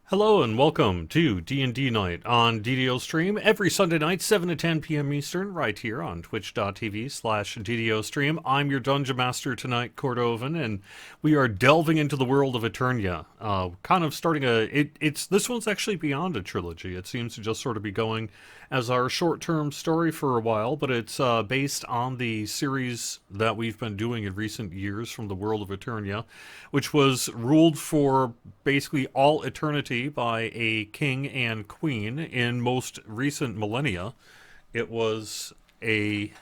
Hello and welcome to D&D Night on DDOstream every Sunday night, 7 to 10 p.m. Eastern, right here on twitch.tv/DDOstream. I'm your Dungeon Master tonight, Cordovan, and we are delving into the world of Eternya. Kind of starting this one's actually beyond a trilogy. It seems to just sort of be going as our short-term story for a while, but it's based on the series that we've been doing in recent years from the world of Eternya, which was ruled for basically all eternity by a king and queen. In most recent millennia, it was a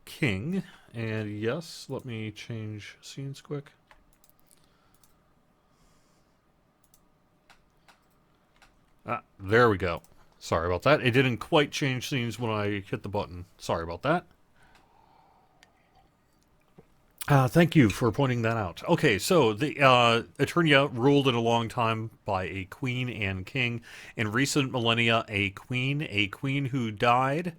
king. And yes, let me change scenes quick. There we go. Sorry about that. It didn't quite change scenes when I hit the button. Sorry about that. Thank you for pointing that out. Okay, so the Eternia ruled it a long time by a queen and king. In recent millennia, a queen who died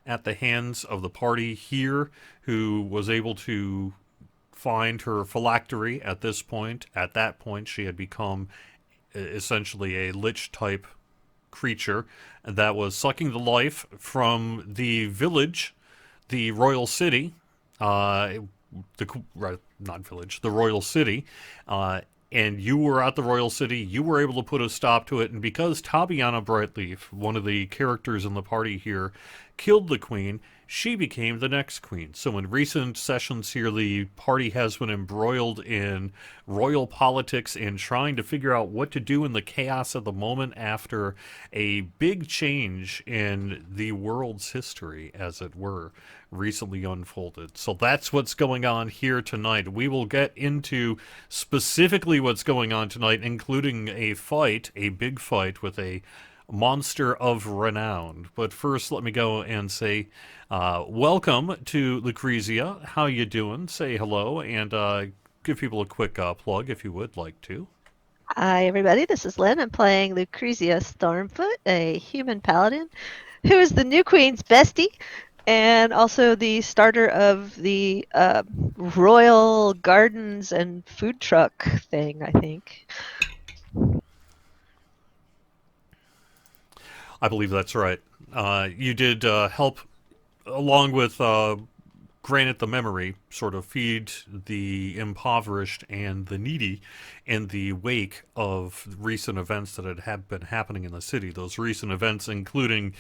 at the hands of the party here, who was able to find her phylactery at this point. At that point, she had become essentially a lich type creature that was sucking the life from the village, the royal city, uh, not village, the royal city, and you were at the royal city. You were able to put a stop to it, and because Tabiana Brightleaf, one of the characters in the party here, killed the queen, she became the next queen. So in recent sessions here, the party has been embroiled in royal politics and trying to figure out what to do in the chaos of the moment after a big change in the world's history, as it were, recently unfolded. So that's what's going on here tonight. We will get into specifically what's going on tonight, including a fight, a big fight with a monster of renown. But first, let me go and say welcome to Lucrezia. How you doing? Say hello and give people a quick plug if you would like to. Hi, everybody. This is Lynn. I'm playing Lucrezia Stormfoot, a human paladin who is the new queen's bestie and also the starter of the Royal Gardens and food truck thing, I think. I believe that's right. You did help, along with Granite the Memory, sort of feed the impoverished and the needy in the wake of recent events that had been happening in the city. Those recent events, including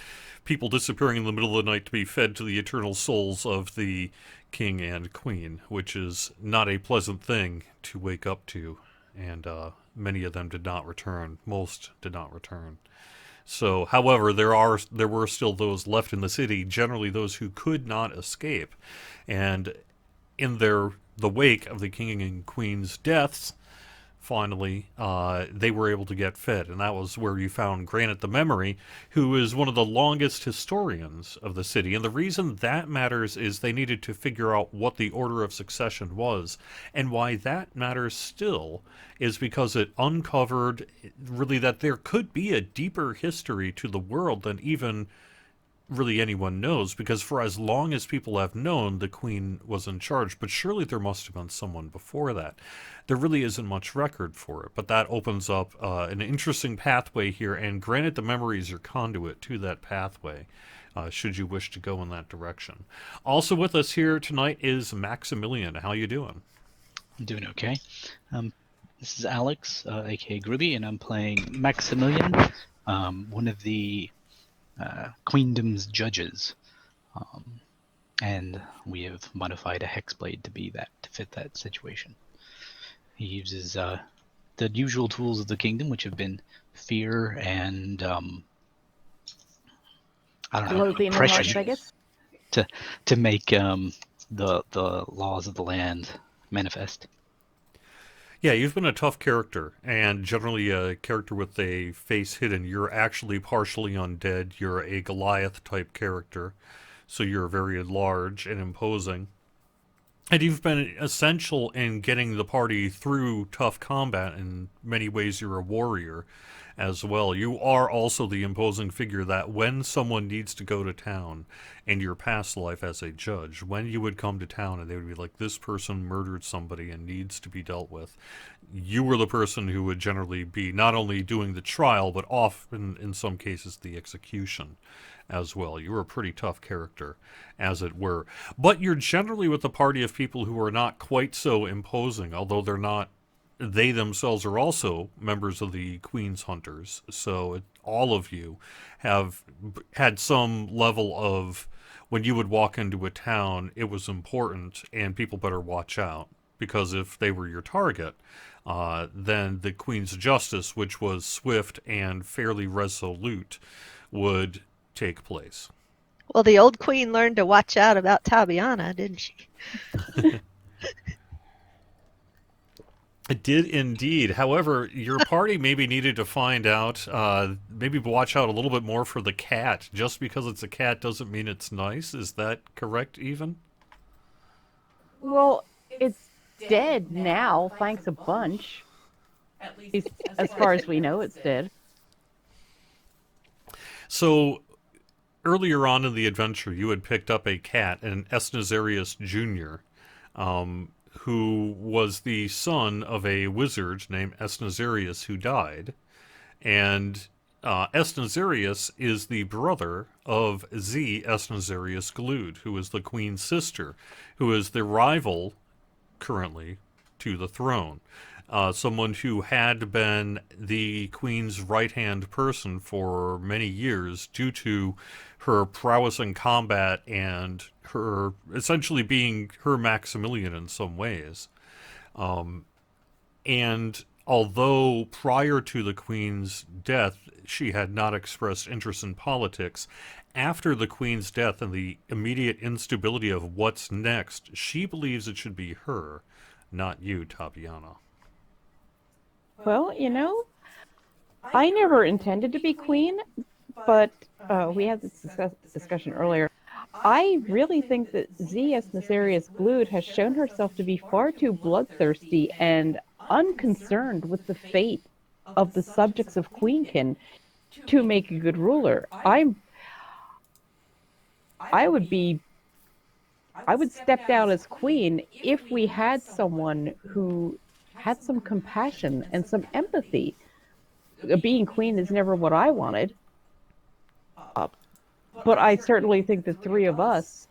people disappearing in the middle of the night to be fed to the eternal souls of the king and queen, which is not a pleasant thing to wake up to. And many of them did not return. Most did not return. So, however, there were still those left in the city, generally those who could not escape, and in the wake of the king and queen's deaths, finally, they were able to get fed, and that was where you found Granite the Memory, who is one of the longest historians of the city. And the reason that matters is they needed to figure out what the order of succession was, and why that matters still is because it uncovered really that there could be a deeper history to the world than even really anyone knows, because for as long as people have known, the queen was in charge, but surely there must have been someone before that. There really isn't much record for it, but that opens up an interesting pathway here, and granted, the memories are conduit to that pathway, should you wish to go in that direction. Also with us here tonight is Maximilian. How you doing? I'm doing okay. This is Alex, aka Gruubi, and I'm playing Maximilian, one of the Queendom's judges, and we have modified a hexblade to fit that situation. He uses the usual tools of the kingdom, which have been fear and I don't know, oppression, to make the laws of the land manifest. Yeah, you've been a tough character, and generally a character with a face hidden. You're actually partially undead. You're a Goliath type character, so you're very large and imposing. And you've been essential in getting the party through tough combat. In many ways, you're a warrior, as well. You are also the imposing figure that when someone needs to go to town in your past life as a judge, when you would come to town and they would be like, this person murdered somebody and needs to be dealt with, you were the person who would generally be not only doing the trial, but often, in some cases, the execution as well. You were a pretty tough character, as it were. But you're generally with a party of people who are not quite so imposing, although they're not. They themselves are also members of the Queen's Hunters, so all of you have had some level of when you would walk into a town, it was important, and people better watch out because if they were your target, then the Queen's justice, which was swift and fairly resolute, would take place. Well, the old queen learned to watch out about Tabiana, didn't she? It did indeed. However, your party maybe needed to find out, maybe watch out a little bit more for the cat. Just because it's a cat doesn't mean it's nice. Is that correct, even? Well, it's dead now, thanks a bunch. At least as far as we know, it's dead. So, earlier on in the adventure, you had picked up a cat, an Esnazarius Jr., who was the son of a wizard named Esnazarius who died. And Esnazarius is the brother of Z Esnazarius Glood, who is the queen's sister, who is the rival currently to the throne. Someone who had been the queen's right-hand person for many years due to her prowess in combat and her essentially being her Maximilian in some ways. And although prior to the queen's death, she had not expressed interest in politics, after the queen's death and the immediate instability of what's next, she believes it should be her, not you, Tabiana. Well, I never intended to be queen, but we had this discussion earlier. I really think that Z.S. Nazarius Glood has shown herself to be far too bloodthirsty and unconcerned with the fate of the subjects of Queenkin to make a good ruler. I would step down as queen if we had someone who had some compassion and some empathy. Being queen is never what I wanted. But I certainly think the three of us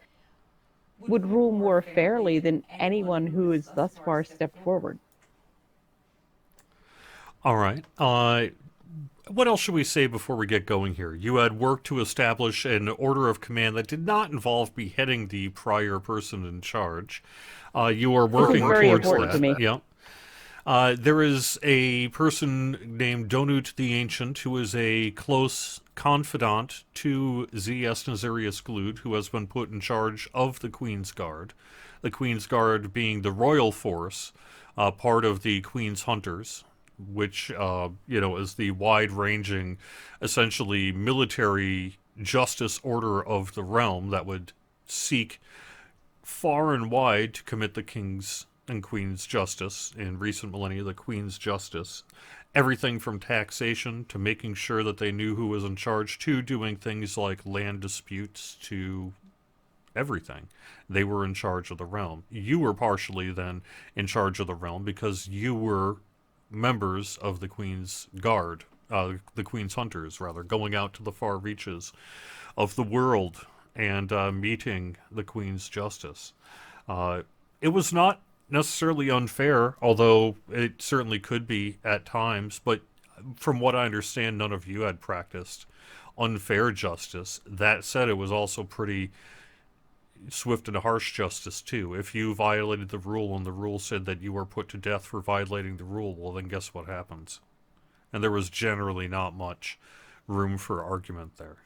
would rule more fairly than anyone who has thus far stepped forward. All right. What else should we say before we get going here? You had worked to establish an order of command that did not involve beheading the prior person in charge. You are working very towards important that. to me. Yeah. There is a person named Donut the Ancient who is a close confidant to Z.S. Nazarius Glood, who has been put in charge of the Queen's Guard. The Queen's Guard being the royal force, part of the Queen's Hunters, which, is the wide-ranging, essentially military justice order of the realm that would seek far and wide to commit the King's and Queen's justice. In recent millennia, the Queen's justice. Everything from taxation to making sure that they knew who was in charge to doing things like land disputes to everything. They were in charge of the realm. You were partially then in charge of the realm because you were members of the Queen's Guard, the Queen's Hunters, rather, going out to the far reaches of the world and meeting the Queen's justice. It was not necessarily unfair, although it certainly could be at times, but from what I understand, none of you had practiced unfair justice. That said, it was also pretty swift and harsh justice, too. If you violated the rule and the rule said that you were put to death for violating the rule, well, then guess what happens? And there was generally not much room for argument there.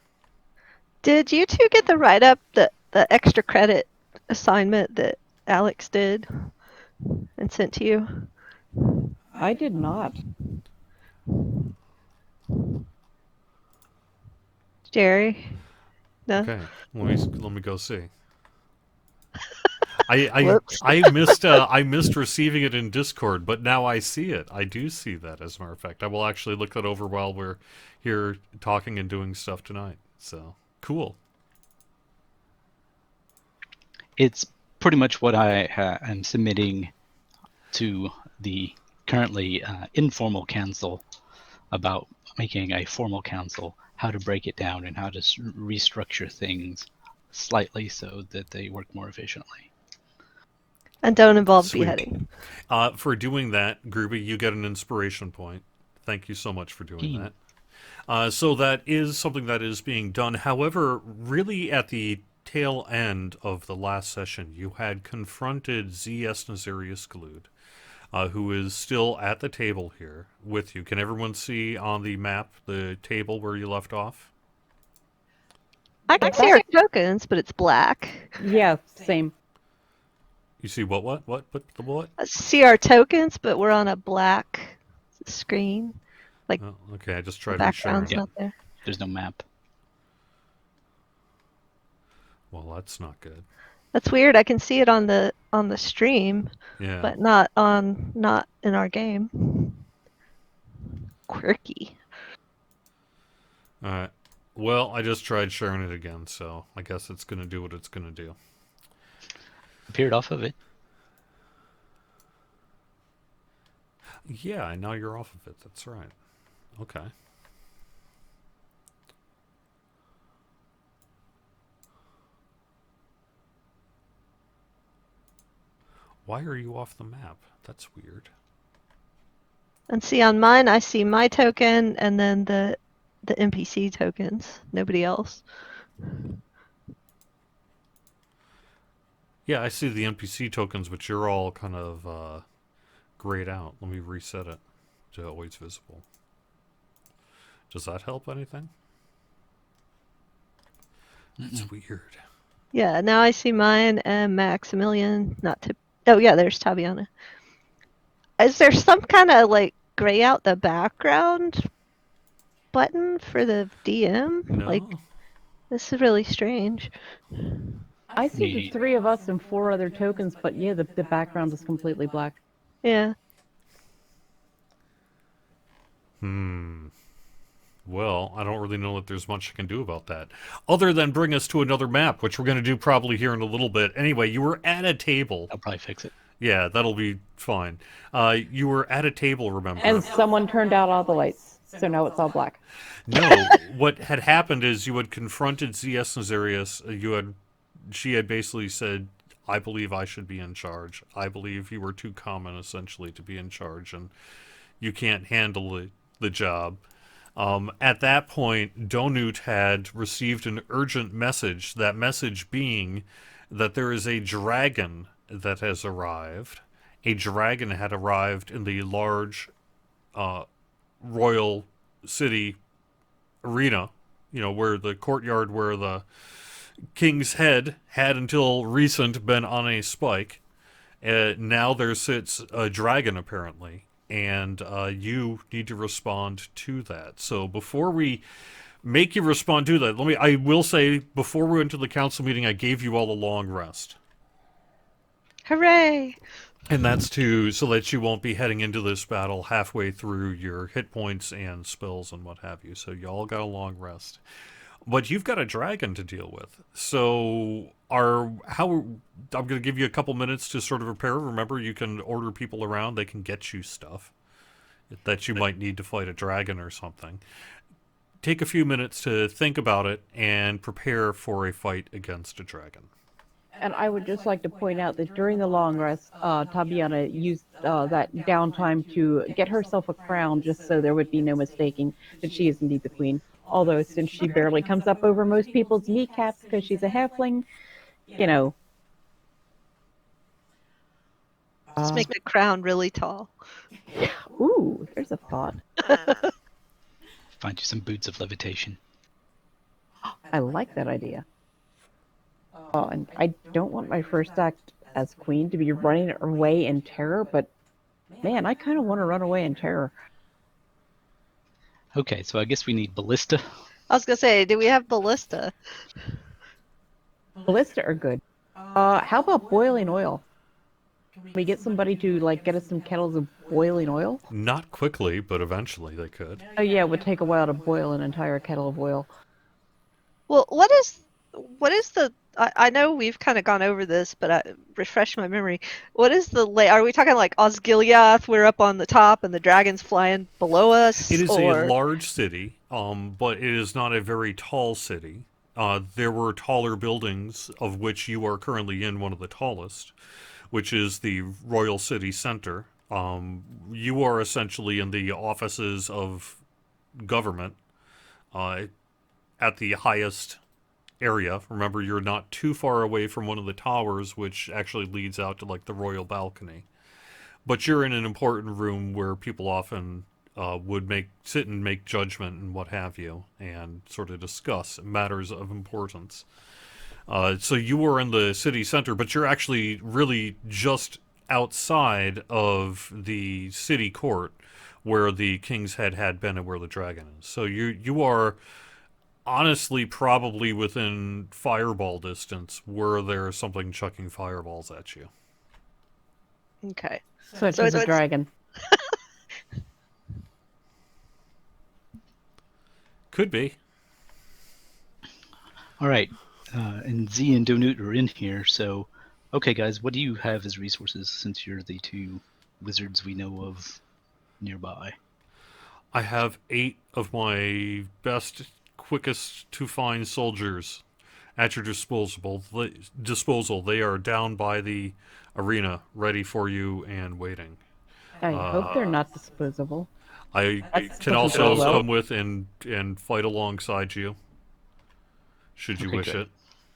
Did you two get the write-up, the extra credit assignment that Alex did and sent to you? I did not. Jerry? No? Okay, let me go see. Whoops. I missed receiving it in Discord, but now I see it. I do see that, as a matter of fact. I will actually look that over while we're here talking and doing stuff tonight. So cool. It's pretty much what I am submitting to the currently informal council about making a formal council, how to break it down and how to restructure things slightly so that they work more efficiently. And don't involve Sweet. beheading. For doing that, Gruubi, you get an inspiration point. Thank you so much for doing that. So that is something that is being done. However, really at the tail end of the last session, you had confronted Z.S. Nazarius Glued, who is still at the table here with you. Can everyone see on the map the table where you left off? I can see our tokens, but it's black. Yeah, same. You see what? The what? I see our tokens, but we're on a black screen. Oh, okay, I just tried The resharing. background's Yeah. not there. There's no map. Well, that's not good. That's weird. I can see it on the stream, Yeah. but not in our game. Quirky. All right. Well, I just tried sharing it again, so I guess it's going to do what it's going to do. Appeared off of it. Yeah, now you're off of it. That's right. Okay. Why are you off the map? That's weird. And see on mine, I see my token and then the NPC tokens. Nobody else. Yeah, I see the NPC tokens, but you're all kind of grayed out. Let me reset it to always visible. Does that help anything? That's weird. Yeah, now I see mine and Maximilian. Oh yeah, there's Tabiana. Is there some kind of like gray out the background button for the DM? No. Like, this is really strange. I see the three of us and 4 other tokens, but yeah, the background is completely black. Yeah. Well, I don't really know that there's much I can do about that. Other than bring us to another map, which we're going to do probably here in a little bit. Anyway, you were at a table. I'll probably fix it. Yeah, that'll be fine. You were at a table, remember? And someone turned out all the lights, so now it's all black. No, what had happened is you had confronted Z.S. Nazarius. She had basically said, I believe I should be in charge. I believe you were too common, essentially, to be in charge, and you can't handle the job. At that point, Donut had received an urgent message, that message being that there is a dragon that has arrived. A dragon had arrived in the large royal city arena, where the courtyard where the king's head had until recent been on a spike. Now there sits a dragon, apparently, and you need to respond to that. So before we make you respond to that, I will say, before we went to the council meeting, I gave you all a long rest. Hooray! And that's so that you won't be heading into this battle halfway through your hit points and spells and what have you. So you all got a long rest. But you've got a dragon to deal with. So I'm going to give you a couple minutes to sort of prepare. Remember, you can order people around. They can get you stuff that you might need to fight a dragon or something. Take a few minutes to think about it and prepare for a fight against a dragon. And I would just like to point out that during the long rest, Tabiana used that downtime to get herself a crown just so there would be no mistaking that she is indeed the queen. Although, since she barely comes up over most people's kneecaps because she's a halfling, Just make the crown really tall. Ooh, there's a thought. Find you some boots of levitation. I like that idea. And I don't want my first act as queen to be running away in terror, but man, I kind of want to run away in terror. Okay, so I guess we need ballista. I was gonna say, do we have ballista? Ballista are good. How about boiling oil? Can we get somebody to like get us some kettles of boiling oil? Not quickly, but eventually they could. Oh yeah, it would take a while to boil an entire kettle of oil. Well, what is the? I know we've kind of gone over this, but refresh my memory. What is the lay? Are we talking like Osgiliath? We're up on the top, and the dragon's flying below us, It is a or large city, but it is not a very tall city. There were taller buildings, of which you are currently in one of the tallest, which is the Royal City Center. You are essentially in the offices of government uh, at the highest area. Remember, you're not too far away from one of the towers, which actually leads out to like the royal balcony. But you're in an important room where people often would sit and make judgment and what have you, and sort of discuss matters of importance. So you were in the city center, but you're actually really just outside of the city court where the King's Head had been and where the dragon is. So you are honestly probably within fireball distance were there something chucking fireballs at you. okay. So it's So a it's- dragon. Could be. All right, and Z and Donut are in here, so okay, guys, what do you have as resources since you're the two wizards we know of nearby? I have 8 of my best, quickest to find soldiers at your disposal. They are down by the arena, ready for you and waiting. I hope they're not disposable. I That's can doesn't also go well. come with and fight alongside you, should you Okay, wish good. it.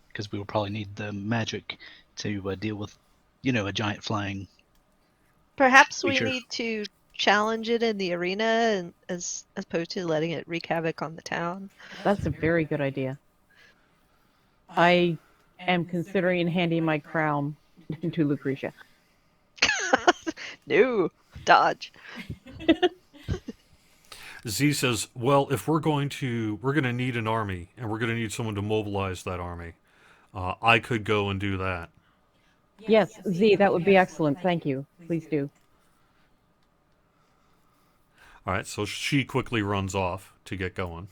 Because we will probably need the magic to deal with, a giant flying. Perhaps we Creature. need to challenge it in the arena, and as opposed to letting it wreak havoc on the town. That's a very good idea. I am considering handing my crown to Lucretia. No, dodge. Z says, "Well, if we're going to need an army, and we're going to need someone to mobilize that army. I could go and do that." Yes, Z, that would be excellent. Thank you. Please do. All right, so she quickly runs off to get going.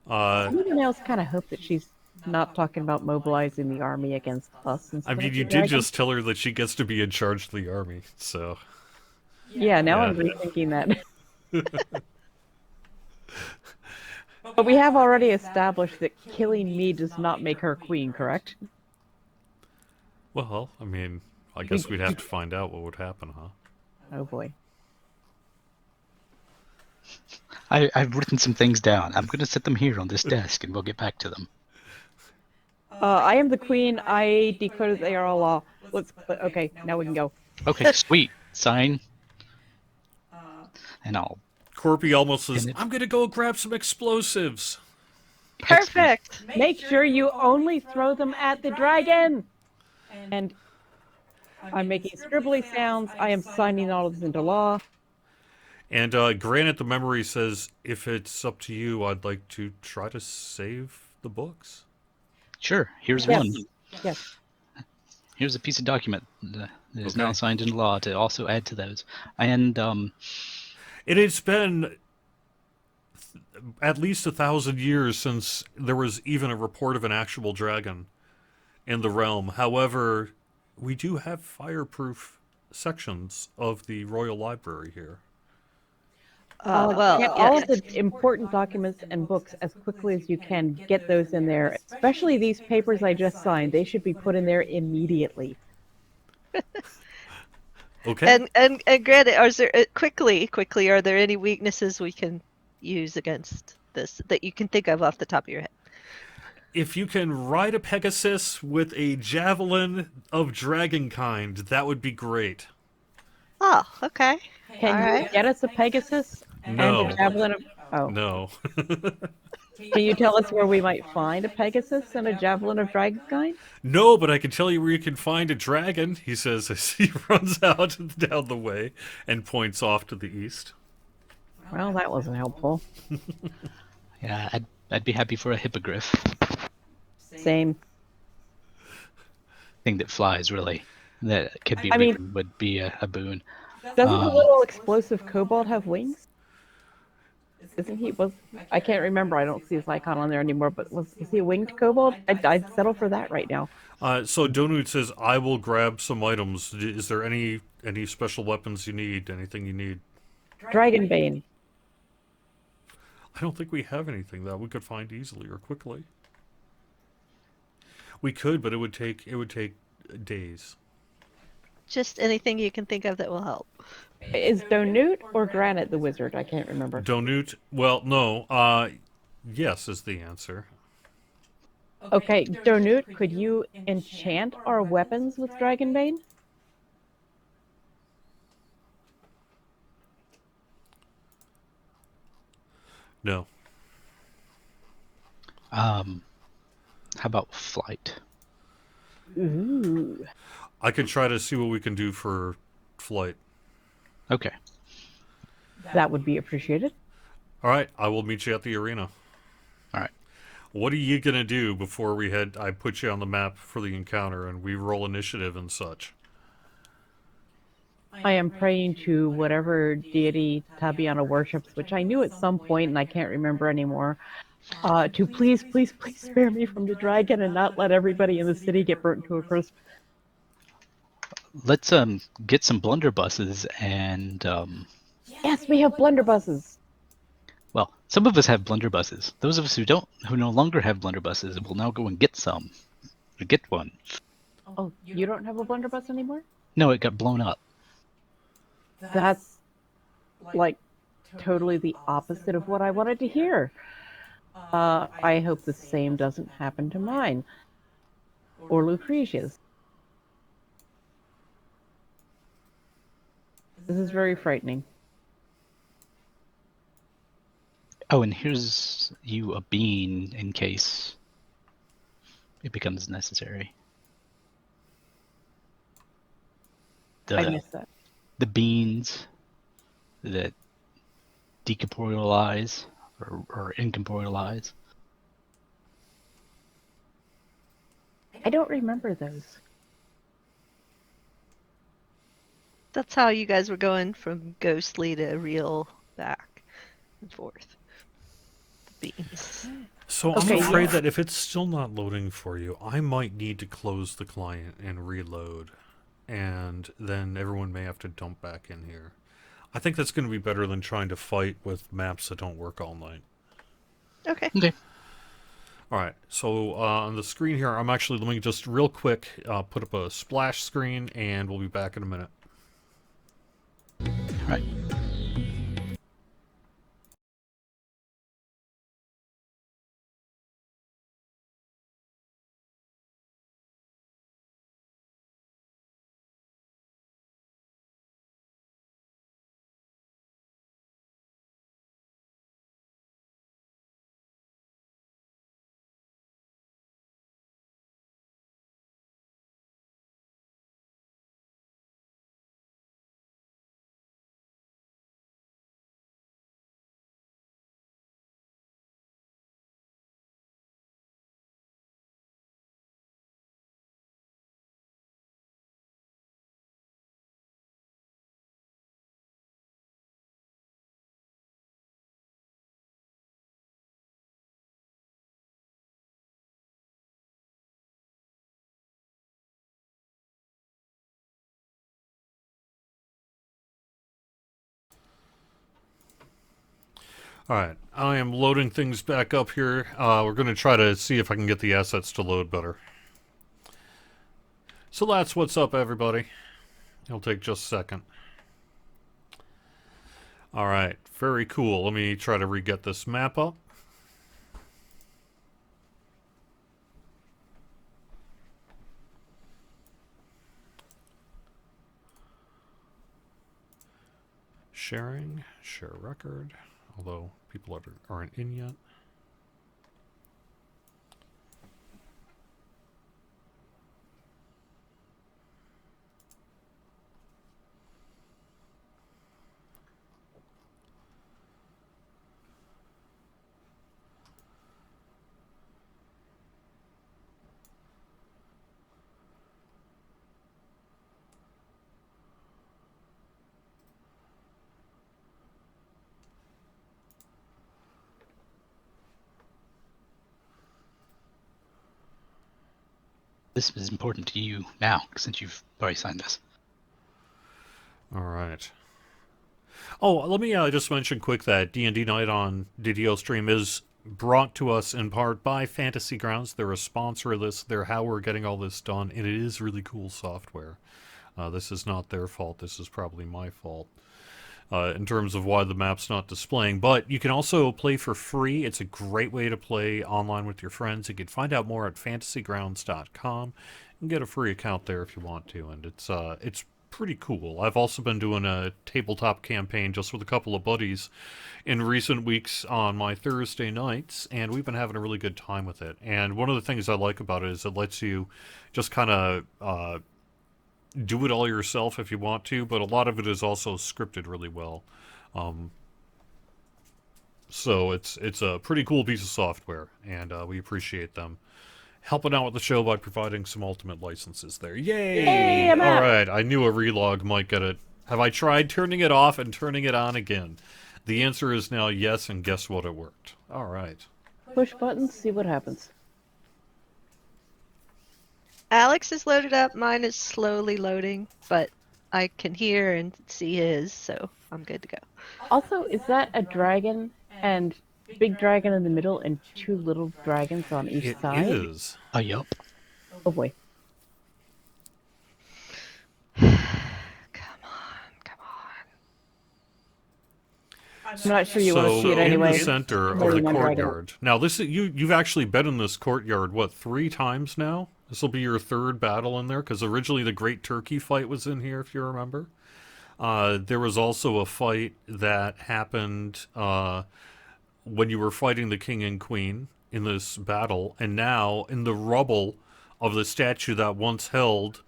Anyone else kind of hope that she's not talking about mobilizing the army against us instead I mean, of you the did dragon? just tell her that she gets to be in charge of the army, so Yeah, now I'm Yeah. rethinking that. But we have already established that killing me does not make her queen, correct? well, I mean, I guess we'd have to find out what would happen, huh? Oh boy. I've written some things down. I'm going to set them here on this desk, and we'll get back to them. I am the queen. I declare that they are all law. Okay, now we can go. Okay, sweet. Sign. And I'll. Corby almost says, And it- "I'm gonna go grab some explosives." Perfect. Make sure you only throw them at the dragon! And I'm making scribbly sounds. I am signing all of this into law. And Granite the Memory says, "If it's up to you, I'd like to try to save the books." Sure, here's Yes. one. Yes. Here's a piece of document that is now Okay. signed into law to also add to those. And It has been at least 1,000 years since there was even a report of an actual dragon in the realm. However, we do have fireproof sections of the Royal Library here. Well, Get all of the important documents and books as quickly as you can. Get those in there, especially these papers I just signed. They should be put in there immediately. Okay. And granted, are there quickly? Are there any weaknesses we can use against this that you can think of off the top of your head? If you can ride a Pegasus with a javelin of dragon kind, that would be great. Oh, okay. Can you Alright. get us a Pegasus No. and a javelin of? Oh, No. can you tell us where we might find a Pegasus and a javelin of dragon kind? No, but I can tell you where you can find a dragon, he says as he runs out down the way and points off to the east. Well, that wasn't helpful. yeah, I'd be happy for a hippogriff. Same. thing that flies, really. That could be I mean- ridden would be a boon. Doesn't the Um, little explosive kobold have wings? Isn't he? I can't remember. I don't see his icon on there anymore. But was he a winged kobold? I'd settle for that right now. So Donut says, "I will grab some items. Is there any special weapons you need? Anything you need?" Dragonbane. I don't think we have anything that we could find easily or quickly. We could, but it would take days. Just anything you can think of that will help. Is Donut or Granite the wizard? I can't remember. Donut. Well, no. Yes is the answer. Okay, Donut, could you enchant our weapons with Dragonbane? No. how about flight? Ooh. I can try to see what we can do for flight. Okay. That would be appreciated. All right, I will meet you at the arena. All right. What are you gonna do before I put you on the map for the encounter and we roll initiative and such? I am praying to whatever deity Tabiana worships, which I knew at some point and I can't remember anymore, to please, please, please spare me from the dragon and not let everybody in the city get burnt to a crisp. Let's get some blunderbusses and Yes, we have blunderbusses. well, some of us have blunderbusses. Those of us who no longer have blunderbusses will now go and get some. Or get one. Oh, you don't have a blunderbuss anymore? No, it got blown up. That's like totally the opposite of what I wanted to hear. I hope the same doesn't happen to mine or Lucretia's. This is very frightening. Oh, and here's you a bean in case it becomes necessary. I missed that. The beans that decorporealize or incorporealize. I don't remember those. That's how you guys were going from ghostly to real back and forth. The beans. So Okay, I'm afraid yeah. that if it's still not loading for you, I might need to close the client and reload. And then everyone may have to dump back in here. I think that's going to be better than trying to fight with maps that don't work all night. Okay. Okay. Alright, so on the screen here, let me just real quick put up a splash screen, and we'll be back in a minute. All right. Alright, I am loading things back up here. We're going to try to see if I can get the assets to load better. So that's what's up, everybody. It'll take just a second. Alright, very cool. Let me try to re-get this map up. Sharing, share record, although people aren't in yet. this is important to you now, since you've already signed this. All right. Oh, let me just mention quick that D&D Night on DDOstream is brought to us in part by Fantasy Grounds. They're a sponsor of this. They're how we're getting all this done, and it is really cool software. This is not their fault. This is probably my fault in terms of why the map's not displaying. But you can also play for free. It's a great way to play online with your friends. You can find out more at fantasygrounds.com and get a free account there if you want to. And it's pretty cool. I've also been doing a tabletop campaign just with a couple of buddies in recent weeks on my Thursday nights, and we've been having a really good time with it. And one of the things I like about it is it lets you just kind of do it all yourself if you want to, but a lot of it is also scripted really well. So it's a pretty cool piece of software, and we appreciate them helping out with the show by providing some ultimate licenses there. Yay! Yay, I'm All out. right, I knew a relog might get it. Have I tried turning it off and turning it on again? The answer is now yes, and guess what? It worked. All right. Push buttons, see what happens. Alex is loaded up. Mine is slowly loading, but I can hear and see his, so I'm good to go. Also, is that a dragon and big dragon in the middle and two little dragons on each It side? is. Yup. Oh boy. Come on. I'm not sure you want to So see it in anyway. the center of Maybe the not dragon. courtyard. Now this is you've actually been in this courtyard what 3 times now? This will be your 3rd battle in there because originally the Great Turkey fight was in here if you remember. There was also a fight that happened when you were fighting the king and queen in this battle, and now in the rubble of the statue that once held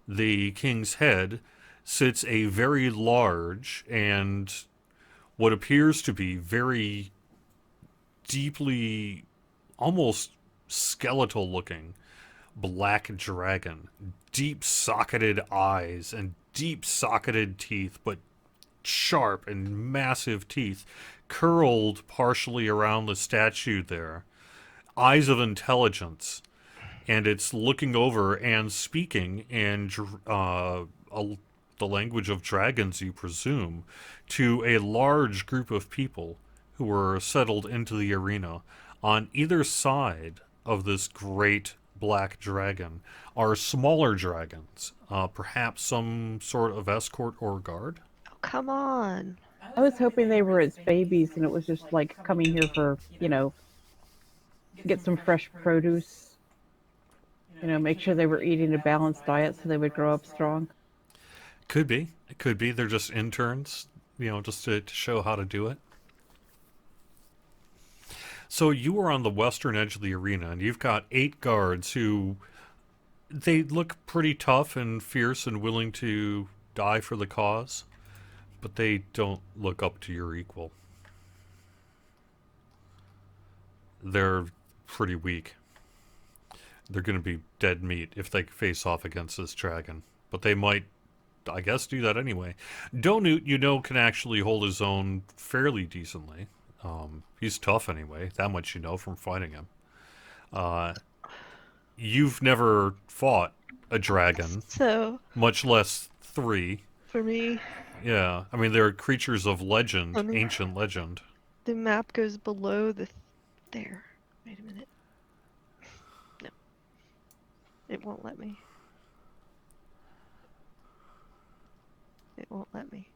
the king's head sits a very large and what appears to be very deeply, almost skeletal looking black dragon. Deep socketed eyes and deep socketed teeth, but sharp and massive teeth, curled partially around the statue there. Eyes of intelligence. And it's looking over and speaking in the language of dragons, you presume, to a large group of people who were settled into the arena. On either side of this great black dragon are smaller dragons, perhaps some sort of escort or guard. Oh, come on. I was hoping they were its babies and it was just like coming here for, get some fresh produce. Make sure they were eating a balanced diet so they would grow up strong. Could be. It could be. They're just interns, just to show how to do it. So you were on the western edge of the arena, and you've got 8 guards who they look pretty tough and fierce and willing to die for the cause, but they don't look up to your equal. They're pretty weak. They're going to be dead meat if they face off against this dragon, but they might, I guess, do that anyway. Donut, can actually hold his own fairly decently. He's tough anyway. That much you know from fighting him. You've never fought a dragon, So, much less 3. for me, Yeah, I mean they're creatures of legend, Let me- ancient legend. the map goes below the... There. Wait a minute. No. It won't let me. It won't let me.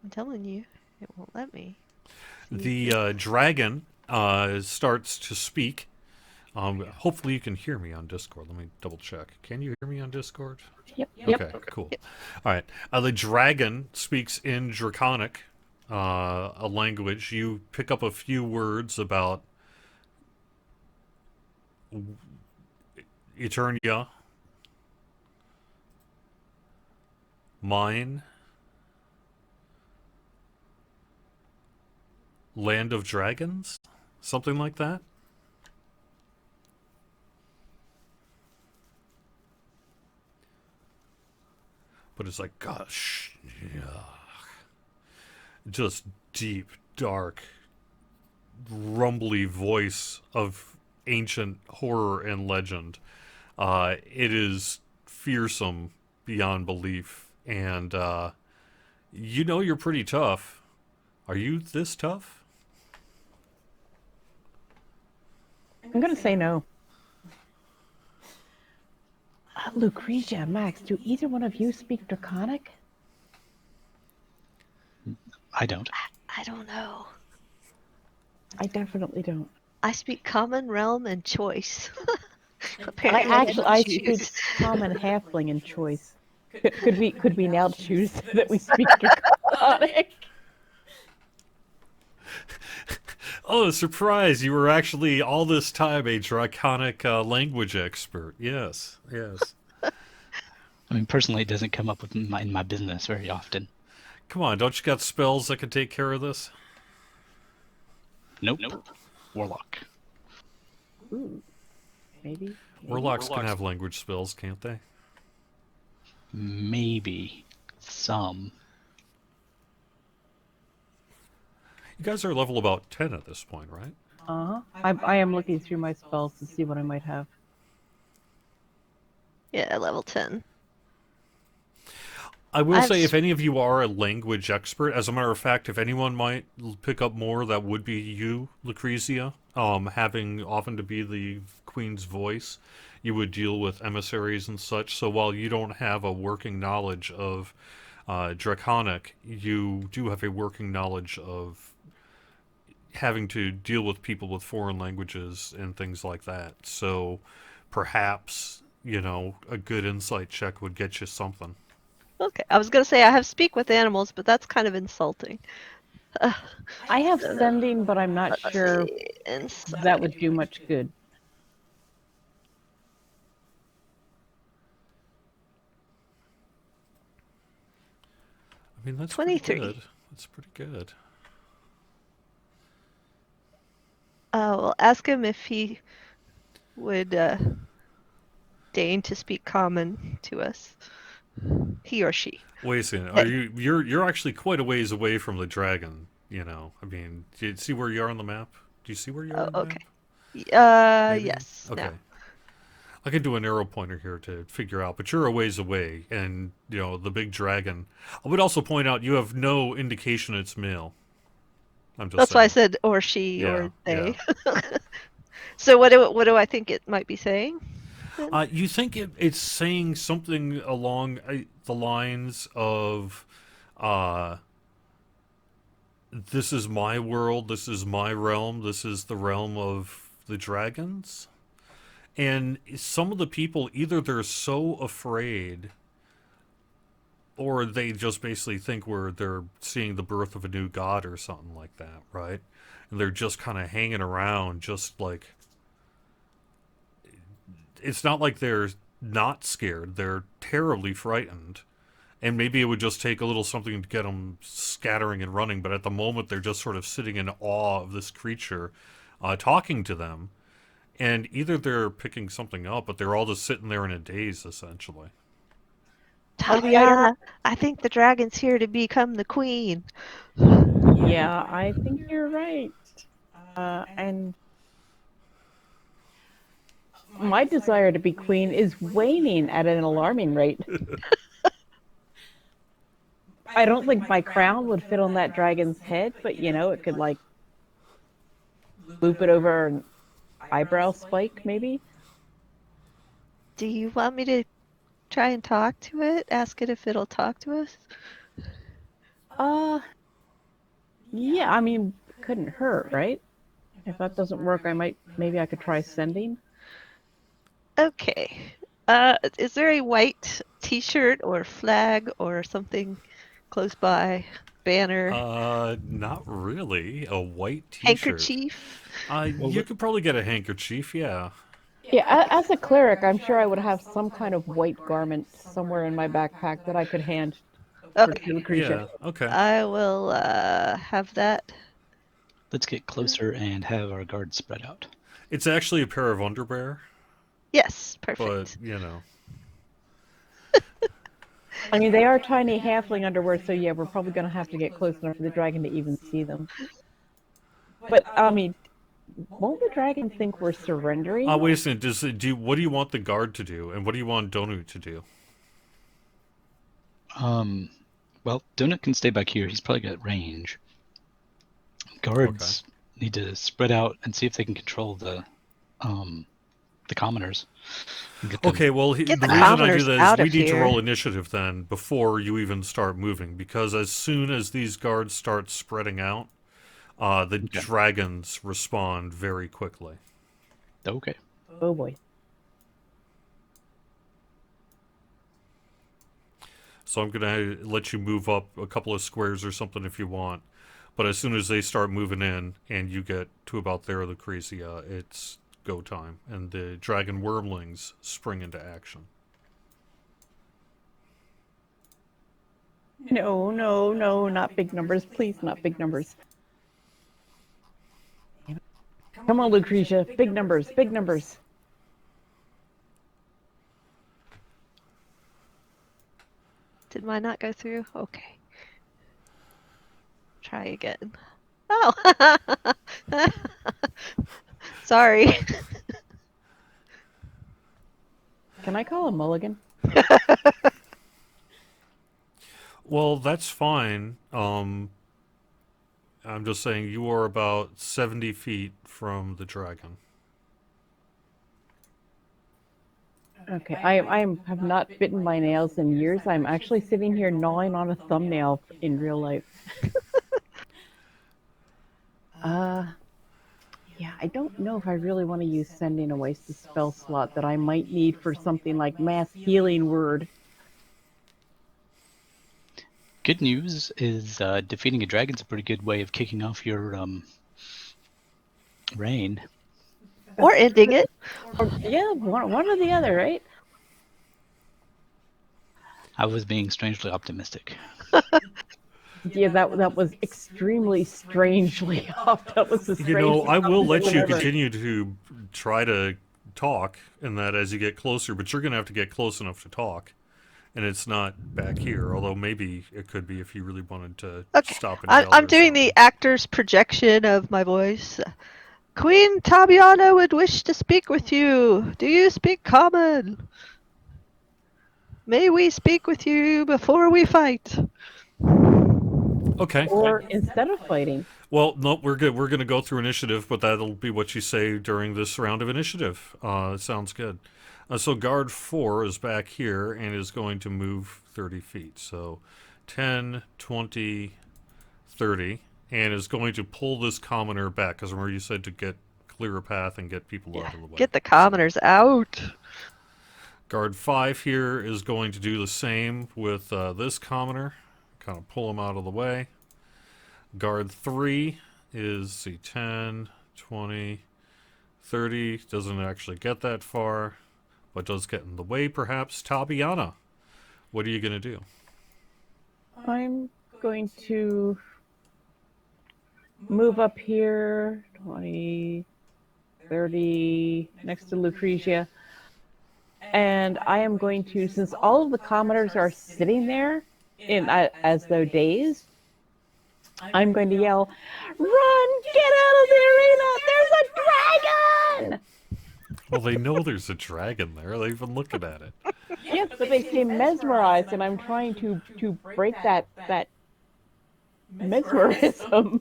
I'm telling you, it won't let me. The dragon starts to speak. Hopefully you can hear me on Discord. Let me double check. Can you hear me on Discord? Yep. Okay, cool. All right. The dragon speaks in Draconic, a language. You pick up a few words about Eternya, mine, land of dragons, something like that. But it's like, gosh, yeah. Just deep, dark, rumbly voice of ancient horror and legend. It is fearsome beyond belief, and you know you're pretty tough. Are you this tough? I'm gonna say no. Lucretia, Max, do either one of you speak Draconic? I don't. I don't know. I definitely don't. I speak Common, Realm, and Choice. I Apparently, I actually have I to speak choose. Common, Halfling, and Choice. Could we now choose that we speak Draconic? Oh, surprise! You were actually all this time a draconic language expert. Yes, yes. I mean, personally, it doesn't come up with in my business very often. Come on, don't you got spells that can take care of this? Nope. Warlock. Ooh, maybe. Warlocks can have language spells, can't they? Maybe. Some. You guys are level about 10 at this point, right? Uh-huh. I am looking through my spells to see what I might have. Yeah, level 10. I will I've say, s- if any of you are a language expert, as a matter of fact, if anyone might pick up more, that would be you, Lucrezia. Having often to be the queen's voice, you would deal with emissaries and such. So while you don't have a working knowledge of Draconic, you do have a working knowledge of having to deal with people with foreign languages and things like that. So perhaps, a good insight check would get you something. Okay, I was gonna say I have speak with animals, but that's kind of insulting. I have sending, but I'm not Let's sure see. Insight. that would do much good. I mean, that's 23. pretty good. That's pretty good. Well, ask him if he would deign to speak common to us. He or she. Wait a second. Are Hey. you're actually quite a ways away from the dragon, I mean, do you see where you are on the map? Do you see where you are Oh, on the map? okay. Maybe? Yes. Okay. Now. I can do an arrow pointer here to figure out, but you're a ways away, and, the big dragon. I would also point out you have no indication it's male. I'm just That's why I saying. said or she Yeah, or they. yeah. So what do I think it might be saying? You think it's saying something along the lines of, uh, this is my world, this is my realm, this is the realm of the dragons? And some of the people, either they're so afraid, or they just basically think they're seeing the birth of a new god or something like that, right? And they're just kind of hanging around, just like, it's not like they're not scared, they're terribly frightened. And maybe it would just take a little something to get them scattering and running, but at the moment they're just sort of sitting in awe of this creature talking to them. And either they're picking something up, but they're all just sitting there in a daze, essentially. Taliana, I think the dragon's here to become the queen. Yeah, I think you're right. And my desire to be queen is waning at an alarming rate. I don't think my crown would fit on that dragon's head, but it could like loop it over an eyebrow spike, maybe. Do you want me to try and talk to it? Ask it if it'll talk to us? Yeah, I mean, couldn't hurt, right? If that doesn't work, maybe I could try sending. Okay. Is there a white t-shirt or flag or something close by? Banner? Not really. A white t-shirt. Handkerchief? You could probably get a handkerchief, yeah. Yeah, as a cleric, I'm sure I would have some kind of white garment somewhere in my backpack that I could hand Okay. to Lucretia. Yeah, okay. I will have that. Let's get closer and have our guards spread out. It's actually a pair of underwear, Yes, but, perfect. I mean, they are tiny halfling underwear, so yeah, we're probably going to have to get close enough for the dragon to even see them. But I mean, won't the dragon think we're surrendering? Wait a second. What do you want the guard to do, and what do you want Donut to do? Well, Donut can stay back here. He's probably got range. Guards need to spread out and see if they can control the commoners. Okay, well, the Get the reason I do commoners that out is we of need to here. roll initiative then before you even start moving, because as soon as these guards start spreading out, the dragons respond very quickly. Okay. Oh boy. So I'm going to let you move up a couple of squares or something if you want. But as soon as they start moving in and you get to about there, Lucrezia, it's go time. And the dragon wormlings spring into action. No, no, no, not big numbers. Please, not big numbers. Come on, Lucretia. Big numbers, big numbers. Did mine not go through? Okay. Try again. Oh! Sorry. Can I call a mulligan? Well, that's fine. I'm just saying you are about 70 feet from the dragon. Okay, I have not bitten my nails in years. I'm actually sitting here gnawing on a thumbnail in real life. Yeah, I don't know if I really want to use sending a waste of spell slot that I might need for something like mass healing word. Good news is defeating a dragon's a pretty good way of kicking off your reign. Or ending it. Or, yeah, one or the other, right? I was being strangely optimistic. Yeah, that was extremely strangely off. That was the strangest I will let you ever. continue to try to talk, and that as you get closer, but you're going to have to get close enough to talk. And it's not back here, although maybe it could be if you really wanted to stop and yell. I'm or doing something. the actor's projection of my voice. Queen Tabiana would wish to speak with you. Do you speak common? May we speak with you before we fight? Okay. Or instead of fighting. Well, no, we're good. We're going to go through initiative, but that'll be what you say during this round of initiative. Sounds good. So guard 4 is back here and is going to move 30 feet. So 10, 20, 30, and is going to pull this commoner back, because remember you said to clear a path and get people out of the way. Get the commoners out. Guard 5 here is going to do the same with this commoner. Kind of pull him out of the way. Guard 3 is, see, 10, 20, 30. Doesn't actually get that far, but does get in the way, perhaps. Tabiana, what are you going to do? I'm going to move up here, 20, 30, next to Lucretia. And I am going to, since all of the commoners are sitting there as though dazed, I'm going to yell, "Run! Get out of the arena! There's a dragon!" Well, they know there's a dragon there. They've been looking at it. Yes, but they seem mesmerized, and I'm trying to break that mesmerism.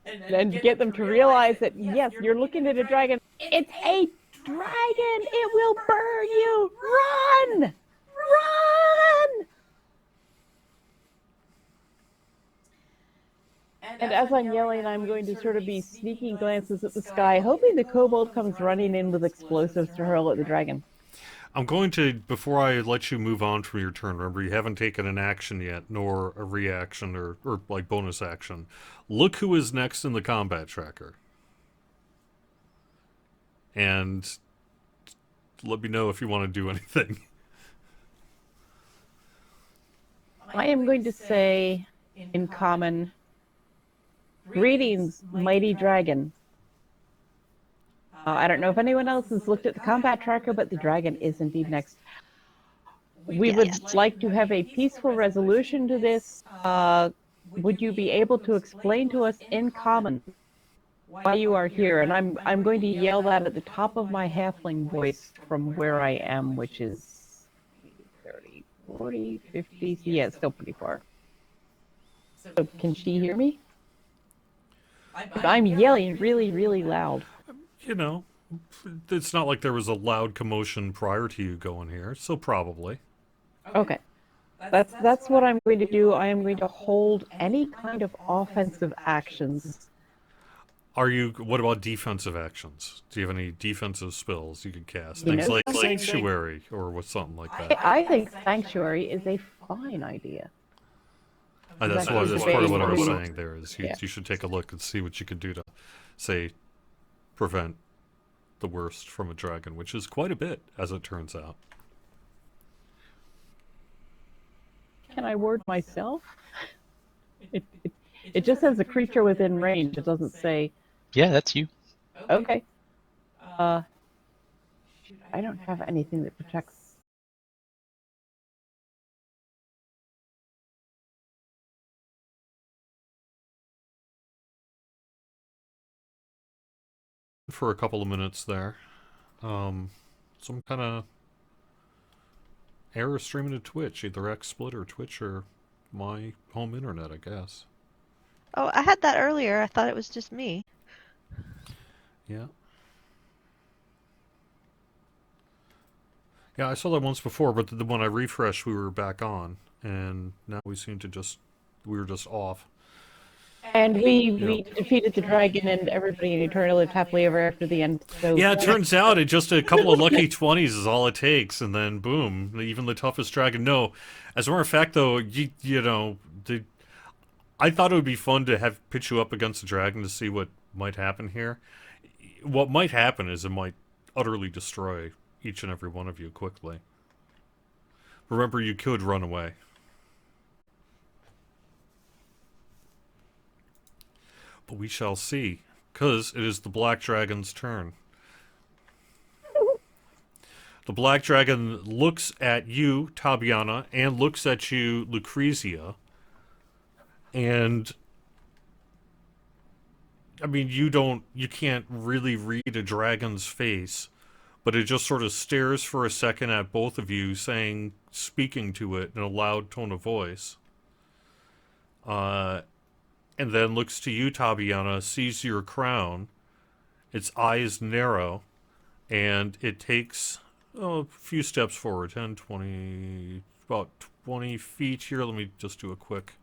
And get them to realize that, yes, you're looking at a dragon. It's a dragon! It will burn you! Run! Run! And as I'm yelling, I'm going to sort of be sneaking glances at the sky, hoping the kobold comes running in with explosives to hurl at the dragon. I'm going to, before I let you move on from your turn, remember you haven't taken an action yet, nor a reaction or like bonus action. Look who is next in the combat tracker. And let me know if you want to do anything. I am going to say, in common, "Greetings, mighty dragon." I don't know if anyone else has looked at the combat tracker, but the dragon is indeed next. We would like to have a peaceful resolution to this. would you be able to explain to us in common why you are here? And I'm going to yell that at the top of my halfling voice from where I am, which is 30, 40, 50. Yeah, it's still pretty far. So can she hear me? I'm yelling really, really loud. You know, it's not like there was a loud commotion prior to you going here, so probably. Okay. That's what I'm going to do. I am going to hold any kind of offensive actions. What about defensive actions? Do you have any defensive spells you could cast? You Things know like something? Sanctuary or something like that. I think Sanctuary is a fine idea. That's That is part of what I was debatable. saying there is Yeah. you should take a look and see what you can do to, say, prevent the worst from a dragon, which is quite a bit, as it turns out. Can I word myself? It just says a creature within range. It doesn't say, Yeah, that's you. okay. I don't have anything that protects. For a couple of minutes there. Some kind of error streaming to Twitch, either XSplit or Twitch or my home internet, I guess. Oh, I had that earlier. I thought it was just me. Yeah. Yeah, I saw that once before, but when I refreshed, we were back on, and now we were just off. And we defeated the dragon, and everybody in Eternia lived happily ever after the end. So Yeah, it turns out just a couple of lucky 20s is all it takes, and then boom, even the toughest dragon. No, as a matter of fact, though, I thought it would be fun to pitch you up against a dragon to see what might happen here. What might happen is it might utterly destroy each and every one of you quickly. Remember, you could run away. But we shall see, because it is the Black Dragon's turn. The Black Dragon looks at you, Tabiana, and looks at you, Lucrezia. And I mean, you can't really read a dragon's face, but it just sort of stares for a second at both of you, speaking to it in a loud tone of voice. And then looks to you, Tabiana, sees your crown, its eyes narrow, and it takes a few steps forward, 10, 20, about 20 feet here. Let me just do a quick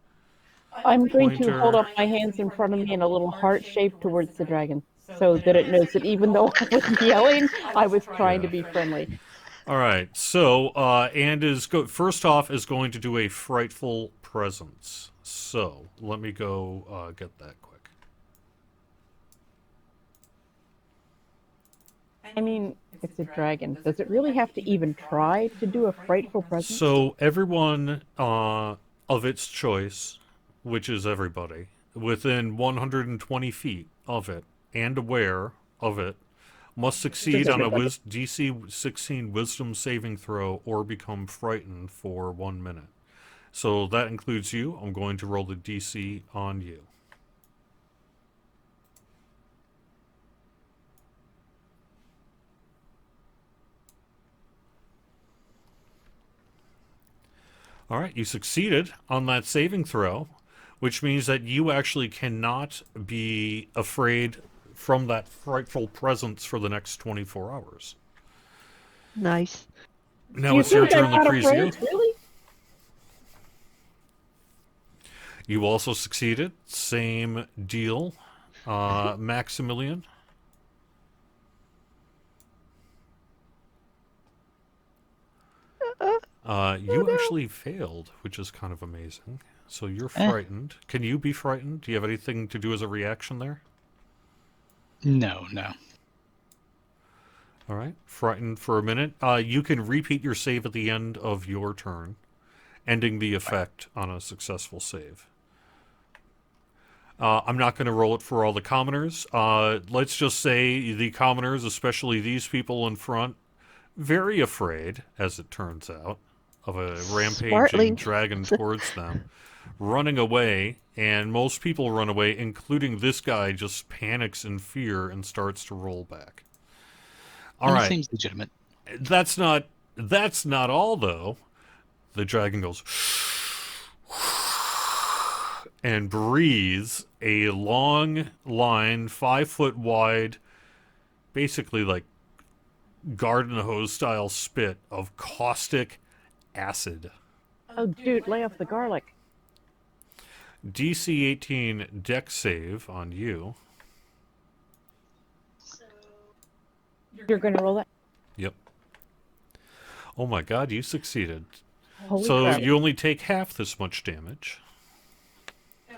I'm going to pointer. hold up my hands in front of me in a little heart shape towards the dragon, so that it knows that even though I was yelling, I was trying to be friendly. All right, so and first off is going to do a frightful presence. So let me go get that quick. I mean, it's a dragon. Does it really have to even try to do a frightful presence? So everyone of its choice, which is everybody, within 120 feet of it and aware of it, must succeed on a DC 16 Wisdom saving throw or become frightened for 1 minute. So that includes you. I'm going to roll the DC on you. All right, you succeeded on that saving throw, which means that you actually cannot be afraid from that frightful presence for the next 24 hours. Nice. Now it's your turn, Lucrezia. Really? You also succeeded. Same deal. Maximilian. You actually failed, which is kind of amazing. So you're frightened. Can you be frightened? Do you have anything to do as a reaction there? No. All right. Frightened for a minute. You can repeat your save at the end of your turn, ending the effect on a successful save. I'm not going to roll it for all the commoners. Let's just say the commoners, especially these people in front, very afraid, as it turns out, of a rampaging Smartly. dragon towards them. running away, and most people run away, including this guy, just panics in fear and starts to roll back. All And it right, seems legitimate. that's not all though. The dragon goes and breathes a long line, 5 foot wide, basically like garden hose style spit of caustic acid. Oh, dude, lay off the garlic. DC 18 dex save on you. You're going to roll that? Yep. Oh my god, you succeeded. Holy So crap. you only take half this much damage.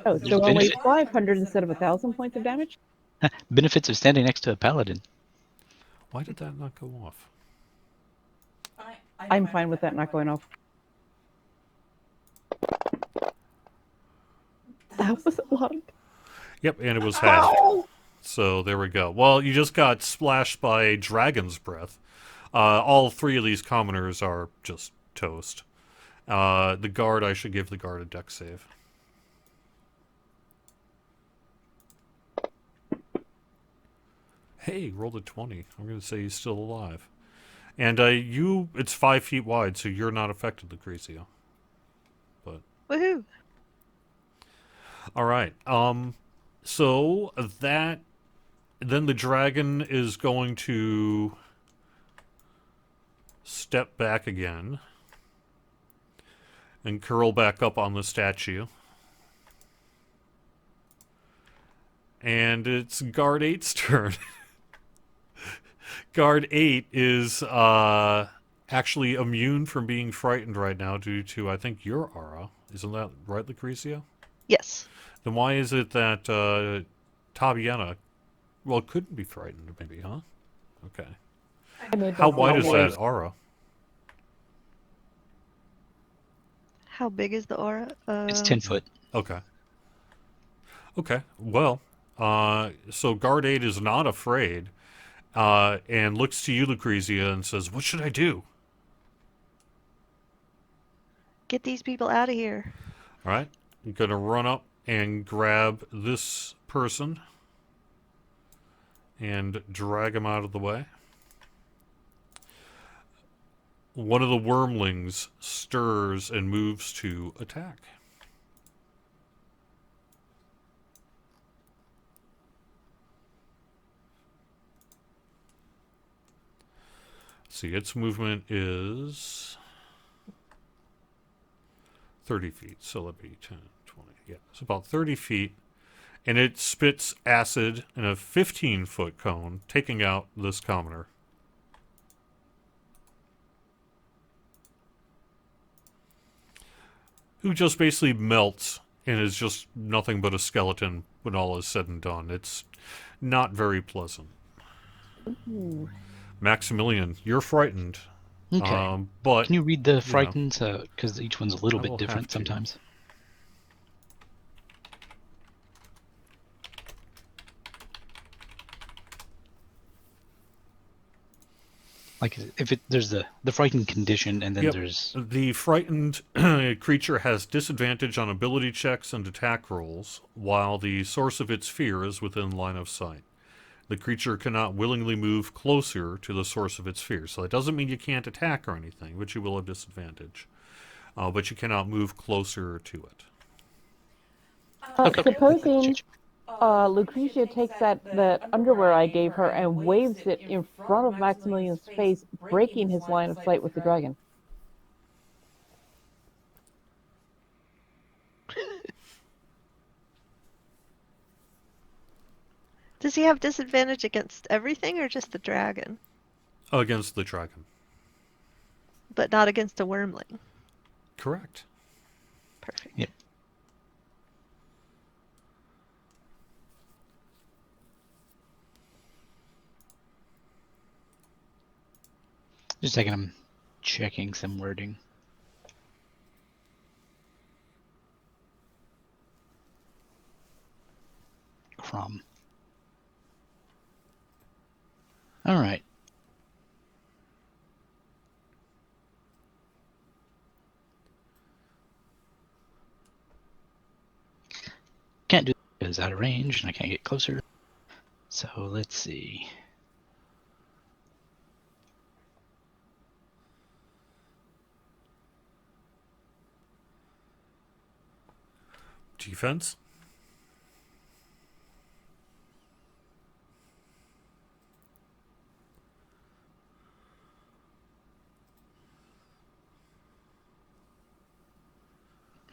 Oh, There's so a only benefit. 500 instead of 1,000 points of damage? Benefits of standing next to a paladin. Why did that not go off? I'm fine with that not going off. That was a lot. Yep, and it was half. So there we go. Well, you just got splashed by dragon's breath. All three of these commoners are just toast. The guard, I should give the guard a dex save. Hey, rolled a 20. I'm going to say he's still alive. And it's 5 feet wide, so you're not affected, Lucrezia. But Woohoo! all right. So that then the dragon is going to step back again and curl back up on the statue. And it's Guard 8's turn. Guard 8 is actually immune from being frightened right now due to, I think, your aura. Isn't that right, Lucrezia? Yes. Then why is it that Tabiana, well, couldn't be frightened, maybe, huh? Okay. I made How that wide is roll. that aura? How big is the aura? It's 10 foot. Okay. Okay. Well, so Guard 8 is not afraid and looks to you, Lucrezia, and says, "What should I do?" Get these people out of here. All right. I'm going to run up and grab this person and drag him out of the way. One of the wormlings stirs and moves to attack. See, its movement is 30 feet. So that'd be 10, 20. Yeah, it's about 30 feet. And it spits acid in a 15-foot cone, taking out this commoner. Who just basically melts and is just nothing but a skeleton when all is said and done. It's not very pleasant. Ooh. Maximilian, you're frightened. Okay. But Can you read the frightened? Because each one's a little I will bit different have to. sometimes. Like if there's the frightened condition, and then Yep. there's The frightened creature has disadvantage on ability checks and attack rolls, while the source of its fear is within line of sight. The creature cannot willingly move closer to the source of its fear. So that doesn't mean you can't attack or anything, but you will have disadvantage. But you cannot move closer to it. okay. Supposing Lucretia takes that underwear I gave her and waves it in front of Maximilian's face, breaking his line of sight with the dragon. Does he have disadvantage against everything or just the dragon? Against the dragon. But not against a wormling. Correct. Perfect. Yep. Just a second, I'm checking some wording. Crumb. All right. is out of range and I can't get closer. So let's see. Defense.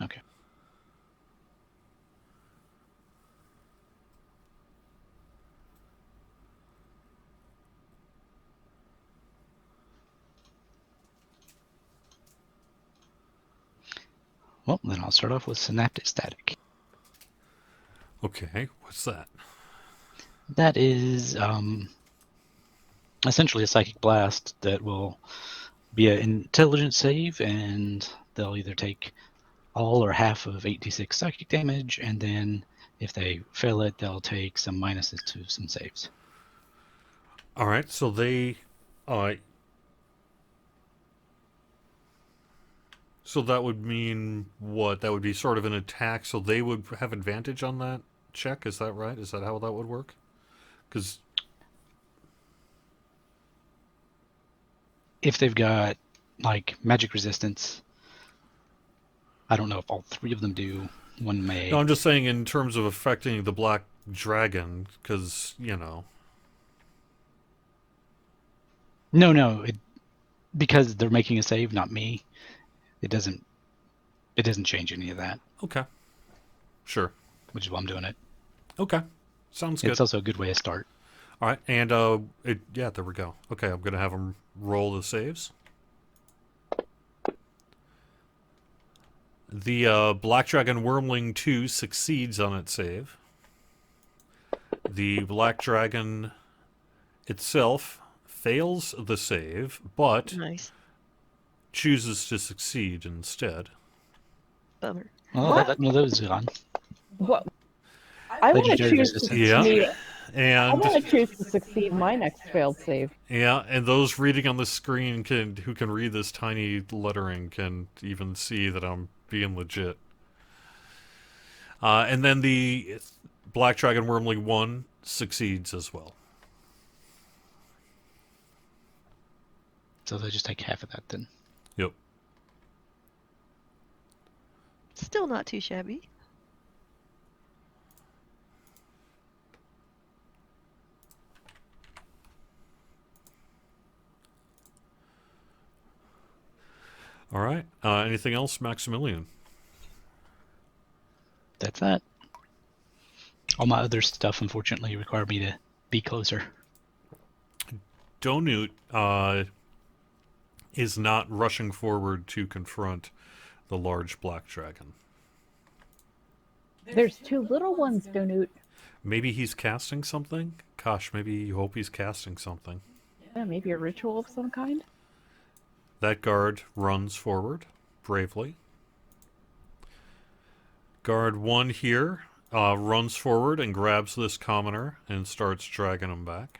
Okay. Well, then I'll start off with Synaptic Static. Okay, what's that? That is essentially a Psychic Blast that will be an intelligence save, and they'll either take all or half of 8d6 psychic damage, and then if they fail it, they'll take some minuses to some saves. All right, so they, so that would mean what? That would be sort of an attack, so they would have advantage on that check. Is that right? Is that how that would work? Because If they've got like magic resistance, I don't know if all three of them do. One may. no, I'm just saying in terms of affecting the black dragon, because No, because they're making a save, not me. It doesn't change any of that. Okay, sure. Which is why I'm doing it. Okay, sounds good. It's also a good way to start. All right, and yeah, there we go. Okay, I'm gonna have them roll the saves. The Black Dragon Wormling 2 succeeds on its save. The Black Dragon itself fails the save, but Nice. chooses to succeed instead. Bummer. Well, What? no, that was on. What? I want to Legendary choose to resistance. Yeah. succeed. I And want to choose to succeed my next failed save. yeah, and those reading on the screen who can read this tiny lettering can even see that I'm being legit. And then the Black Dragon Wormling 1 succeeds as well. So they'll just take half of that then. Yep. Still not too shabby. All right. Anything else, Maximilian? That's that. All my other stuff, unfortunately, require me to be closer. Donut is not rushing forward to confront the large black dragon. There's two little ones, Donut. Maybe he's casting something? Gosh, maybe you hope he's casting something. Yeah, maybe a ritual of some kind. That guard runs forward bravely. Guard 1 here runs forward and grabs this commoner and starts dragging him back.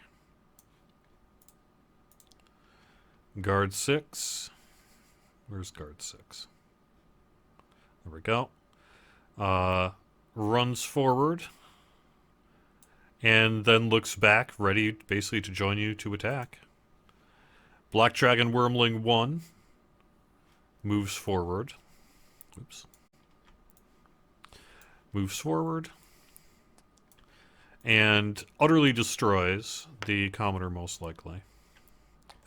Guard 6. Where's guard 6? There we go. Runs forward and then looks back, ready basically to join you to attack. Black Dragon Wormling 1 moves forward. Oops. Moves forward and utterly destroys the commoner, most likely.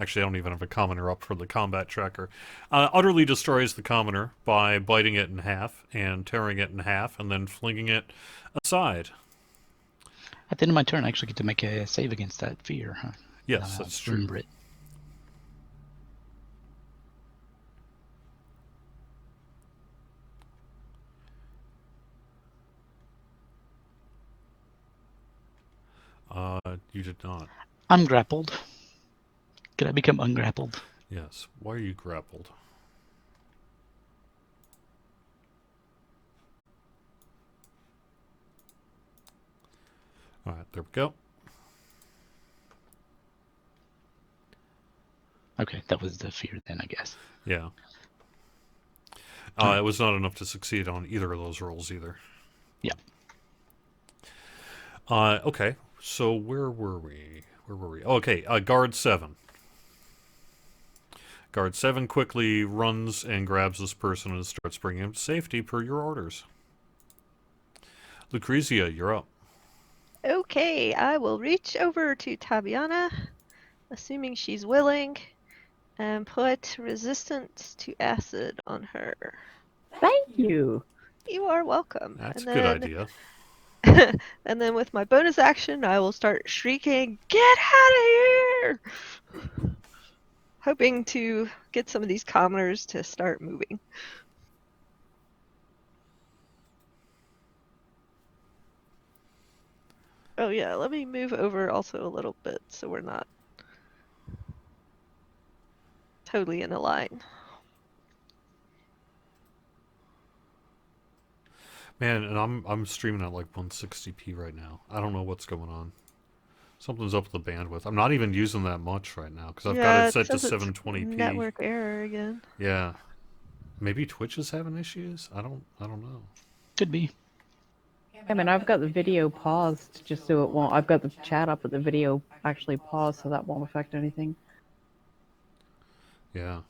Actually, I don't even have a commoner up for the combat tracker. Utterly destroys the commoner by biting it in half and tearing it in half and then flinging it aside. At the end of my turn, I actually get to make a save against that fear, huh? Yes, that's true. Remember it. You did not. I'm grappled. Can I become ungrappled? Yes. Why are you grappled? Alright, there we go. Okay, that was the fear then, I guess. Yeah. It was not enough to succeed on either of those rolls either. Yeah. Okay. So where were we? Where were we? Okay. Guard 7. Guard 7 quickly runs and grabs this person and starts bringing him to safety per your orders. Lucrezia, you're up. Okay, I will reach over to Tabiana, assuming she's willing, and put resistance to acid on her. Thank you. You are welcome. That's and a good then, idea. and then with my bonus action, I will start shrieking, "Get out of here!" Hoping to get some of these commoners to start moving. Oh yeah, let me move over also a little bit so we're not totally in a line. Man, and I'm streaming at like 160p right now. I don't know what's going on. Something's up with the bandwidth. I'm not even using that much right now because I've got it set to says it's 720p. network error again. Yeah. Maybe Twitch is having issues? I don't know. Could be. I mean, I've got the video paused just so it won't. I've got the chat up, but the video actually paused, so that won't affect anything. Yeah.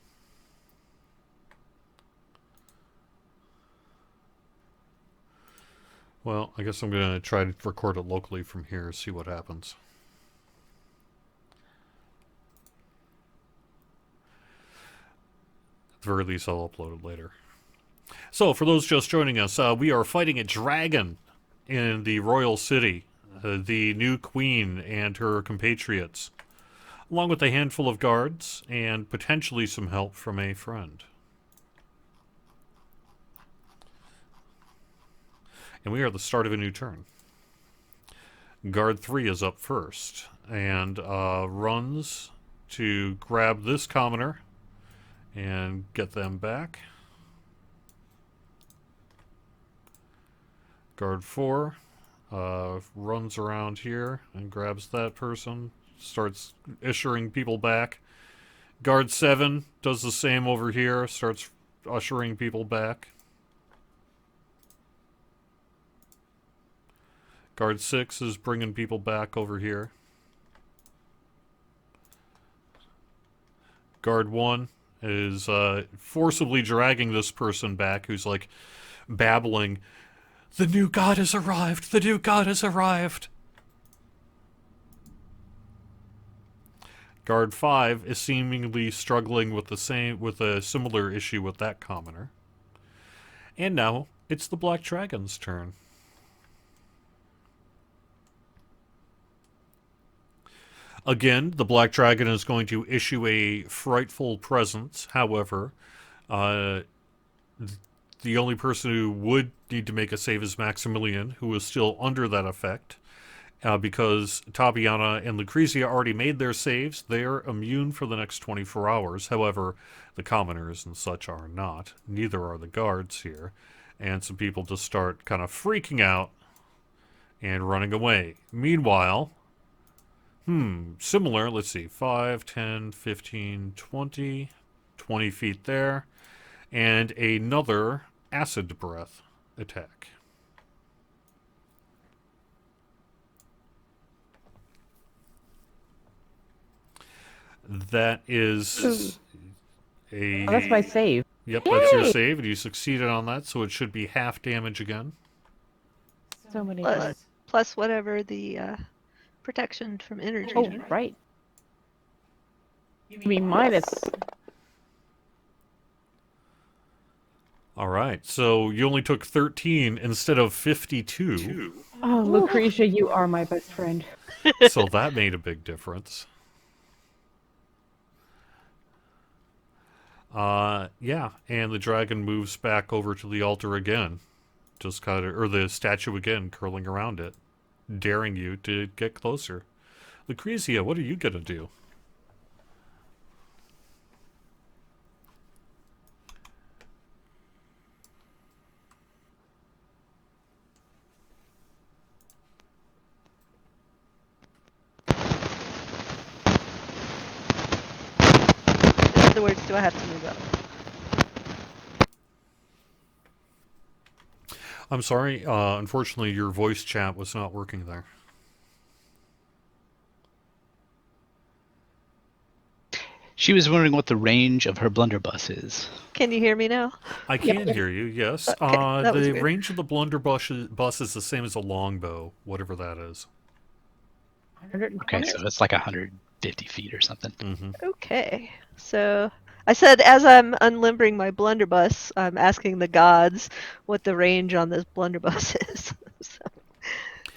Well, I guess I'm going to try to record it locally from here, see what happens. At the very least, I'll upload it later. So, for those just joining us, we are fighting a dragon in the royal city, the new queen and her compatriots, along with a handful of guards and potentially some help from a friend. And we are at the start of a new turn. Guard 3 is up first and runs to grab this commoner and get them back. Guard 4 runs around here and grabs that person, starts ushering people back. Guard 7 does the same over here, starts ushering people back. Guard 6 is bringing people back over here. Guard 1 is forcibly dragging this person back who's like babbling, "The new god has arrived! The new god has arrived!" Guard 5 is seemingly struggling with a similar issue with that commoner. And now it's the Black Dragon's turn. Again, the Black Dragon is going to issue a frightful presence. However, the only person who would need to make a save is Maximilian, who is still under that effect. Because Tabiana and Lucrezia already made their saves, they're immune for the next 24 hours. However, the commoners and such are not. Neither are the guards here. And some people just start kind of freaking out and running away. Meanwhile, similar, let's see, 5, 10, 15, 20, 20 feet there, and another acid breath attack. That is a... Oh, that's my save. Yep, that's your save, and you succeeded on that, so it should be half damage again. So many Plus, dice. plus whatever the protection from energy. Oh, right. You mean minus. All right, so you only took 13 instead of 52. Oh, Lucretia, you are my best friend. So that made a big difference. Yeah, and the dragon moves back over to the altar again. Just kind of, or the statue again, curling around it, daring you to get closer. Lucrezia, what are you gonna do? In other words, do I have to move up? I'm sorry, unfortunately your voice chat was not working there. She was wondering what the range of her blunderbuss is. Can you hear me now? I can hear you, yes. Okay, that was The weird. range of the blunderbuss is the same as a longbow, whatever that is. 120? Okay, so it's like 150 feet or something. Mm-hmm. Okay, so I said as I'm unlimbering my blunderbuss, I'm asking the gods what the range on this blunderbuss is. So,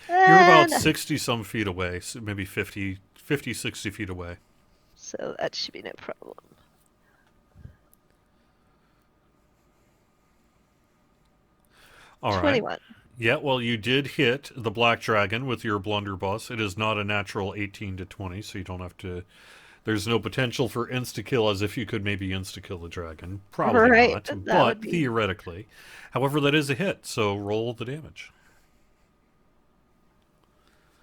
You're about and 60-some feet away, so maybe 50, 60 feet away. so that should be no problem. All right. 21. Yeah, well, you did hit the black dragon with your blunderbuss. It is not a natural 18 to 20, so you don't have to... There's no potential for insta-kill as if you could maybe insta-kill the dragon. Probably Right, not, that but would be theoretically. However, that is a hit, so roll the damage.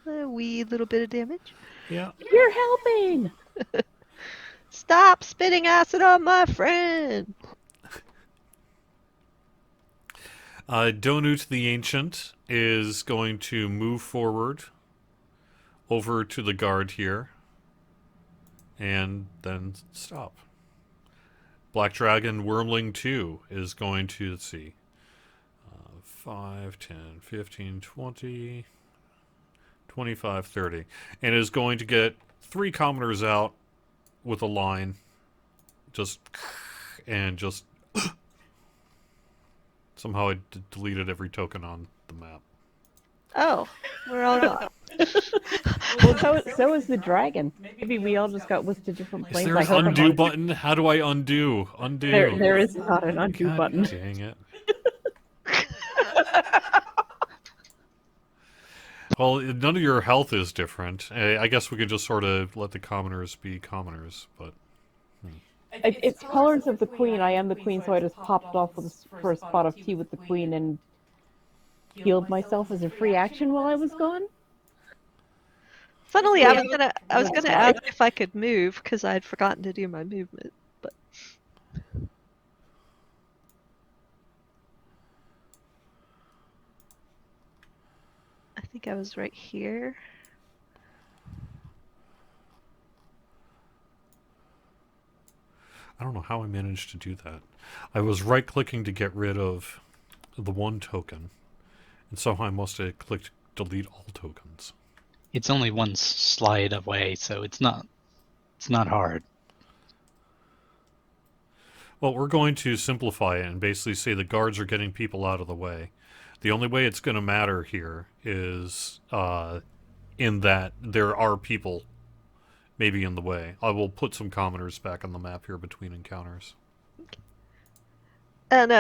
a wee little bit of damage. Yeah. You're helping! Stop spitting acid on my friend! Donut the Ancient is going to move forward over to the guard here and then stop. Black Dragon Wormling 2 is going to, let's see, 5, 10, 15, 20, 25, 30, and is going to get 3 commoners out with a line, just somehow I deleted every token on the map. Oh, we're all gone. Well, so is the dragon. Maybe we all just got whisked to different Is planes. there I an hope I'm undo on- button? How do I undo? Undo. There is not an undo God button. dang it. Well, none of your health is different. I guess we could just sort of let the commoners be commoners, but... It's colors of the queen. I am the queen, so I just popped off for a spot of tea with the queen and healed myself as a free action while I was gone. Funnily, Yeah. I was gonna ask if I could move because I had forgotten to do my movement, but I think I was right here. I don't know how I managed to do that. I was right-clicking to get rid of the one token, and somehow I must have clicked delete all tokens. It's only one slide away, so it's not hard. Well, we're going to simplify it and basically say the guards are getting people out of the way. The only way it's going to matter here is in that there are people maybe in the way. I will put some commoners back on the map here between encounters. And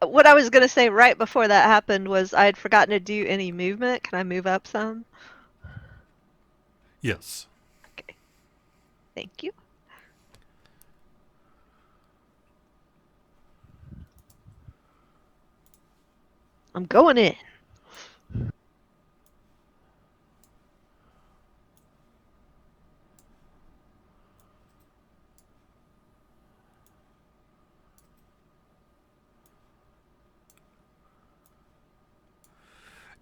what I was gonna say right before that happened was I had forgotten to do any movement. Can I move up some? Yes. Okay. Thank you. I'm going in.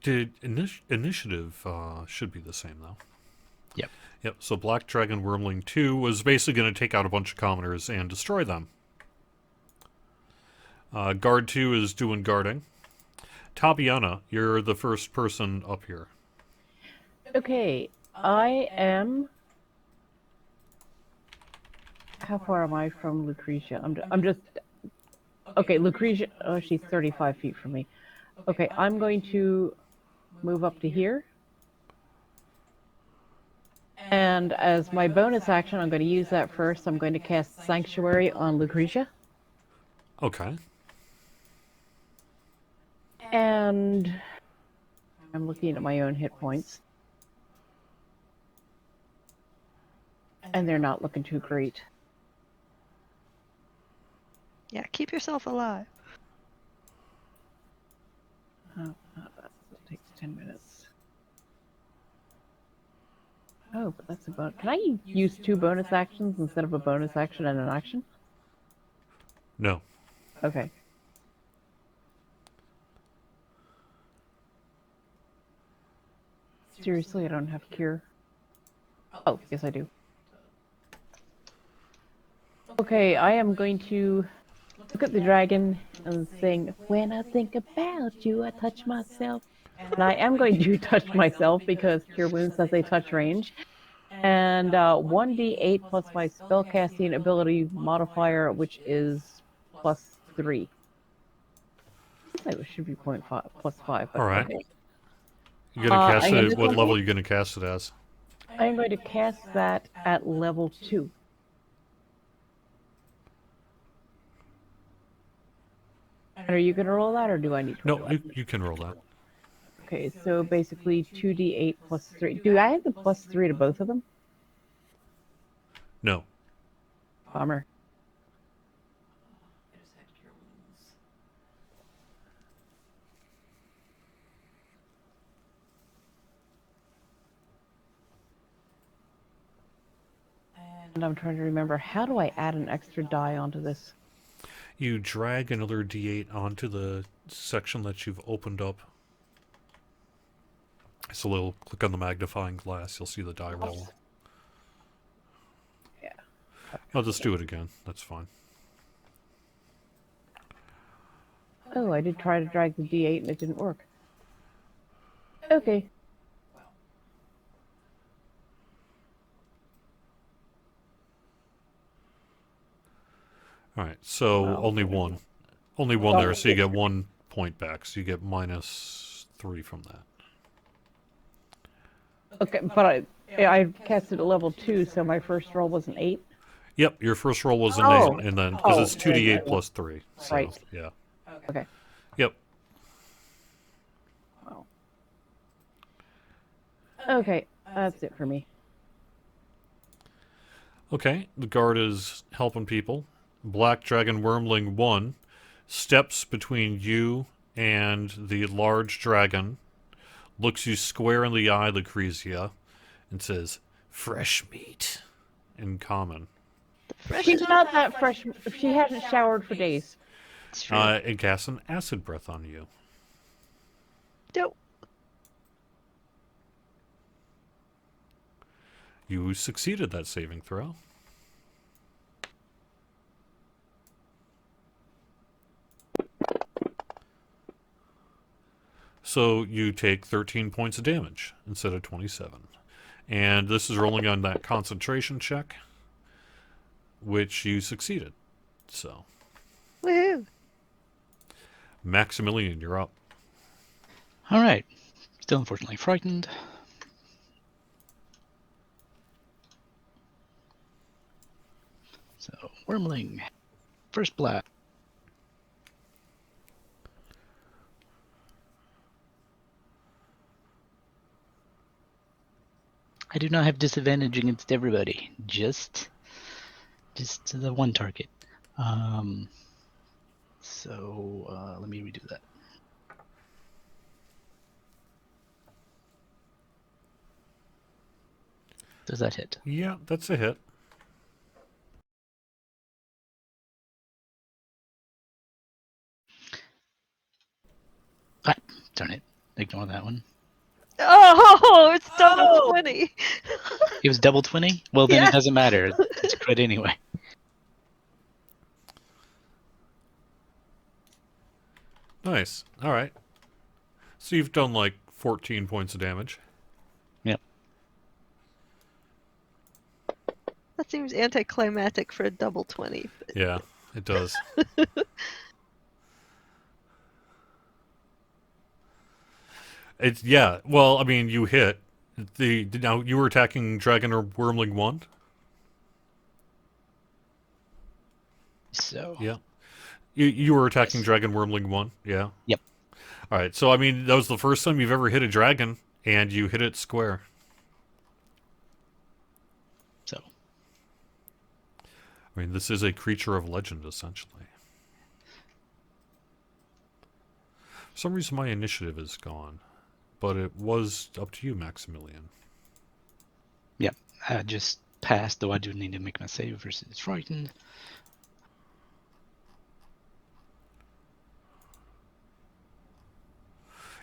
Initiative should be the same, though. Yep. Yep, so Black Dragon Wormling 2 was basically going to take out a bunch of commoners and destroy them. Guard 2 is doing guarding. Tabiana, you're the first person up here. Okay, I am. How far am I from Lucretia? I'm just. Okay, Lucretia. Oh, she's 35 feet from me. Okay, I'm going to move up to here. And as my bonus action, I'm going to use that first. I'm going to cast Sanctuary on Lucretia. Okay. And I'm looking at my own hit points. And they're not looking too great. Yeah, keep yourself alive. Oh, that takes 10 minutes. Oh, but that's about. Can I use 2 bonus actions instead of a bonus action and an action? No. Okay. Seriously, I don't have cure. Oh, yes, I do. Okay, I am going to look at the dragon and sing, "When I think about you, I touch myself." And I am going to touch myself because Cure Wounds has a touch range. And 1d8 plus my spellcasting ability modifier, which is +3. It should be +5, but All right. okay. You're gonna cast and it. this What one- level are you gonna cast it as? I am going to cast that at level 2. And are you going to roll that, or do I need to roll No, that? you can roll that. Okay, so basically 2d8 plus 3. Do I have the +3 to both of them? No. Bummer. And I'm trying to remember, how do I add an extra die onto this? You drag another D8 onto the section that you've opened up. It's a little click on the magnifying glass. You'll see the die roll. Yeah. I'll just do it again. That's fine. Oh, I did try to drag the d8 and it didn't work. Okay. All right. So Well, only one. Only one there, so you get 1 point back. So you get -3 from that. Okay, but I casted at level 2, so my first roll was an 8. Yep, your first roll was an Oh. 8, and then because Oh, it's 2d8 okay. plus 3. So, Right. yeah. Okay. Yep. Wow. Okay, that's it for me. Okay, the guard is helping people. Black Dragon Wormling 1 steps between you and the large dragon, looks you square in the eye, Lucrezia, and says, "Fresh meat," in common. She's not that fresh. She hasn't showered for days. It's true. And casts an acid breath on you. Don't. You succeeded that saving throw. So you take 13 points of damage instead of 27. And this is rolling on that concentration check, which you succeeded. So, Woohoo! Maximilian, you're up. All right. Still unfortunately frightened. So, Wormling. First blast. I do not have disadvantage against everybody. Just the one target. So let me redo that. Does that hit? Yeah, that's a hit. Ah, darn it. Ignore that one. Oh, it's double 20. It was double 20? Well, then Yeah. it doesn't matter. It's crit anyway. Nice. All right. So you've done like 14 points of damage. Yep. That seems anticlimactic for a double 20. But Yeah, it does. It's yeah. Well, I mean, you hit the now you were attacking Dragon or Wormling 1. So. Yeah. You were attacking Dragon Wormling 1. Yeah. Yep. All right. So I mean, that was the first time you've ever hit a dragon, and you hit it square. So. I mean, this is a creature of legend, essentially. For some reason, my initiative is gone, but it was up to you, Maximilian. Yep. I just passed, though I do need to make my save versus frightened.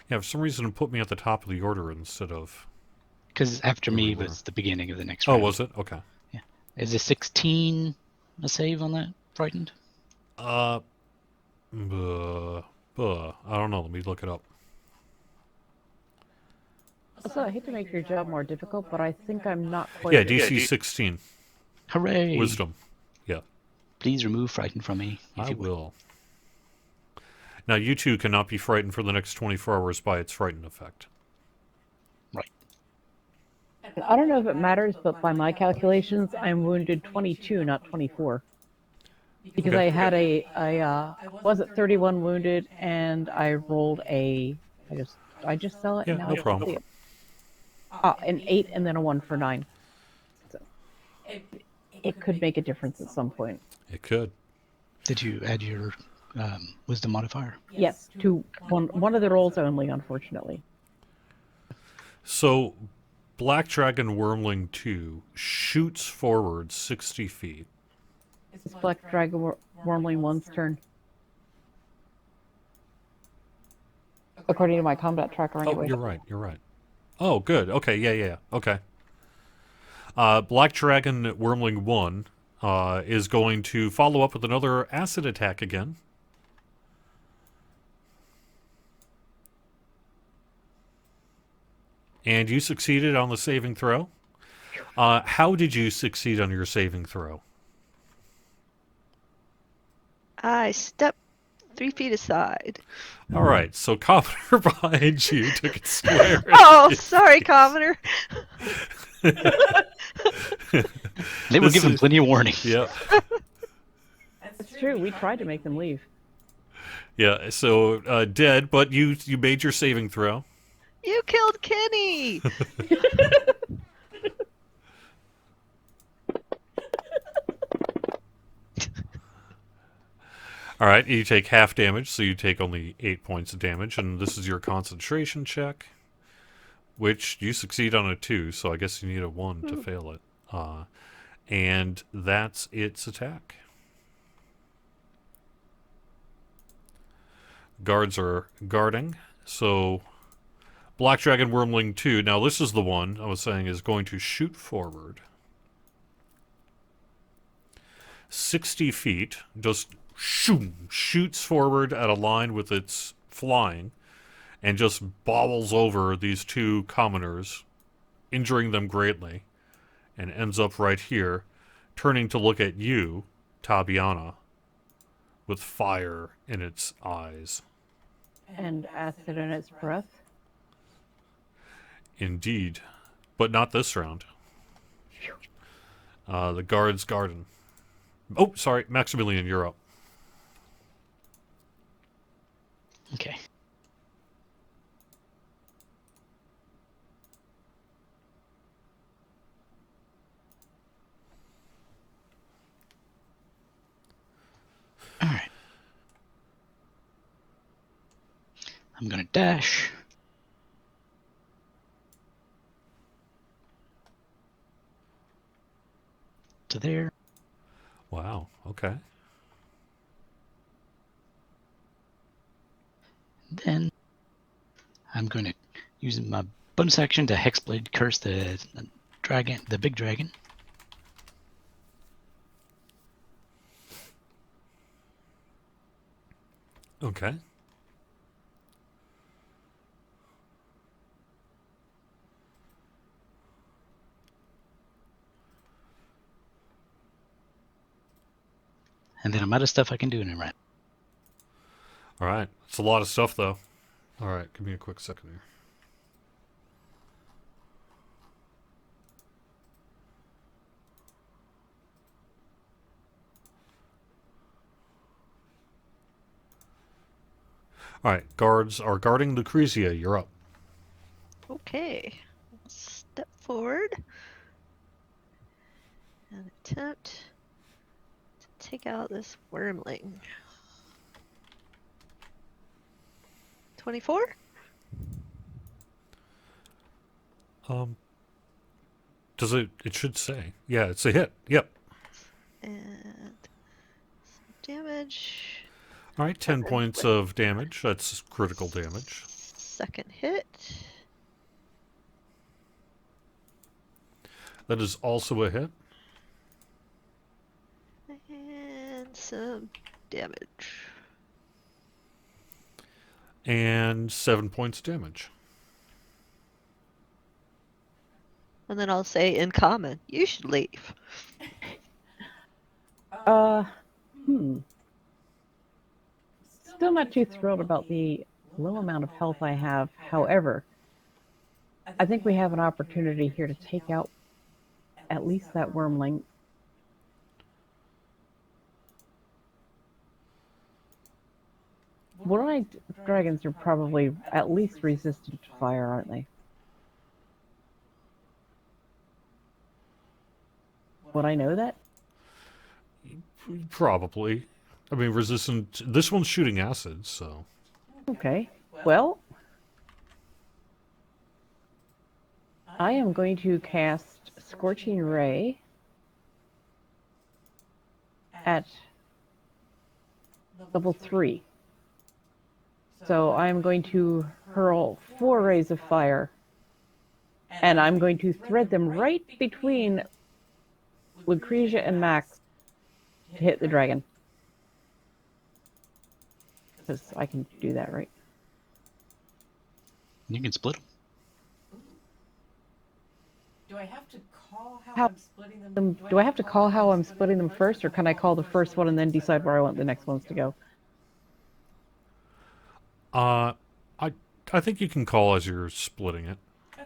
Yeah, for some reason, it put me at the top of the order instead of. Because after Where me we were. was the beginning of the next Oh, round. was it? Okay. Is a 16 a save on that frightened? I don't know. Let me look it up. Also, I hate to make your job more difficult, but I think I'm not quite. Yeah, DC 16. Hooray! Wisdom. Yeah, Please remove frightened from me, if I you would. will. Now, you two cannot be frightened for the next 24 hours by its frightened effect. Right. I don't know if it matters, but by my calculations, I'm wounded 22, not 24. Because Okay. I was at 31 wounded, and I rolled I just sell it. Yeah, Now no I can't problem. see it. An 8 and then a 1 for 9. So it could make a difference at some point. It could. Did you add your wisdom modifier? Yes, to one of the rolls only, unfortunately. So, Black Dragon Wormling 2 shoots forward 60 feet. It's Black Dragon Wormling 1's turn. According to my combat tracker, anyway. Oh, you're right. You're right. Oh, good. Okay, yeah. Okay. Black Dragon Wormling 1 is going to follow up with another acid attack again. And you succeeded on the saving throw. How did you succeed on your saving throw? I stepped 3 feet aside. All right, so Commoner behind you took it square. Oh, sorry, Commoner. They were given plenty of warning. Yep. It's true. We tried to make them leave. Yeah, so dead, but you made your saving throw. You killed Kenny. All right, you take half damage, so you take only 8 points of damage, and this is your concentration check, which you succeed on a 2, so I guess you need a 1 to fail it. And that's its attack. Guards are guarding, so Black Dragon Wormling 2, now this is the one I was saying is going to shoot forward 60 feet, just shoots forward at a line with its flying, and just bobbles over these two commoners, injuring them greatly, and ends up right here, turning to look at you, Tabiana, with fire in its eyes. And acid in its breath. Indeed. But not this round. The guard's garden. Oh, sorry, Maximilian, you're up. Okay. All right. I'm going to dash. To there. Wow, okay. Then I'm going to use my bonus action to Hexblade curse the dragon, the big dragon. Okay. And then I'm out of stuff I can do in a round. All right. It's a lot of stuff, though. All right, give me a quick second here. All right, guards are guarding Lucrezia. You're up. Okay. Step forward and attempt to take out this wormling. 24? Does it? It should say. Yeah, it's a hit. Yep. And some damage. All right, 10 points of damage. That's critical damage. Second hit. That is also a hit. some damage. And 7 points of damage. And then I'll say in common, you should leave. Hmm. Still not too thrilled about the low amount of health I have. However, I think we have an opportunity here to take out at least that wormling. Wood-eyed dragons are probably at least resistant to fire, aren't they? Would I know that? Probably. I mean, resistant. This one's shooting acid, so. Okay. Well, I am going to cast Scorching Ray at level 3. So I'm going to hurl 4 rays of fire, and I'm going to thread them right between Lucretia and Max to hit the dragon. Because I can do that, right? You can split them. Do I have to call how How- I'm splitting them? Do I have to call how I'm splitting them first, or can I call the first one and then decide where I want the next ones to go? I think you can call as you're splitting it.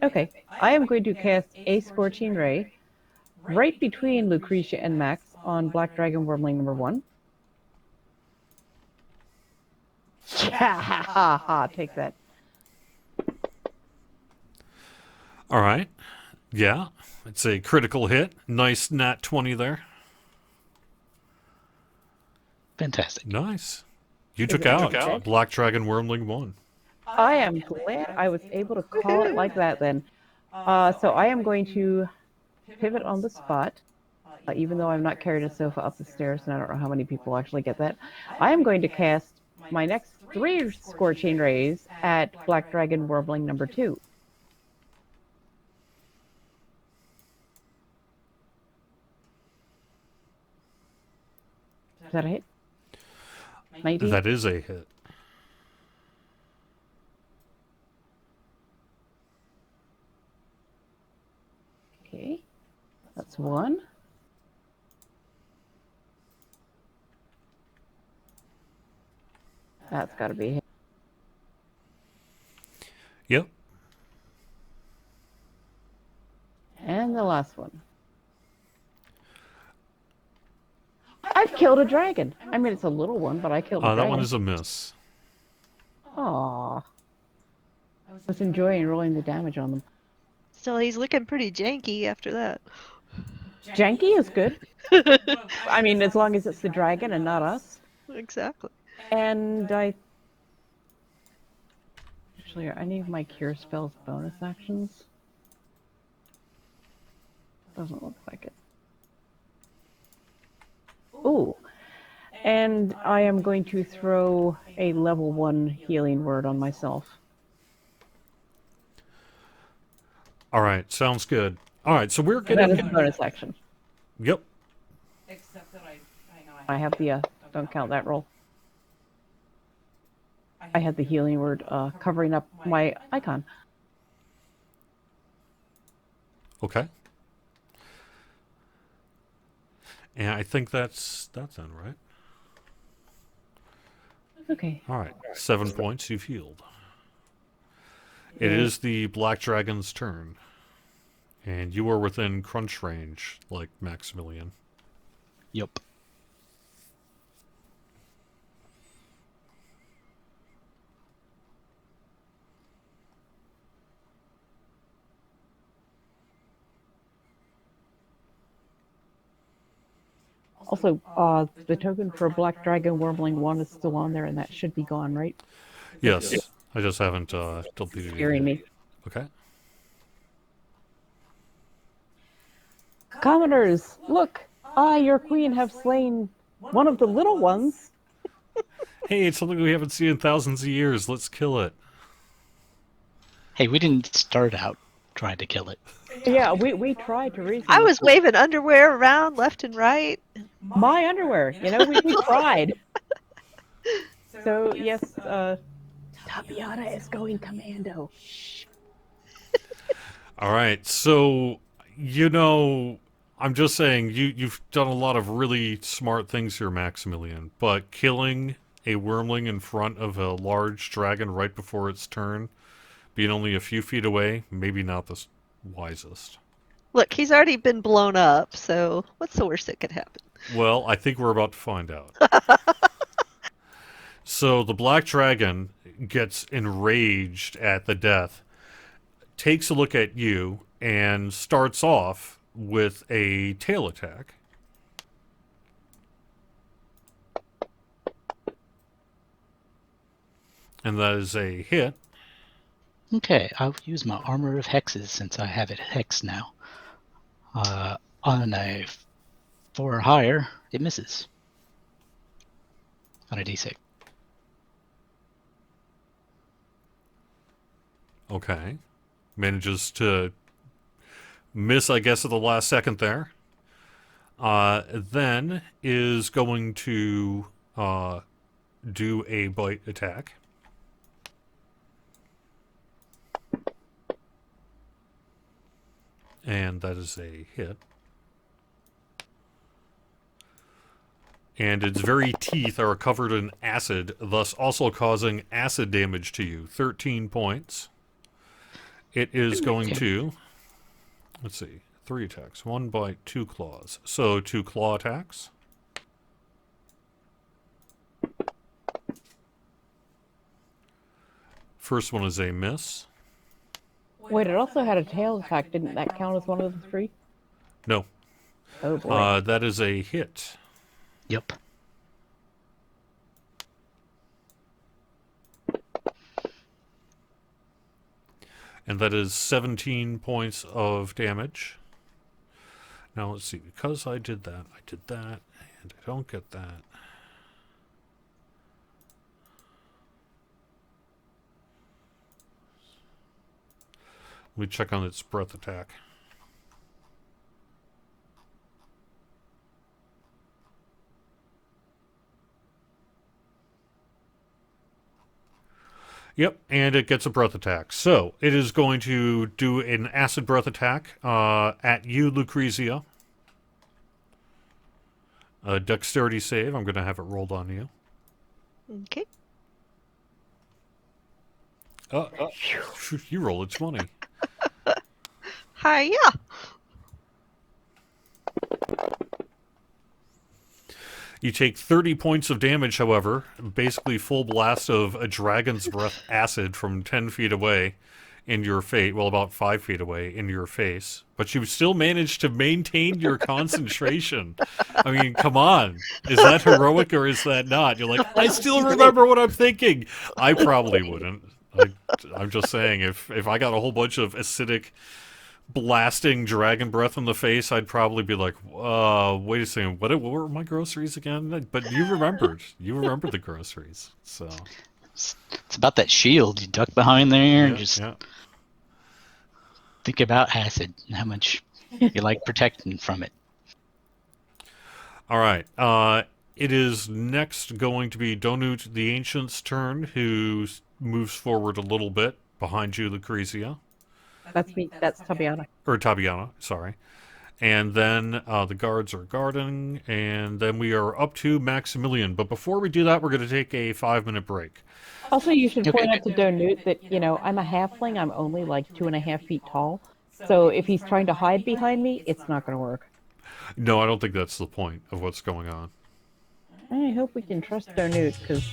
Okay, I am going to cast a Scorching Ray right between Lucretia and Max on Black Dragon Wormling number 1. Yeah, ha ha ha, take that. All right. Yeah, it's a critical hit. Nice nat 20 there. Fantastic. Nice. You took out Black Dragon Wormling 1. I am glad I was able to call it like that then. So I am going to pivot on the spot, even though I'm not carrying a sofa up the stairs, and I don't know how many people actually get that. I am going to cast my next 3 Scorching Rays at Black Dragon Wormling number 2. Is that a hit? 19? That is a hit. Okay, that's 1. That's got to be a hit. Yep. And the last one. I've killed a dragon. I mean, it's a little one, but I killed a dragon. That one is a miss. Aww. I was enjoying rolling the damage on them. Still, he's looking pretty janky after that. Janky is good. I mean, as long as it's the dragon and not us. Exactly. And I... Actually, are any of my cure spells bonus actions? Doesn't look like it. Ooh. And I am going to throw a level 1 healing word on myself. All right, sounds good. All right, so we're That is a getting. bonus action. Yep. Except that I know I have the, don't count that roll. I had the healing word covering up my icon. Okay. And I think that's done, right? Okay. All right, 7 points you've healed. It is the Black Dragon's turn. And you are within crunch range, like Maximilian. Yep. Also, the token for Black Dragon Wormling 1 is still on there, and that should be gone, right? Yes, I just haven't deleted it. Scaring me. Okay. Commoners, look! I, your queen, have slain one of the little ones. Hey, it's something we haven't seen in thousands of years. Let's kill it. Hey, we didn't start out trying to kill it. Yeah, we tried to reason. I was waving underwear around left and right. My underwear. You know, we tried. So yes, Tabiana is going commando. All right. So, you know, I'm just saying you've done a lot of really smart things here, Maximilian, but killing a wormling in front of a large dragon right before its turn, being only a few feet away, maybe not the wisest. Look, he's already been blown up, so what's the worst that could happen? Well, I think we're about to find out. So the black dragon gets enraged at the death, takes a look at you, and starts off with a tail attack. And that is a hit. Okay, I'll use my Armor of Hexes since I have it hexed now. On a 4 or higher, it misses. On a d6. Okay. Manages to miss, I guess, at the last second there. Then is going to do a bite attack. And that is a hit. And its very teeth are covered in acid, thus also causing acid damage to you. 13 points. It is going to, let's see, 3 attacks. 1 bite, 2 claws. So 2 claw attacks. First one is a miss. Wait, it also had a tail attack. Didn't that count as one of the 3? No. Oh boy. That is a hit. Yep. And that is 17 points of damage. Now let's see, because I did that, and I don't get that. Let me check on its breath attack. Yep, and it gets a breath attack. So, it is going to do an acid breath attack at you, Lucrezia. A dexterity save. I'm going to have it rolled on you. Okay. You roll a 20. Hiya! You take 30 points of damage, however. Basically full blast of a dragon's breath acid from 10 feet away in your face. Well, about 5 feet away in your face. But you still managed to maintain your concentration. I mean, come on. Is that heroic or is that not? You're like, I still remember what I'm thinking. I probably wouldn't. I'm just saying, if I got a whole bunch of acidic blasting dragon breath in the face, I'd probably be like, wait a second, what were my groceries again? But you remembered. You remembered the groceries. So It's about that shield. You duck behind there and just think about acid and how much you like protecting from it. All right. It is next going to be Donut the Ancient's turn, who moves forward a little bit behind you, Lucrezia. That's me. That's Tabiana. Or Tabiana, sorry. And then the guards are guarding, and then we are up to Maximilian. But before we do that, we're going to take a 5-minute break. Also, you should Okay. point out to Donut that, you know, I'm a halfling. I'm only like 2.5 feet tall. So if he's trying to hide behind me, it's not going to work. No, I don't think that's the point of what's going on. I hope we can trust Donut, because,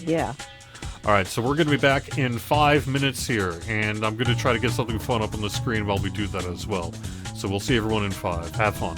yeah. All right, so we're going to be back in 5 minutes here, and I'm going to try to get something fun up on the screen while we do that as well. So we'll see everyone in 5. Have fun.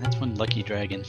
That's one lucky dragon.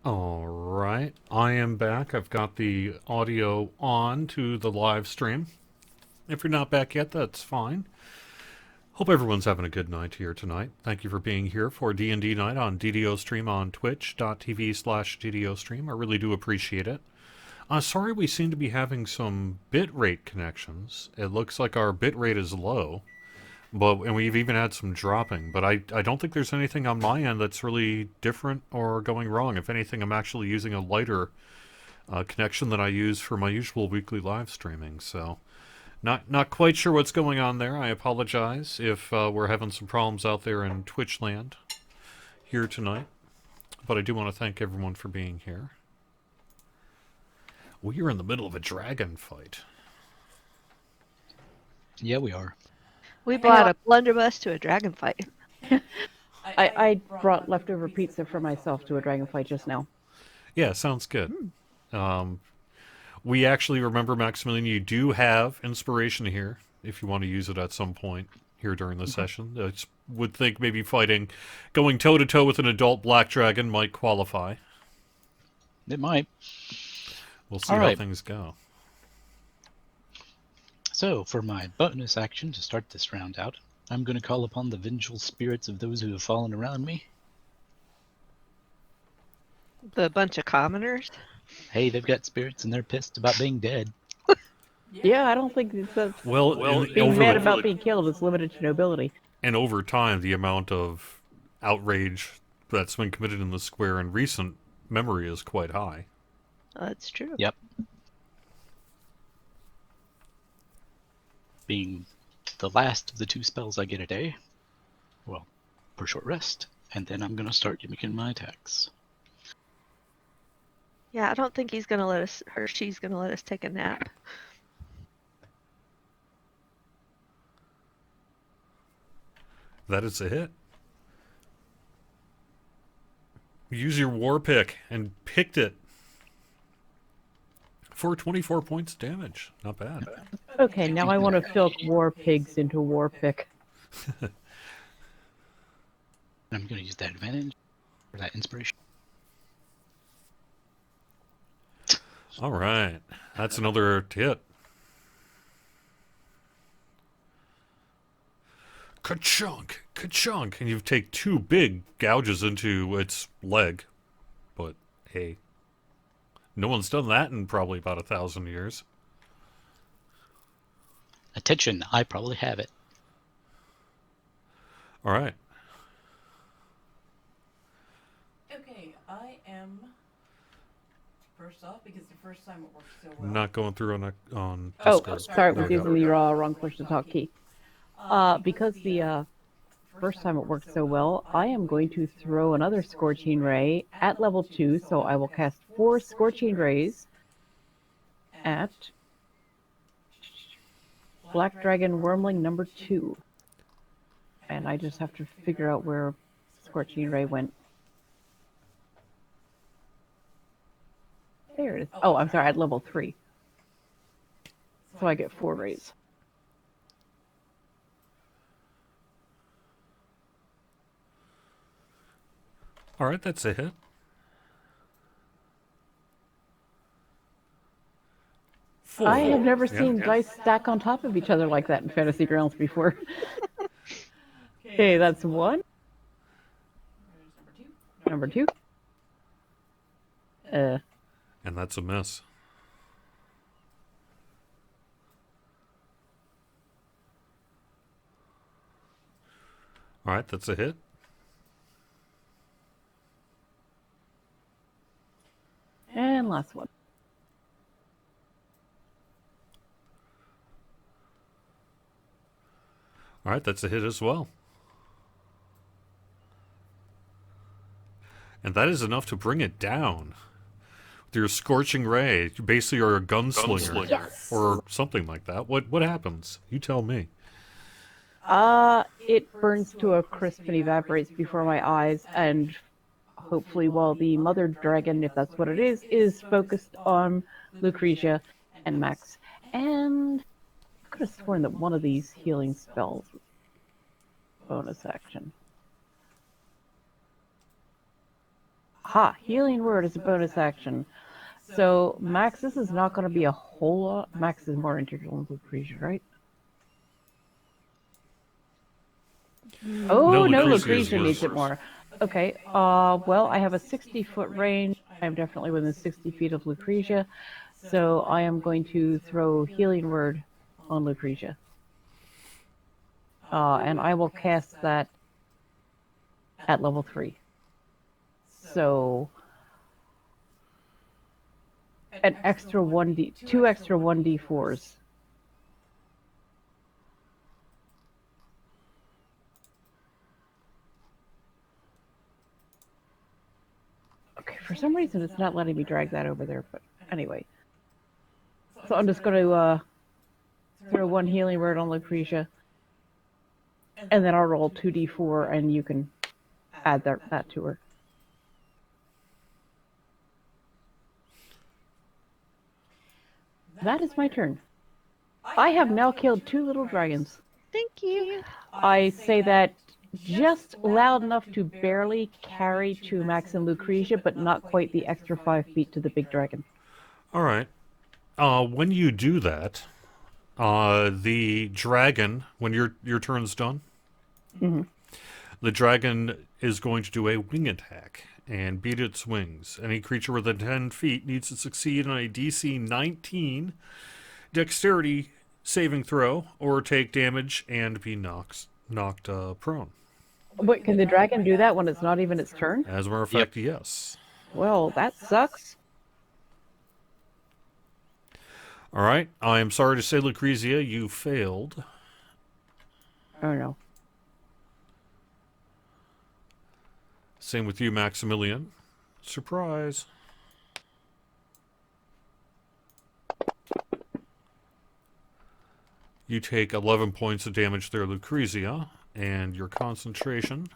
All right, I am back. I've got the audio on to the live stream. If you're not back yet, that's fine. Hope everyone's having a good night here tonight. Thank you for being here for D&D night on DDOstream on twitch.tv/DDOstream. I really do appreciate it. Sorry, we seem to be having some bitrate connections. It looks like our bitrate is low, and we've even had some dropping. But I don't think there's anything on my end that's really different or going wrong. If anything, I'm actually using a lighter connection than I use for my usual weekly live streaming. So not quite sure what's going on there. I apologize if we're having some problems out there in Twitch land here tonight. But I do want to thank everyone for being here. We are in the middle of a dragon fight. Yeah, we are. We brought a blunderbuss to a dragon fight. I brought leftover pizza for myself to a dragon fight just now. Yeah, sounds good. We actually, remember, Maximilian, you do have inspiration here if you want to use it at some point here during the session. I would think maybe going toe-to-toe with an adult black dragon might qualify. It might. We'll see how things go. So, for my bonus action to start this round out, I'm going to call upon the vengeful spirits of those who have fallen around me. The bunch of commoners. Hey, they've got spirits and they're pissed about being dead. Yeah, I don't think that's being mad about being killed is limited to nobility. And over time, the amount of outrage that's been committed in the square in recent memory is quite high. That's true. Yep. Being the last of the 2 spells I get a day, well, for short rest, and then I'm going to start making my attacks. Yeah, I don't think he's gonna let us, or she's gonna let us take a nap. That is a hit. Use your war pick and picked it for 24 points damage. Not bad. Okay, now I want to fill war pigs into war pick. I'm going to use that advantage for that inspiration. All right. That's another hit. Ka-chunk! Ka-chunk! And you take 2 big gouges into its leg. But, hey. No one's done that in probably about 1,000 years. Attention, I probably have it. All right. Okay, I am first off because the first time it worked so well. Not going through on Oh, Discord. sorry, it There was we go. using the wrong push to talk key. Because the first time it worked so well, I am going to throw another Scorching Ray at level 2, so I will cast 4 Scorching Rays at Black Dragon Wormling number 2. And I just have to figure out where Scorching Ray went. There it is. Oh, I'm sorry, at level 3. So I get 4 rays. All right, that's a hit. Four. I have never Yeah. seen dice stack on top of each other like that in Fantasy Grounds before. Okay, that's 1. There's Number 2. And that's a miss. All right, that's a hit. And last one. All right, that's a hit as well. And that is enough to bring it down. With your Scorching Ray, you basically are a gunslinger. Yes. Or something like that. What happens? You tell me. It burns to a crisp and evaporates before my eyes, and hopefully while the mother dragon, if that's what it is focused on Lucretia and Max. And I could have sworn that one of these healing spells was bonus action. Ha! Healing Word is a bonus action. So, Max, this is not going to be a whole lot. Max is more integral than Lucretia, right? Oh, no, Lucretia's Lucretia needs was- it more. Okay, well, I have a 60-foot range. I'm definitely within 60 feet of Lucretia. So I am going to throw Healing Word on Lucretia. And I will cast that at level 3. So an extra 1d, 2 extra 1d4s. Okay, for some reason it's not letting me drag that over there, but anyway. So I'm just going to throw 1 Healing Word on Lucretia, and then I'll roll 2d4, and you can add that to her. That is my turn. I have now killed 2 little dragons. Thank you. I say that just loud enough to barely carry to Max and Lucretia, but not quite the extra 5 feet to the big dragon. All right. When you do that, the dragon, when your turn's done, the dragon is going to do a wing attack and beat its wings. Any creature within 10 feet needs to succeed on a DC 19 dexterity saving throw or take damage and be knocked prone. Wait, can the dragon do that when it's not even its turn? As a matter of fact, yes. Well, that sucks. All right. I am sorry to say, Lucrezia, you failed. Oh no. Same with you, Maximilian. Surprise. You take 11 points of damage there, Lucrezia, and your concentration.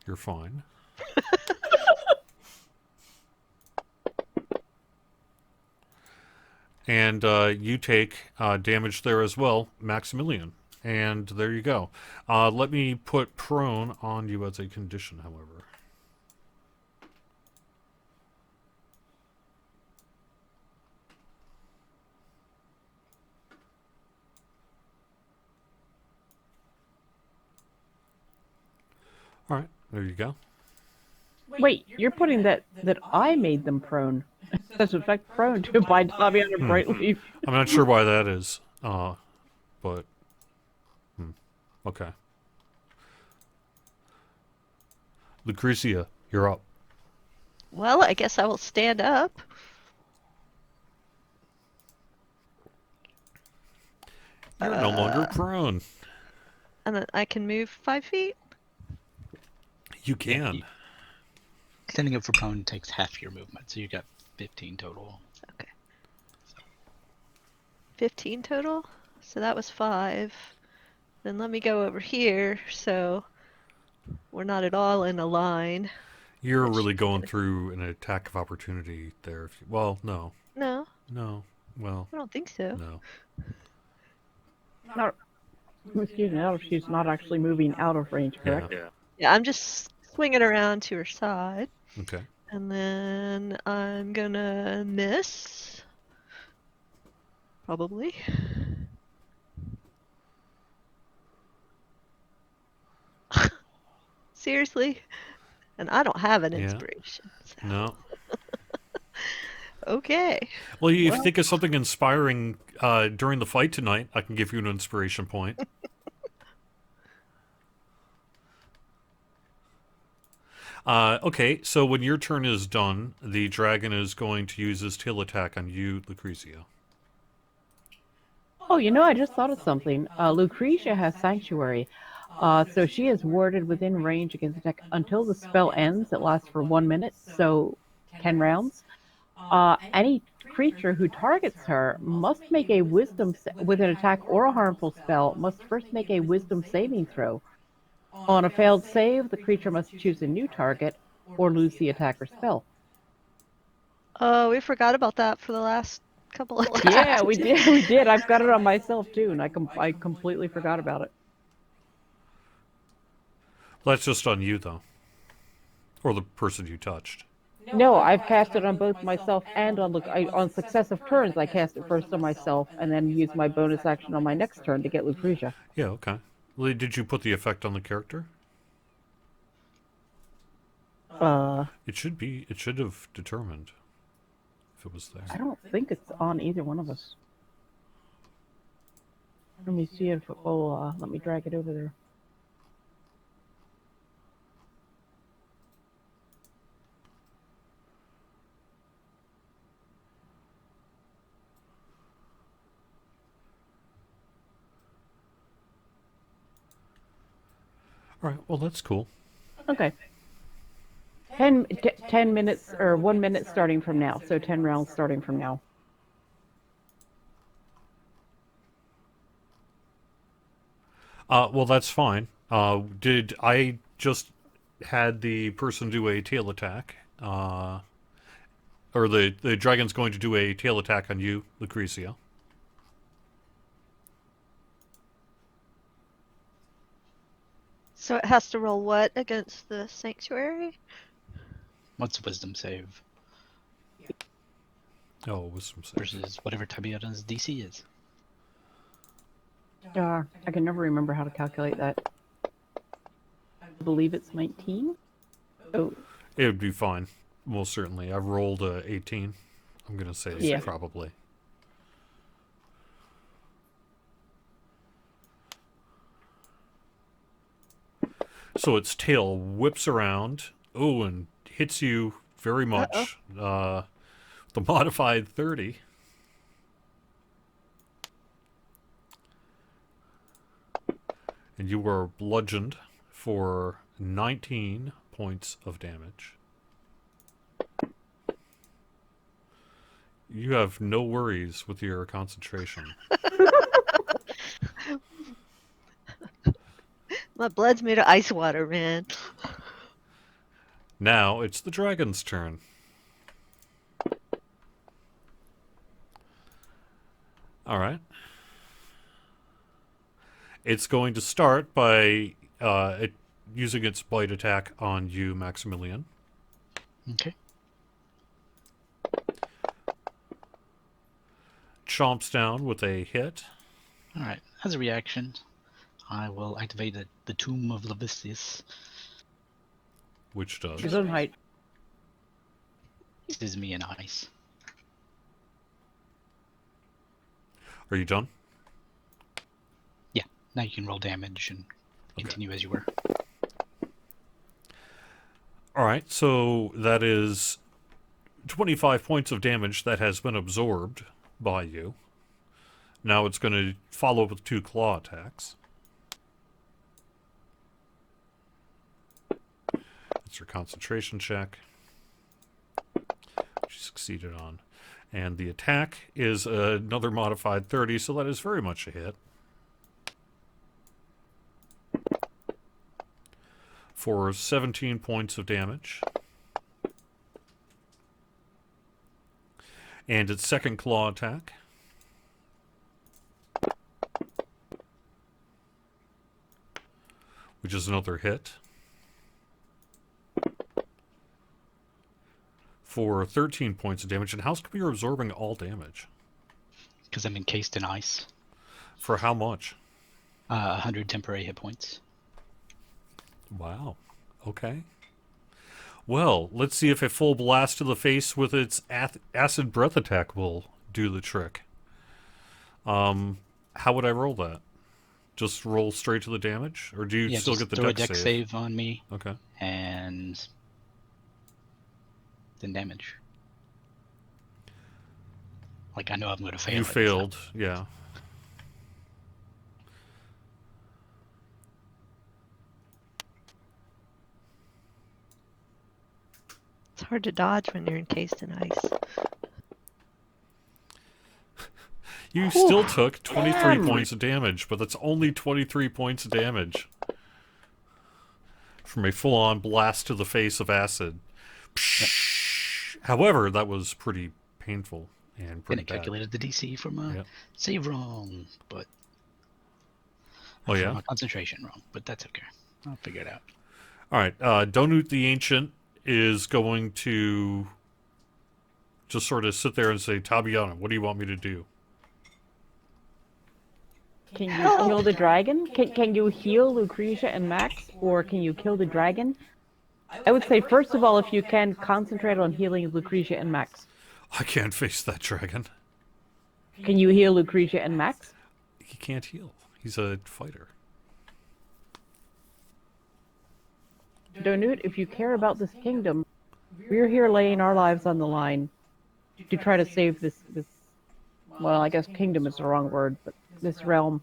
You're fine. And you take damage there as well, Maximilian. And there you go. Let me put prone on you as a condition, however. All right, there you go. Wait, you're putting that I made them prone. That's in fact prone to bind Tommy on a bright leaf. I'm not sure why that is, but okay. Lucretia, you're up. Well, I guess I will stand up. You're no longer prone. And then I can move 5 feet. You can. Standing up for prone takes half your movement, so you got 15 total. Okay. 15 total? So that was 5. Then let me go over here so we're not at all in a line. You're really going through an attack of opportunity there. Well, no. No, Well, I don't think so. no. No, excuse me, no, she's not actually moving out of range, correct? Yeah, I'm just swinging around to her side. Okay. And then I'm gonna miss. Probably. Seriously? And I don't have an Yeah. inspiration. So. No. Okay. Well, if you think of something inspiring during the fight tonight, I can give you an inspiration point. Okay, so when your turn is done, the dragon is going to use his tail attack on you, Lucrezia. Oh, you know, I just thought of something. Lucretia has Sanctuary, so she is warded within range against attack until the spell ends. It lasts for 1 minute, so 10 rounds. Any creature who targets her must make a wisdom with an attack or a harmful spell must first make a wisdom saving throw. On a failed save, the creature must choose a new target or lose the attack or spell. Oh, we forgot about that for the last couple of times. Yeah, we did. We did. I've got it on myself too, and I completely forgot about it. That's just on you, though. Or the person you touched. No, I've cast it on both myself and on successive turns. I cast it first on myself, and then use my bonus action on my next turn to get Lucretia. Yeah, okay. Well, did you put the effect on the character? It should have determined. if it was there. I don't think it's on either one of us. Let me see if it will let me drag it over there. All right, well, that's cool. Okay. 10 minutes or 1 minute starting from now. So 10 rounds starting from now. Well, that's fine. Did I just had the person do a tail attack? Or the dragon's going to do a tail attack on you, Lucretia. So it has to roll what against the sanctuary? What's a wisdom save Oh, wisdom save. versus whatever Tabiata's DC is? I can never remember how to calculate that. I believe it's 19. Oh, It would be fine. Most certainly. I've rolled 18. I'm going to say Yeah. probably. So its tail whips around, and hits you very much. The modified 30. And you were bludgeoned for 19 points of damage. You have no worries with your concentration. My blood's made of ice water, man. Now it's the dragon's turn. Alright. It's going to start by using its bite attack on you, Maximilian. Okay. Chomps down with a hit. All right. As a reaction, I will activate the Tomb of Levistus. Which does. his own height. This is me in ice. Are you done? Now you can roll damage and continue as you were. Alright, so that is 25 points of damage that has been absorbed by you. Now it's going to follow up with 2 claw attacks. That's your concentration check, which you succeeded on. And the attack is another modified 30, so that is very much a hit. For 17 points of damage. And its second claw attack. Which is another hit. For 13 points of damage. And how's come you're absorbing all damage? Because I'm encased in ice. For how much? 100 temporary hit points. Wow. Okay. Well, let's see if a full blast to the face with its acid breath attack will do the trick. How would I roll that? Just roll straight to the damage? Or do you still just get the throw dex a dex save on me, Okay. and then damage. Like, I know I'm going to fail. You it, so- failed, yeah. It's hard to dodge when you're encased in ice. You still took 23 Damn. points of damage, but that's only 23 points of damage. From a full-on blast to the face of acid. However, that was pretty painful and And pretty it bad. calculated the DC from a Yep. save wrong, but Oh, from yeah? a concentration wrong. But that's okay. I'll figure it out. Alright, Donut the Ancient is going to just sort of sit there and say, Tabiana, what do you want me to do? Can you kill the dragon? Can you heal Lucretia and Max, or can you kill the dragon? I would say, first of all, if you can, concentrate on healing Lucretia and Max. I can't face that dragon. Can you heal Lucretia and Max? He can't heal. He's a fighter. Donut, if you care about this kingdom, we're here laying our lives on the line to try to save this, well, I guess kingdom is the wrong word, but this realm.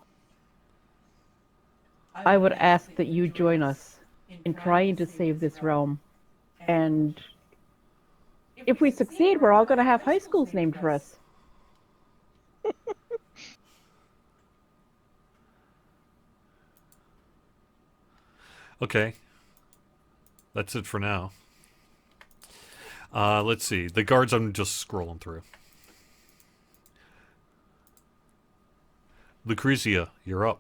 I would ask that you join us in trying to save this realm. And if we succeed, we're all going to have high schools named for us. Okay. That's it for now. Let's see. The guards I'm just scrolling through. Lucretia, you're up.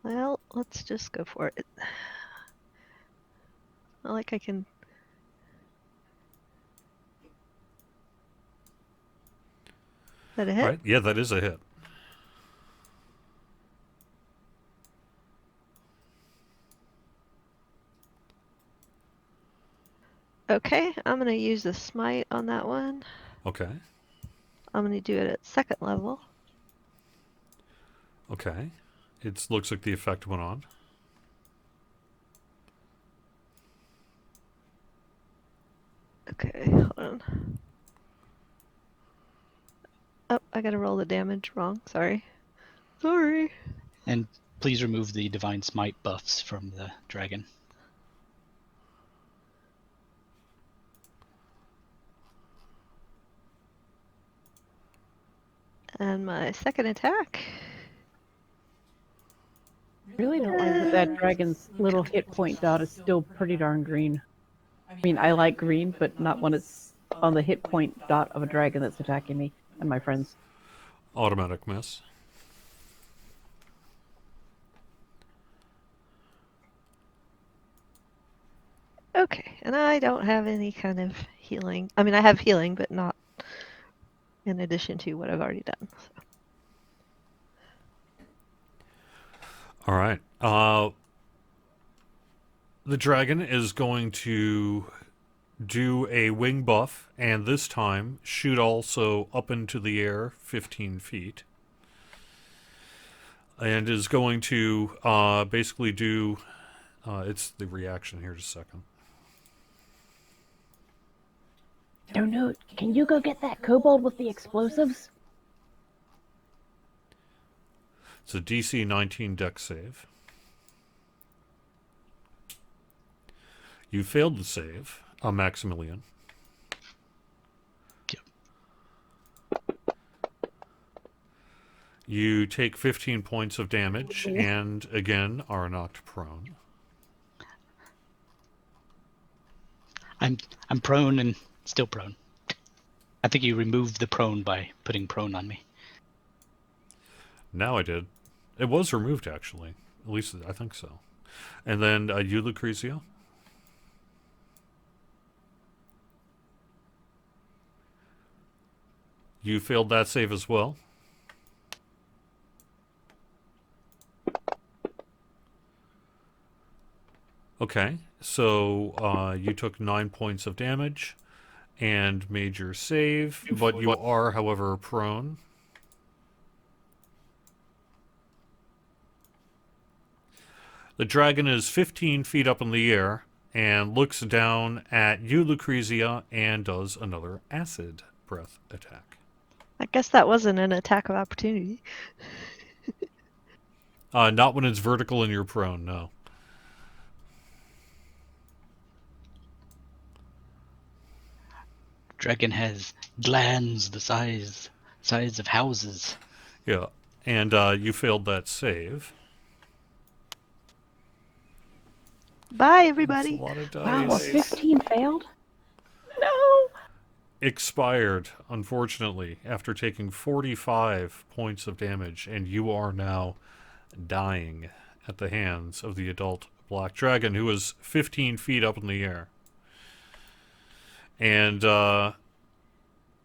Well, let's just go for it. Not like I can. Is that a hit? All right. Yeah, that is a hit. Okay, I'm going to use the smite on that one. Okay. I'm going to do it at second level. Okay. It looks like the effect went on. Okay, hold on. Oh, I gotta roll the damage wrong. Sorry. Sorry. And please remove the Divine Smite buffs from the dragon. And my second attack. Really don't like that that dragon's little hit point dot is still pretty darn green. I mean, I like green, but not when it's on the hit point dot of a dragon that's attacking me and my friends. Automatic miss. Okay, and I don't have any kind of healing. I mean, I have healing, but not in addition to what I've already done. So. All right. The dragon is going to do a wing buff, and this time shoot also up into the air 15 feet. And is going to basically do... it's the reaction here, just a second. No, no, can you go get that kobold with the explosives? It's a DC 19 dex save. You failed the save, Maximilian. Yep. You take 15 points of damage and again are knocked prone. I'm prone and still prone. I think you removed the prone by putting prone on me. Now I did. It was removed, actually. At least I think so. And then you, Lucretia. You failed that save as well. Okay, so you took 9 points of damage and made your save, but you are, however, prone. The dragon is 15 feet up in the air and looks down at you, Lucretia, and does another acid breath attack. I guess that wasn't an attack of opportunity. Not when it's vertical and you're prone, no. Dragon has glands the size of houses. Yeah, and you failed that save. Bye, That's everybody. a lot of Wow, a dice. 15 failed? No! Expired, unfortunately, after taking 45 points of damage, and you are now dying at the hands of the adult black dragon, who is 15 feet up in the air. And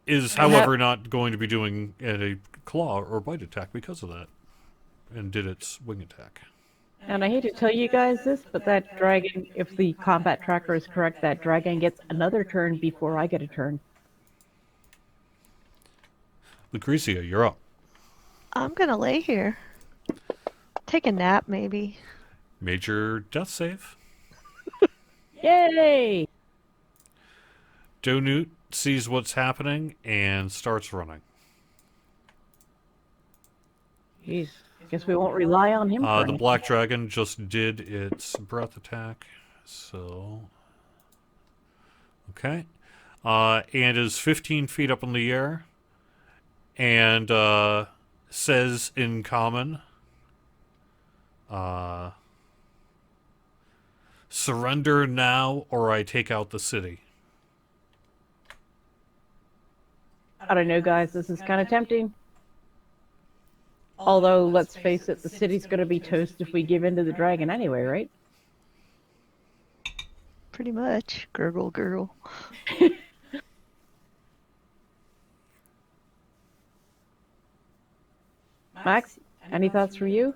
is, however, not going to be doing a claw or bite attack because of that, and did its wing attack. And I hate to tell you guys this, but that dragon, if the combat tracker is correct, that dragon gets another turn before I get a turn. Lucrezia, you're up. I'm gonna lay here. Take a nap, maybe. Major death save. Yay! Donut sees what's happening and starts running. Jeez. Guess we won't rely on him for The anything. black dragon just did its breath attack, so okay, and is 15 feet up in the air, and says in common, "Surrender now, or I take out the city." I don't know, guys. This is kind of tempting. Although, let's face it, the city's going to be toast if we give in to the dragon anyway, right? Pretty much. Gurgle, gurgle. Max, any thoughts from you?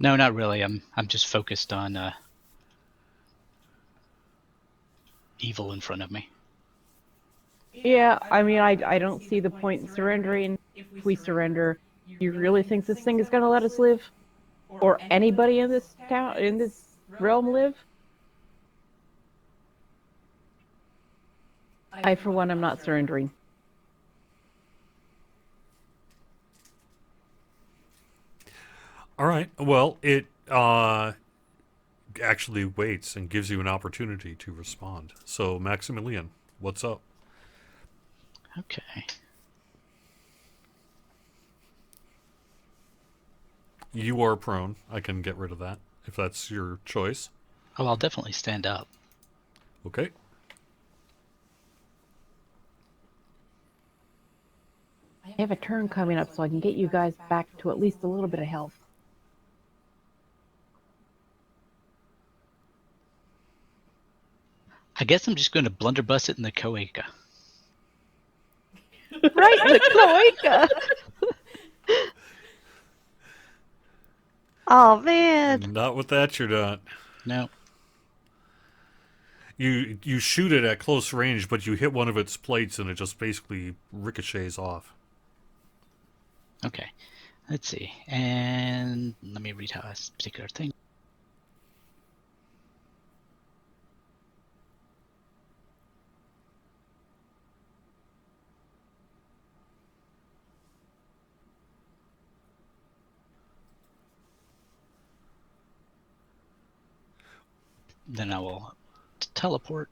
No, not really. I'm just focused on evil in front of me. Yeah, I mean, I don't see the point in surrendering. If we surrender, you really think this thing is going to let us live? Or anybody in this town, in this realm live? I, for one, am not surrendering. All right. Well, it actually waits and gives you an opportunity to respond. So, Maximilian, what's up? Okay. You are prone. I can get rid of that if that's your choice. Oh, I'll definitely stand up. Okay. I have a turn coming up so I can get you guys back to at least a little bit of health. I guess I'm just going to blunderbuss it in the cloaca. Right in the cloaca. Oh man. Not with that, you're not. No. You shoot it at close range, but you hit one of its plates and it just basically ricochets off. Okay. Let's see. And let me read how this particular thing. Then I will teleport.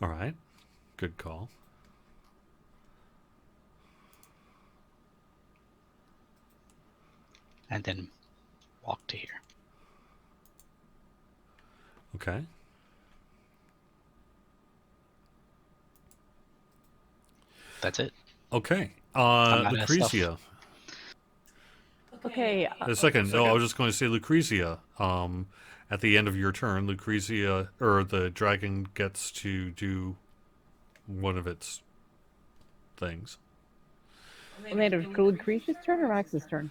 All right. Good call. And then walk to here. Okay. That's it. Okay. I'm out of Lucrezia. Okay. A second. No, I was just going to say Lucrezia. At the end of your turn, Lucrezia, or the dragon gets to do one of its things. Made of Lucretia's turn or Max's turn?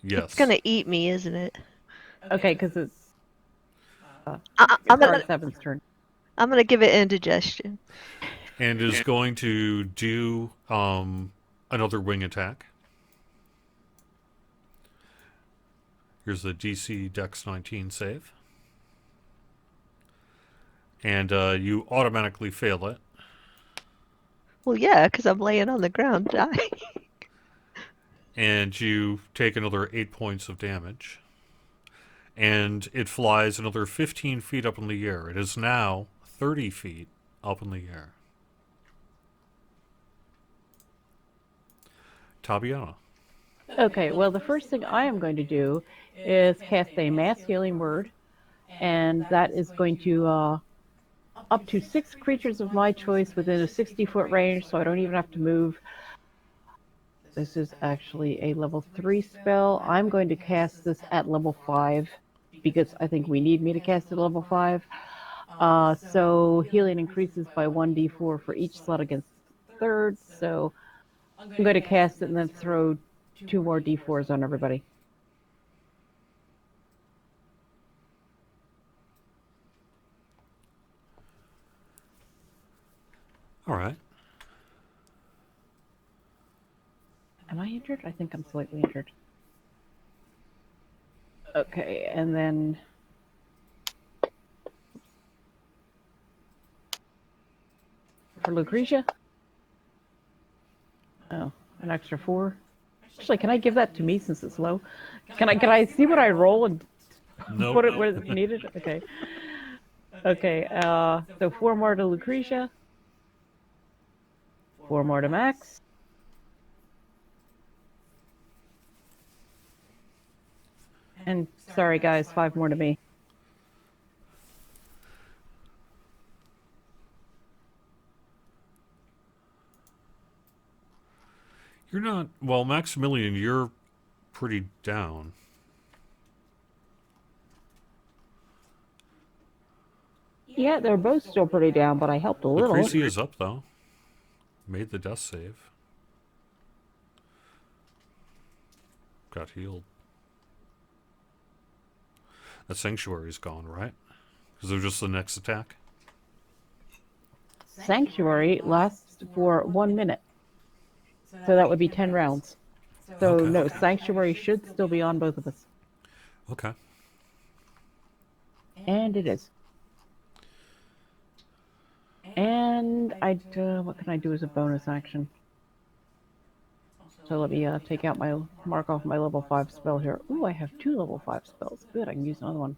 Yes. It's gonna eat me, isn't it? Okay, because it's I'm gonna Seven's turn. give it indigestion. And is going to do another wing attack. Here's the DC Dex 19 save. And you automatically fail it. Well, yeah, because I'm laying on the ground dying. And you take another 8 points of damage. And it flies another 15 feet up in the air. It is now 30 feet up in the air. Tabiana. Okay, well, the first thing I am going to do is cast a mass healing word, and that is going to up to 6 creatures of my choice within a 60-foot range, so I don't even have to move. This is actually a level 3 spell. I'm going to cast this at level 5 because I think we need me to cast it at level 5. So healing increases by 1d4 for each slot against third, so I'm going to cast it and then throw 2 more d4s on everybody. All right. Am I injured? I think I'm slightly injured. Okay, and then... For Lucretia? Oh, an extra 4. Actually, can I give that to me since it's low? Can I see what I roll and Nope. put it where it's needed? Okay. Okay, so 4 more to Lucretia. 4 more to Max. And sorry guys, 5 more to me. You're not... Well, Maximilian, you're pretty down. Yeah, they're both still pretty down, but I helped a little. Lucretia is up, though. Made the death save. Got healed. That sanctuary's gone, right? Because they're just the next attack? Sanctuary lasts for 1 minute. So that would be 10 rounds. So Okay. no, Sanctuary should still be on both of us. Okay. And it is. And what can I do as a bonus action? So let me take out my mark off my level 5 spell here. Ooh, I have 2 level 5 spells. Good, I can use another one.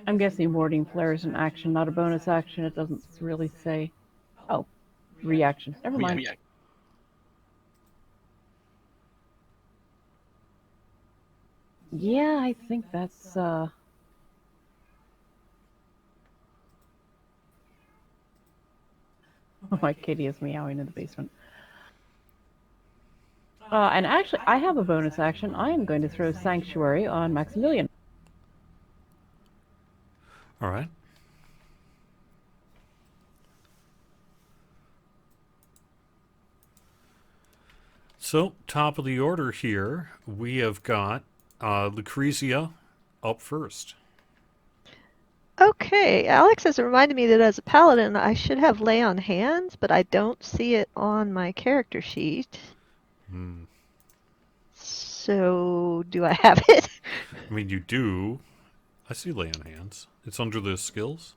I'm guessing warding flare is an action, not a bonus action. It doesn't really say. Oh, reaction. Never mind. Yeah, I think that's my kitty is meowing in the basement. And actually, I have a bonus action. I am going to throw Sanctuary on Maximilian. All right. So, top of the order here, we have got Lucretia up first. Okay, Alex has reminded me that as a paladin, I should have lay on hands, but I don't see it on my character sheet. Hmm. So, do I have it? I mean, you do. I see lay on hands. It's under the skills.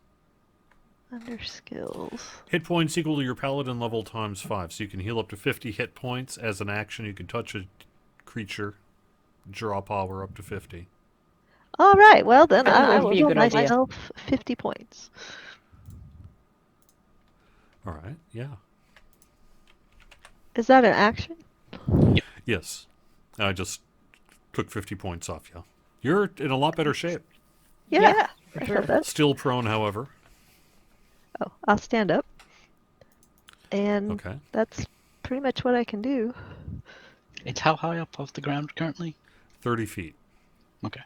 Under skills. Hit points equal to your paladin level times 5. So you can heal up to 50 hit points. As an action, you can touch a creature, draw power up to 50. All right, well then I That will would be a heal good idea. myself 50 points. All right, yeah. Is that an action? Yes. I just took 50 points off you. You're in a lot better shape. Yeah, for I sure. felt that. Still prone, however. Oh, I'll stand up. And Okay. that's pretty much what I can do. It's how high up off the ground currently? 30 feet. Okay.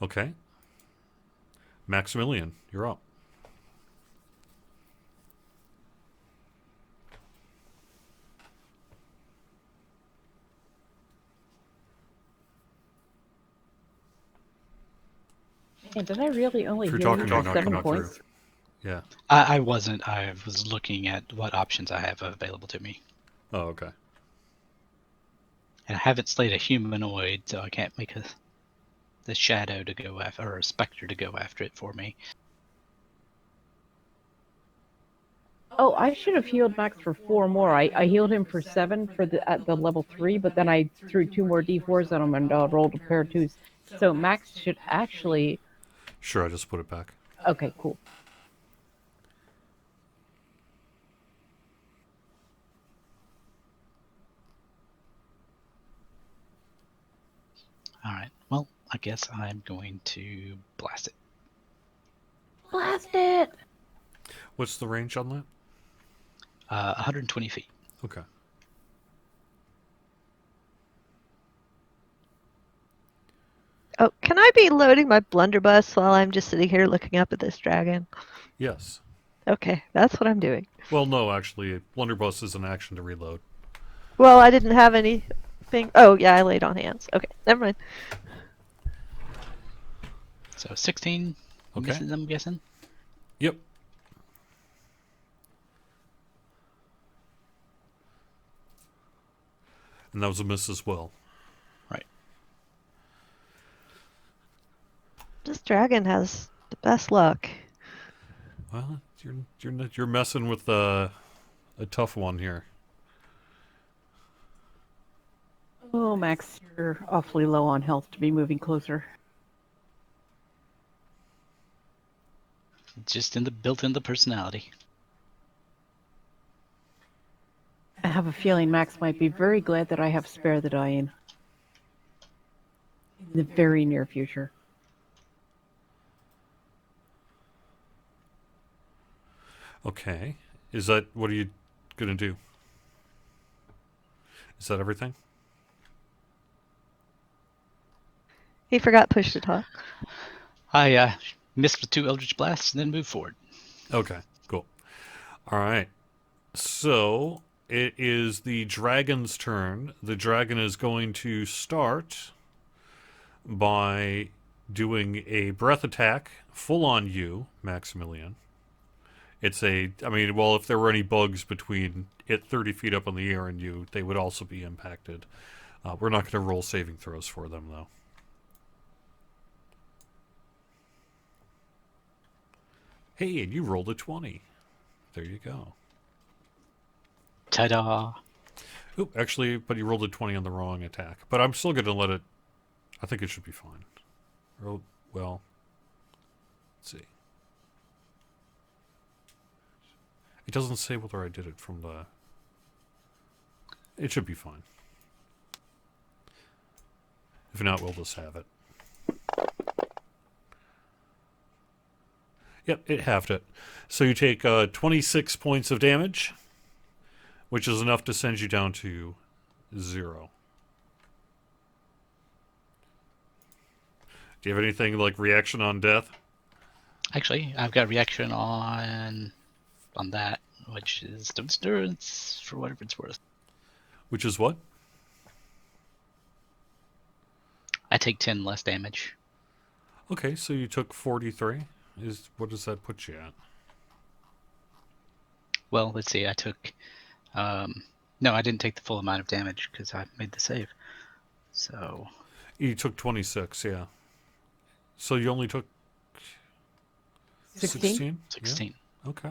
Okay. Maximilian, you're up. And did I really only If you're heal talking, you you're for not 7 coming points? through. Yeah. I wasn't. I was looking at what options I have available to me. Oh, okay. And I haven't slayed a humanoid, so I can't make the shadow to go after, or a specter to go after it for me. Oh, I should have healed Max for 4 more. I healed him for 7 at the level 3, but then I threw 2 more d4s at him and rolled a pair of 2s. So Max should actually... Sure, I just put it back. Okay, cool. I guess I'm going to blast it. Blast it! What's the range on that? 120 feet. Okay. Oh, can I be loading my blunderbuss while I'm just sitting here looking up at this dragon? Yes. Okay, that's what I'm doing. Well, no, actually, blunderbuss is an action to reload. Well, I didn't have anything. Oh, yeah, I laid on hands. Okay, never mind. So 16 Okay. misses, I'm guessing. Yep. And that was a miss as well. Right. This dragon has the best luck. Well, you're messing with a tough one here. Oh, Max, you're awfully low on health to be moving closer. Just built in the personality. I have a feeling Max might be very glad that I have Spare the Dying in the very near future. Okay. What are you going to do? Is that everything? He forgot push to talk. I missed with 2 Eldritch Blasts and then moved forward. Okay, cool. All right. So it is the dragon's turn. The dragon is going to start by doing a breath attack full on you, Maximilian. If there were any bugs between it 30 feet up in the air and you, they would also be impacted. We're not going to roll saving throws for them, though. Hey, and you rolled a 20. There you go. Ta-da! Oop, actually, but you rolled a 20 on the wrong attack. But I'm still going to let it... I think it should be fine. Well, let's see. It doesn't say whether I did it from the... It should be fine. If not, we'll just have it. Yep, it halved it. So you take 26 points of damage, which is enough to send you down to 0. Do you have anything like reaction on death? Actually, I've got reaction on that, which is endurance for whatever it's worth. Which is what? I take 10 less damage. Okay, so you took 43. What does that put you at? Well, let's see. I took... no, I didn't take the full amount of damage because I made the save. So... You took 26, yeah. So you only took 16? 16. Yeah? Okay.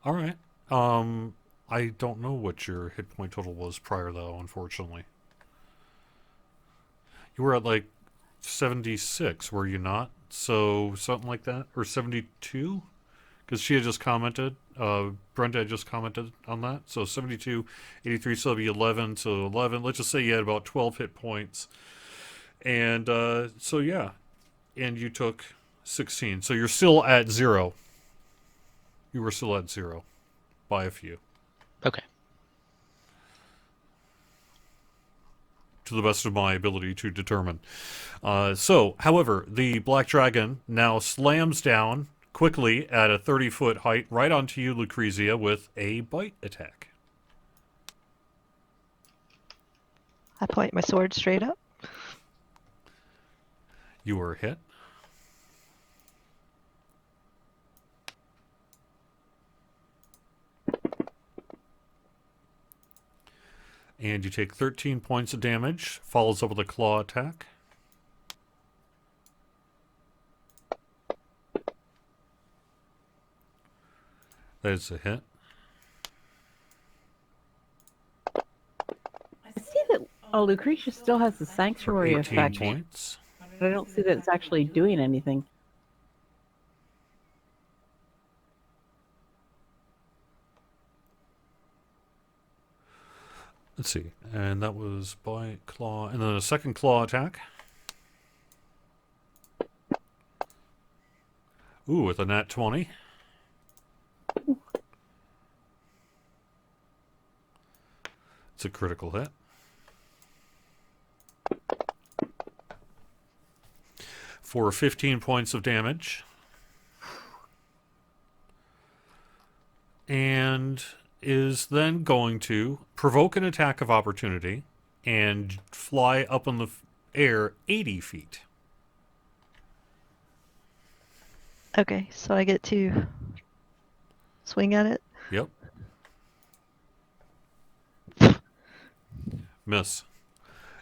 All right. I don't know what your hit point total was prior, though, unfortunately. You were at like 76, were you not? So something like that? Or 72? Because she had just commented. Brenda had just commented on that. So 72, 83, so that'd be 11. So 11. Let's just say you had about 12 hit points. And so, yeah. And you took 16. So you're still at 0. You were still at 0 by a few. Okay. To the best of my ability to determine. However, the black dragon now slams down quickly at a 30-foot height right onto you, Lucrezia, with a bite attack. I point my sword straight up. You were hit. And you take 13 points of damage. Follows up with a claw attack. That is a hit. I see that Lucretia still has the For sanctuary 18 effect, points. but I don't see that it's actually doing anything. Let's see. And that was bite, claw, and then a second claw attack. Ooh, with a nat 20. It's a critical hit. For 15 points of damage. And is then going to provoke an attack of opportunity and fly up in the air 80 feet. Okay, so I get to swing at it. Yep. Miss.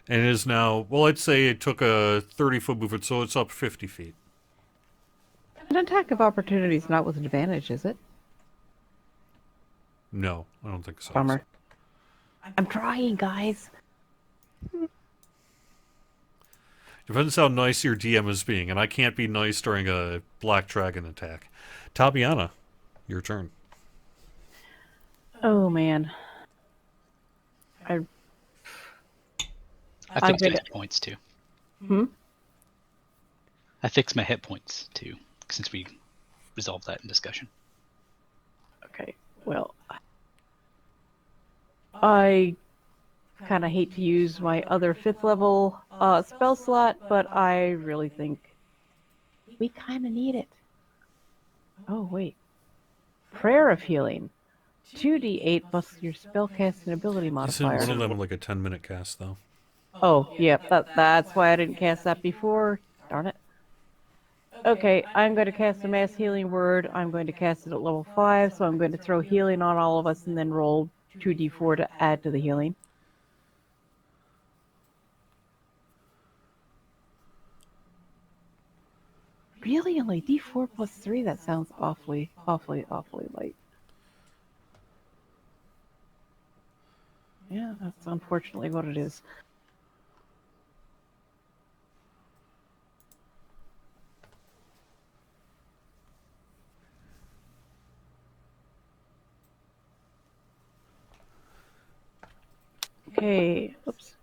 And it is now, well, I'd say it took a 30-foot movement, so it's up 50 feet. An attack of opportunity is not with advantage, is it? No, I don't think so. Bummer. I'm trying, guys. Depends how nice your DM is being, and I can't be nice during a black dragon attack. Tabiana, your turn. Oh, man. I I'm fixed my gonna- hit points too. Hmm? I fixed my hit points too, since we resolved that in discussion. Okay, well, I kind of hate to use my other 5th level spell slot, but I really think we kind of need it. Oh, wait. Prayer of Healing. 2d8 plus your spellcast and ability Isn't modifier. one of them like a 10-minute cast, though? Oh, yeah, that's why I didn't cast that before. Darn it. Okay, I'm going to cast a mass healing word. I'm going to cast it at level 5, so I'm going to throw healing on all of us and then roll 2d4 to add to the healing. Really? Only d4 plus 3? That sounds awfully light. Yeah, that's unfortunately what it is. Okay, oops.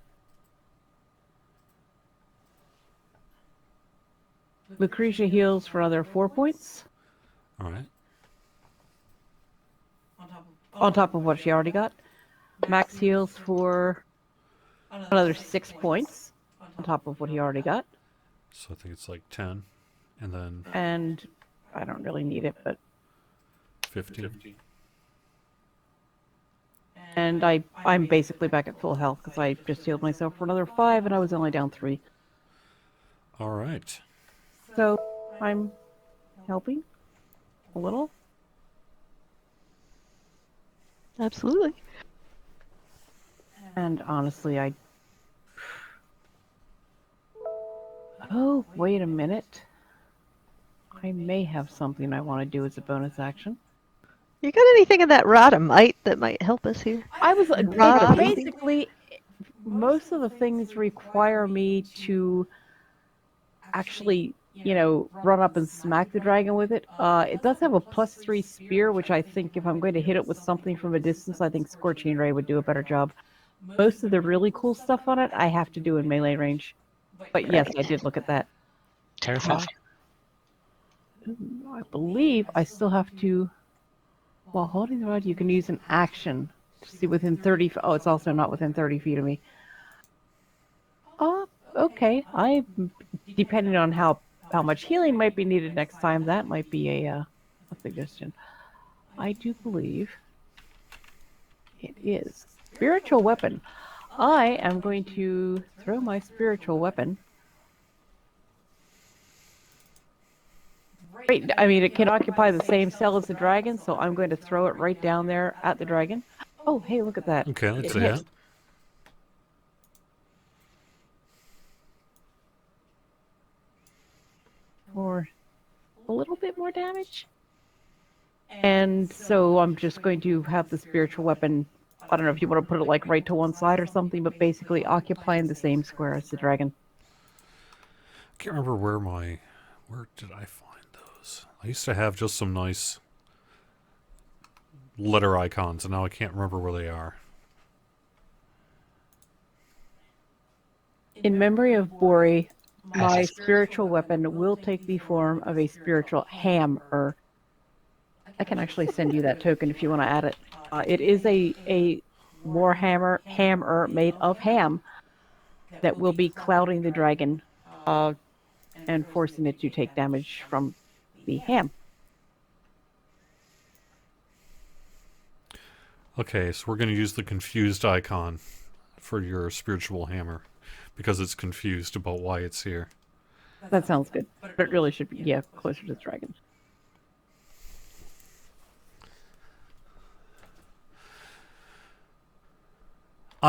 Lucretia heals for another 4 points, All right. Oh. on top of what she already got. Max heals for another 6 points, on top of what he already got. So I think it's like 10, and then And I don't really need it, but 50. and I'm basically back at full health because I just healed myself for another 5 and I was only down 3. All right. So I'm helping a little. Absolutely. And honestly, oh, wait a minute. I may have something I want to do as a bonus action. You got anything in that rod of might that might help us here? I was Rod of healing? basically most of the things require me to actually, run up and smack the dragon with it. It does have a +3 spear, which I think if I'm going to hit it with something from a distance, I think Scorching Ray would do a better job. Most of the really cool stuff on it, I have to do in melee range. But yes, I did look at that. Terrify? I believe I still have to. While holding the rod, you can use an action to see within 30. Oh, it's also not within 30 feet of me. Okay. Depending on how much healing might be needed next time, that might be a suggestion. I do believe it is spiritual weapon. I am going to throw my spiritual weapon. Wait, I mean, it can occupy the same cell as the dragon, so I'm going to throw it right down there at the dragon. Oh, hey, look at that. Okay, let's It see hit. that. For a little bit more damage. And so I'm just going to have the spiritual weapon, I don't know if you want to put it like right to one side or something, but basically occupying the same square as the dragon. I can't remember where did I find those? I used to have just some nice letter icons, and now I can't remember where they are. In memory of Bori, my spiritual weapon will take the form of a spiritual hammer. I can actually send you that token if you want to add it. It is a hammer made of ham that will be clouding the dragon and forcing it to take damage from the ham. Okay, so we're going to use the confused icon for your spiritual hammer because it's confused about why it's here. That sounds good, but it really should be, yeah, closer to the dragon.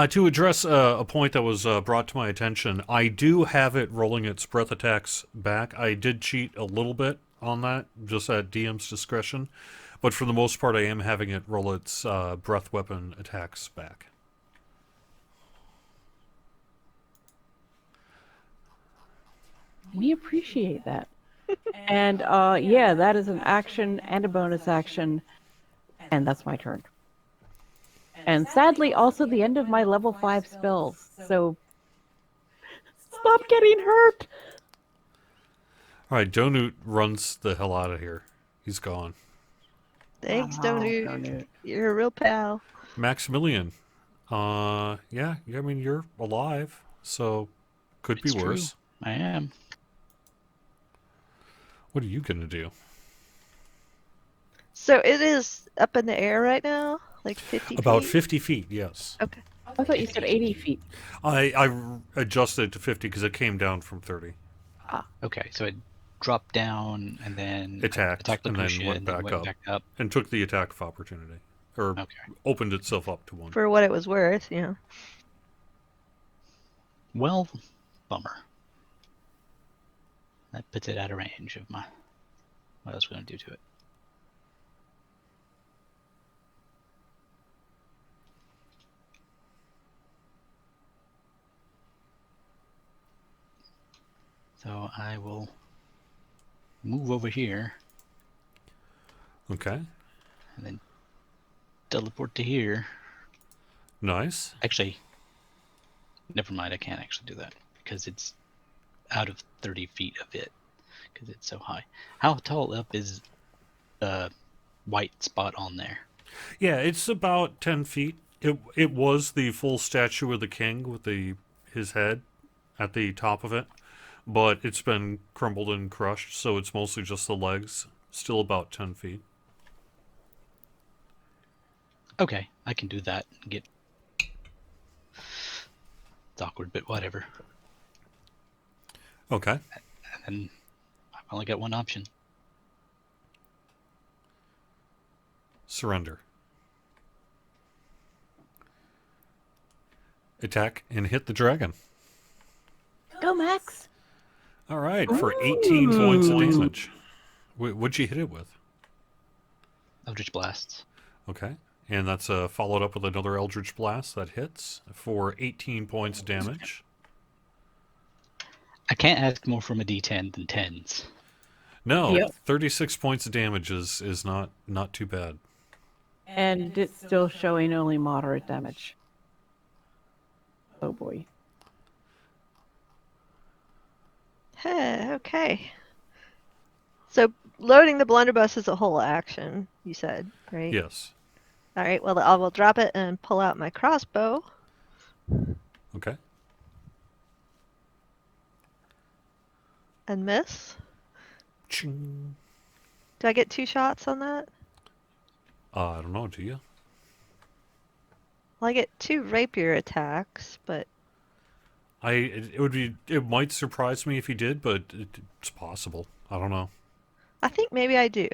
To address a point that was brought to my attention, I do have it rolling its breath attacks back. I did cheat a little bit on that, just at DM's discretion. But for the most part, I am having it roll its breath weapon attacks back. We appreciate that. And yeah, that is an action and a bonus action. And that's my turn. And sadly, also the end of my level 5 spells. So stop getting hurt! Alright, Donut runs the hell out of here. He's gone. Thanks, Wow, Donut. Donut. You're a real pal. Maximilian. Yeah, I mean, you're alive, so could be It's true. worse. I am. What are you going to do? So it is up in the air right now? Like 50 About feet? 50 feet, yes. Okay. I thought you said 80 feet. I adjusted it to 50 because it came down from 30. Okay, so it dropped down and then Attacked, attacked and then Lucutia went and then back went up. back up. And took the attack of opportunity. Or Okay. opened itself up to one. For what it was worth, you know. Well, bummer. That puts it out of range of what I was going to do to it. So I will move over here Okay. and then teleport to here. Nice. Actually, never mind. I can't actually do that because it's out of 30 feet of it because it's so high. How tall up is the white spot on there? Yeah, it's about 10 feet. It was the full statue of the king with his head at the top of it, but it's been crumbled and crushed, so it's mostly just the legs. Still about 10 feet. Okay, I can do that and get... It's awkward, but whatever. Okay. And then I've only got one option. Surrender. Attack and hit the dragon. Go, Max! All right, for 18 points of damage. What'd you hit it with? Eldritch Blasts. Okay. And that's followed up with another Eldritch Blast that hits for 18 points of damage. I can't ask more from a D10 than 10s. No, Yep. 36 points of damage is not too bad. And it's still showing only moderate damage. Oh boy. Okay. So loading the blunderbuss is a whole action, you said, right? Yes. All right, well, I will drop it and pull out my crossbow. Okay. And miss. Ching. Do I get 2 shots on that? I don't know, do you? Well, I get 2 rapier attacks, but It might surprise me if he did, but it's possible. I don't know. I think maybe I do.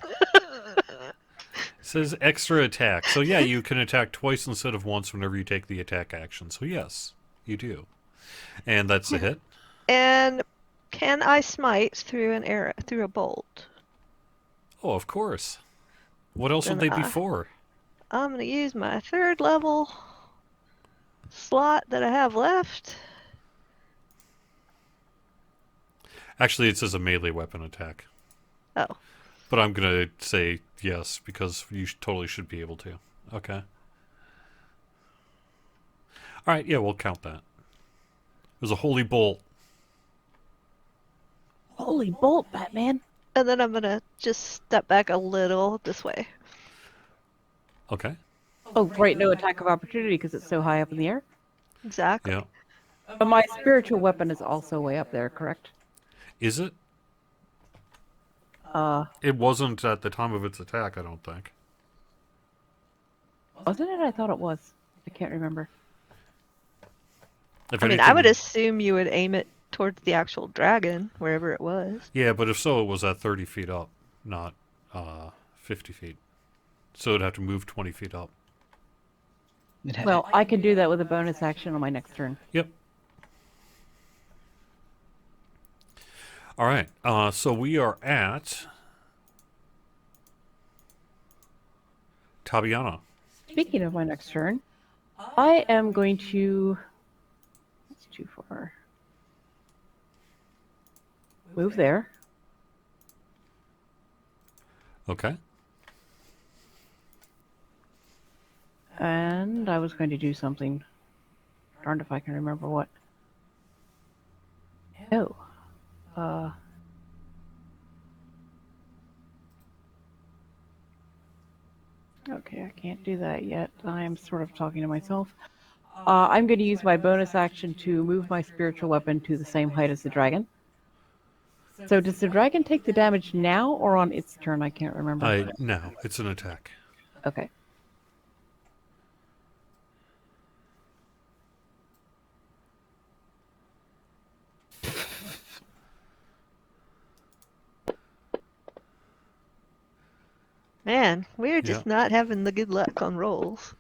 It says extra attack. So yeah, you can attack twice instead of once whenever you take the attack action. So yes, you do. And that's a hit. And can I smite through an arrow, through a bolt? Oh, of course. What else would they be for? I'm going to use my 3rd level slot that I have left. Actually, it says a melee weapon attack. Oh. But I'm going to say yes, because you totally should be able to. Okay. Alright, yeah, we'll count that. was a holy bolt. Holy bolt, Batman. And then I'm gonna just step back a little this way. Okay. Oh, right, no attack of opportunity because it's so high up in the air. Exactly. Yeah. But my spiritual weapon is also way up there, correct? Is it? Uh, It wasn't at the time of its attack, I don't think. wasn't it? I thought it was. I can't remember. If I mean, anything, I would assume you would aim it towards the actual dragon, wherever it was. yeah, but if so, it was at 30 feet up, not 50 feet. So it'd have to move 20 feet up. Well, I can do that with a bonus action on my next turn. Yep. All right. So we are at Tabiana. Speaking of my next turn, I am going to... That's too far. Move there. Okay. And I was going to do something. Darned if I can remember what. Oh. Okay, I can't do that yet. I'm sort of talking to myself. I'm going to use my bonus action to move my spiritual weapon to the same height as the dragon. So does the dragon take the damage now or on its turn? I can't remember. No, it's an attack. Okay. Man, we're just not having the good luck on rolls.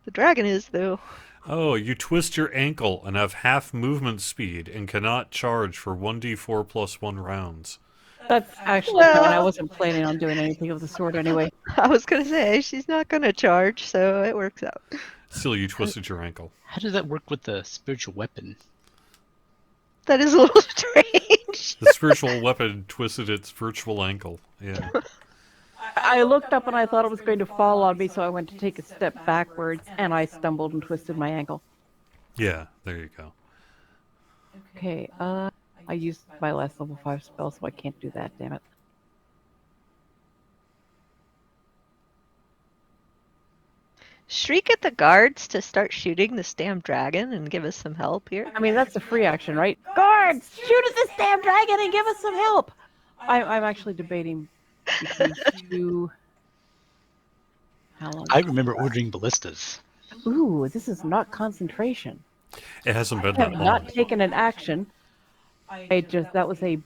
The dragon is, though. Oh, you twist your ankle and have half movement speed and cannot charge for 1d4 plus 1 rounds. That's actually Well- fine. I wasn't planning on doing anything of the sort anyway. I was gonna say, she's not gonna charge, so it works out. Still, you twisted your ankle. How does that work with the spiritual weapon? That is a little strange. The spiritual weapon twisted its virtual ankle. Yeah. I looked up and I thought it was going to fall on me, so I went to take a step backwards, and I stumbled and twisted my ankle. Yeah, there you go. Okay, I used my last level 5 spell, so I can't do that, damn it. Shriek at the guards to start shooting this damn dragon and give us some help here. I mean, that's a free action, right? Guards, shoot at this damn dragon and give us some help! I'm actually debating between two... How long? I remember ordering ballistas. Ooh, this is not concentration. It hasn't been I have that not long. taken an action. That was a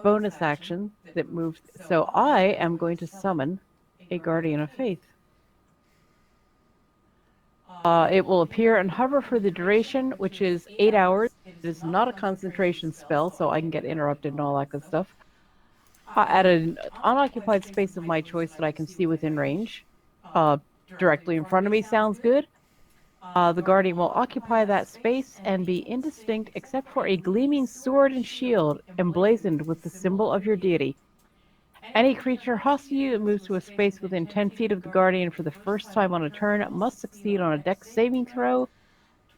bonus action that moved. So I am going to summon a Guardian of Faith. It will appear and hover for the duration, which is 8 hours. It is not a concentration spell, so I can get interrupted and all that good stuff. At an unoccupied space of my choice that I can see within range. Directly in front of me sounds good. The Guardian will occupy that space and be indistinct except for a gleaming sword and shield emblazoned with the symbol of your deity. Any creature hostile to you that moves to a space within 10 feet of the Guardian for the first time on a turn must succeed on a Dex saving throw,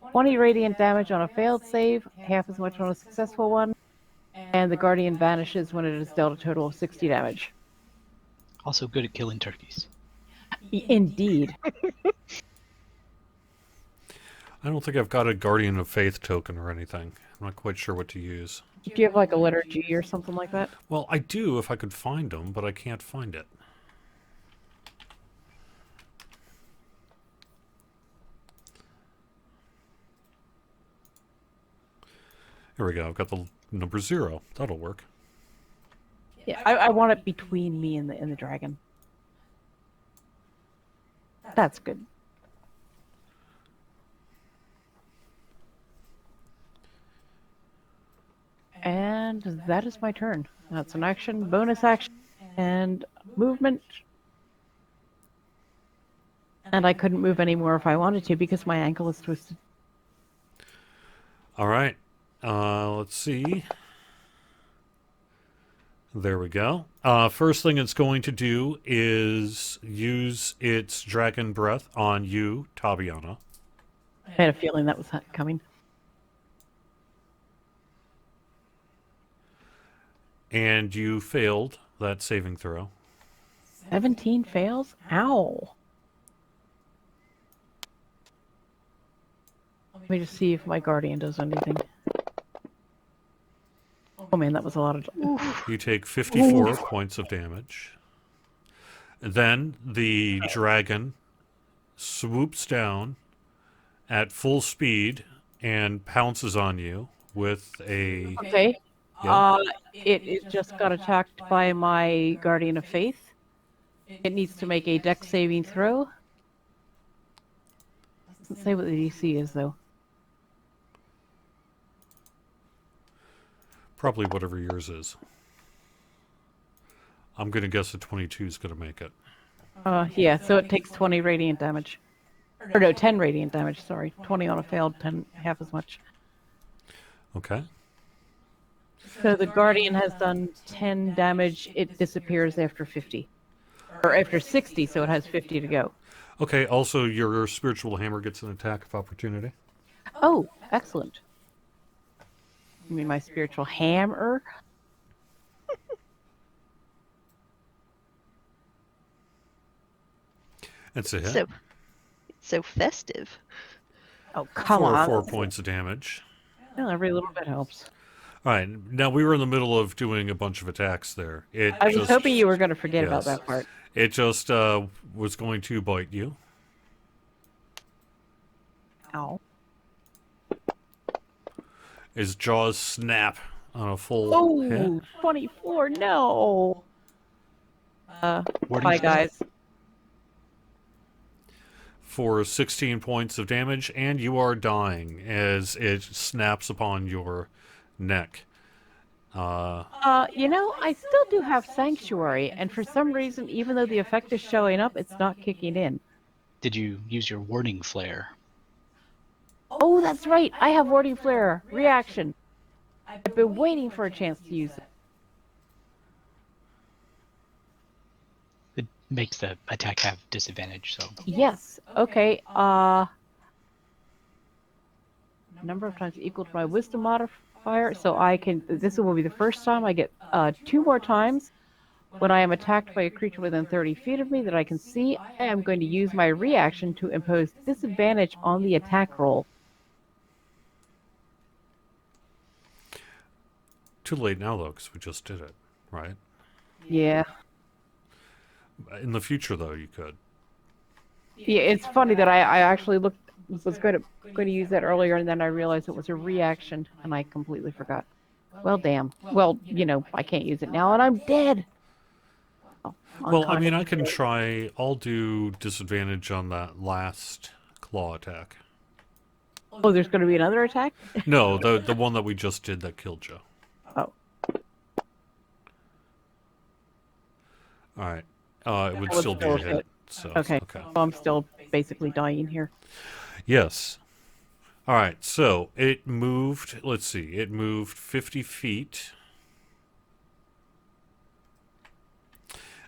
20 radiant damage on a failed save, half as much on a successful one, and the Guardian vanishes when it has dealt a total of 60 damage. Also good at killing turkeys. Indeed. I don't think I've got a Guardian of Faith token or anything. I'm not quite sure what to use. Do you have like a letter G or something like that? Well, I do if I could find them, but I can't find it. Here we go. I've got the number 0. That'll work. Yeah, I want it between me and the dragon. That's good. And that is my turn. That's an action, bonus action, and movement. And I couldn't move anymore if I wanted to because my ankle is twisted. All right. Let's see. There we go. First thing it's going to do is use its dragon breath on you, Tabiana. I had a feeling that was coming. And you failed that saving throw. 17 fails? Ow. Let me just see if my guardian does anything. Oh man, that was a lot of... You take 54 points of damage. Then the dragon swoops down at full speed and pounces on you with a... Okay. Yeah. It just got attacked by my Guardian of Faith. It needs to make a dex saving throw. Doesn't say what the DC is, though. Probably whatever yours is. I'm going to guess a 22 is going to make it. Yeah, so it takes 20 radiant damage. Or no, 10 radiant damage, sorry. 20 on a failed, 10, half as much. Okay. So the Guardian has done 10 damage. It disappears after 50. Or after 60, so it has 50 to go. Okay, also your spiritual hammer gets an attack of opportunity. Oh, excellent. You mean my spiritual hammer? That's a hit. So festive. Oh, come on. 4 points of damage. Well, every little bit helps. All right, now we were in the middle of doing a bunch of attacks there. I was hoping you were going to forget about Yes. that part. It just was going to bite you. Ow. His jaws snap on a full hit. Oh, 24, no. Where do Bye, you guys. For 16 points of damage, and you are dying as it snaps upon your neck. You know, I still do have Sanctuary, and for some reason, even though the effect is showing up, it's not kicking in. Did you use your warding flare? Oh, that's right. I have Warding Flare. Reaction. I've been waiting for a chance to use it. It makes the attack have disadvantage, so... Yes. Okay. Number of times equal to my Wisdom modifier, so I can... This will be the first time I get 2 more times. When I am attacked by a creature within 30 feet of me that I can see, I am going to use my reaction to impose disadvantage on the attack roll. Too late now, though, because we just did it, right? Yeah. In the future, though, you could. Yeah, it's funny that I actually was going to use that earlier, and then I realized it was a reaction, and I completely forgot. Well, damn. Well, you know, I can't use it now, and I'm dead. Well, I mean, I can try. I'll do disadvantage on that last claw attack. Oh, there's going to be another attack? No, the one that we just did that killed you. Oh. All right. It would That still was be a still a hit. hit. So, Okay. Well, I'm still basically dying here. Yes. All right. So it moved. Let's see. It moved 50 feet.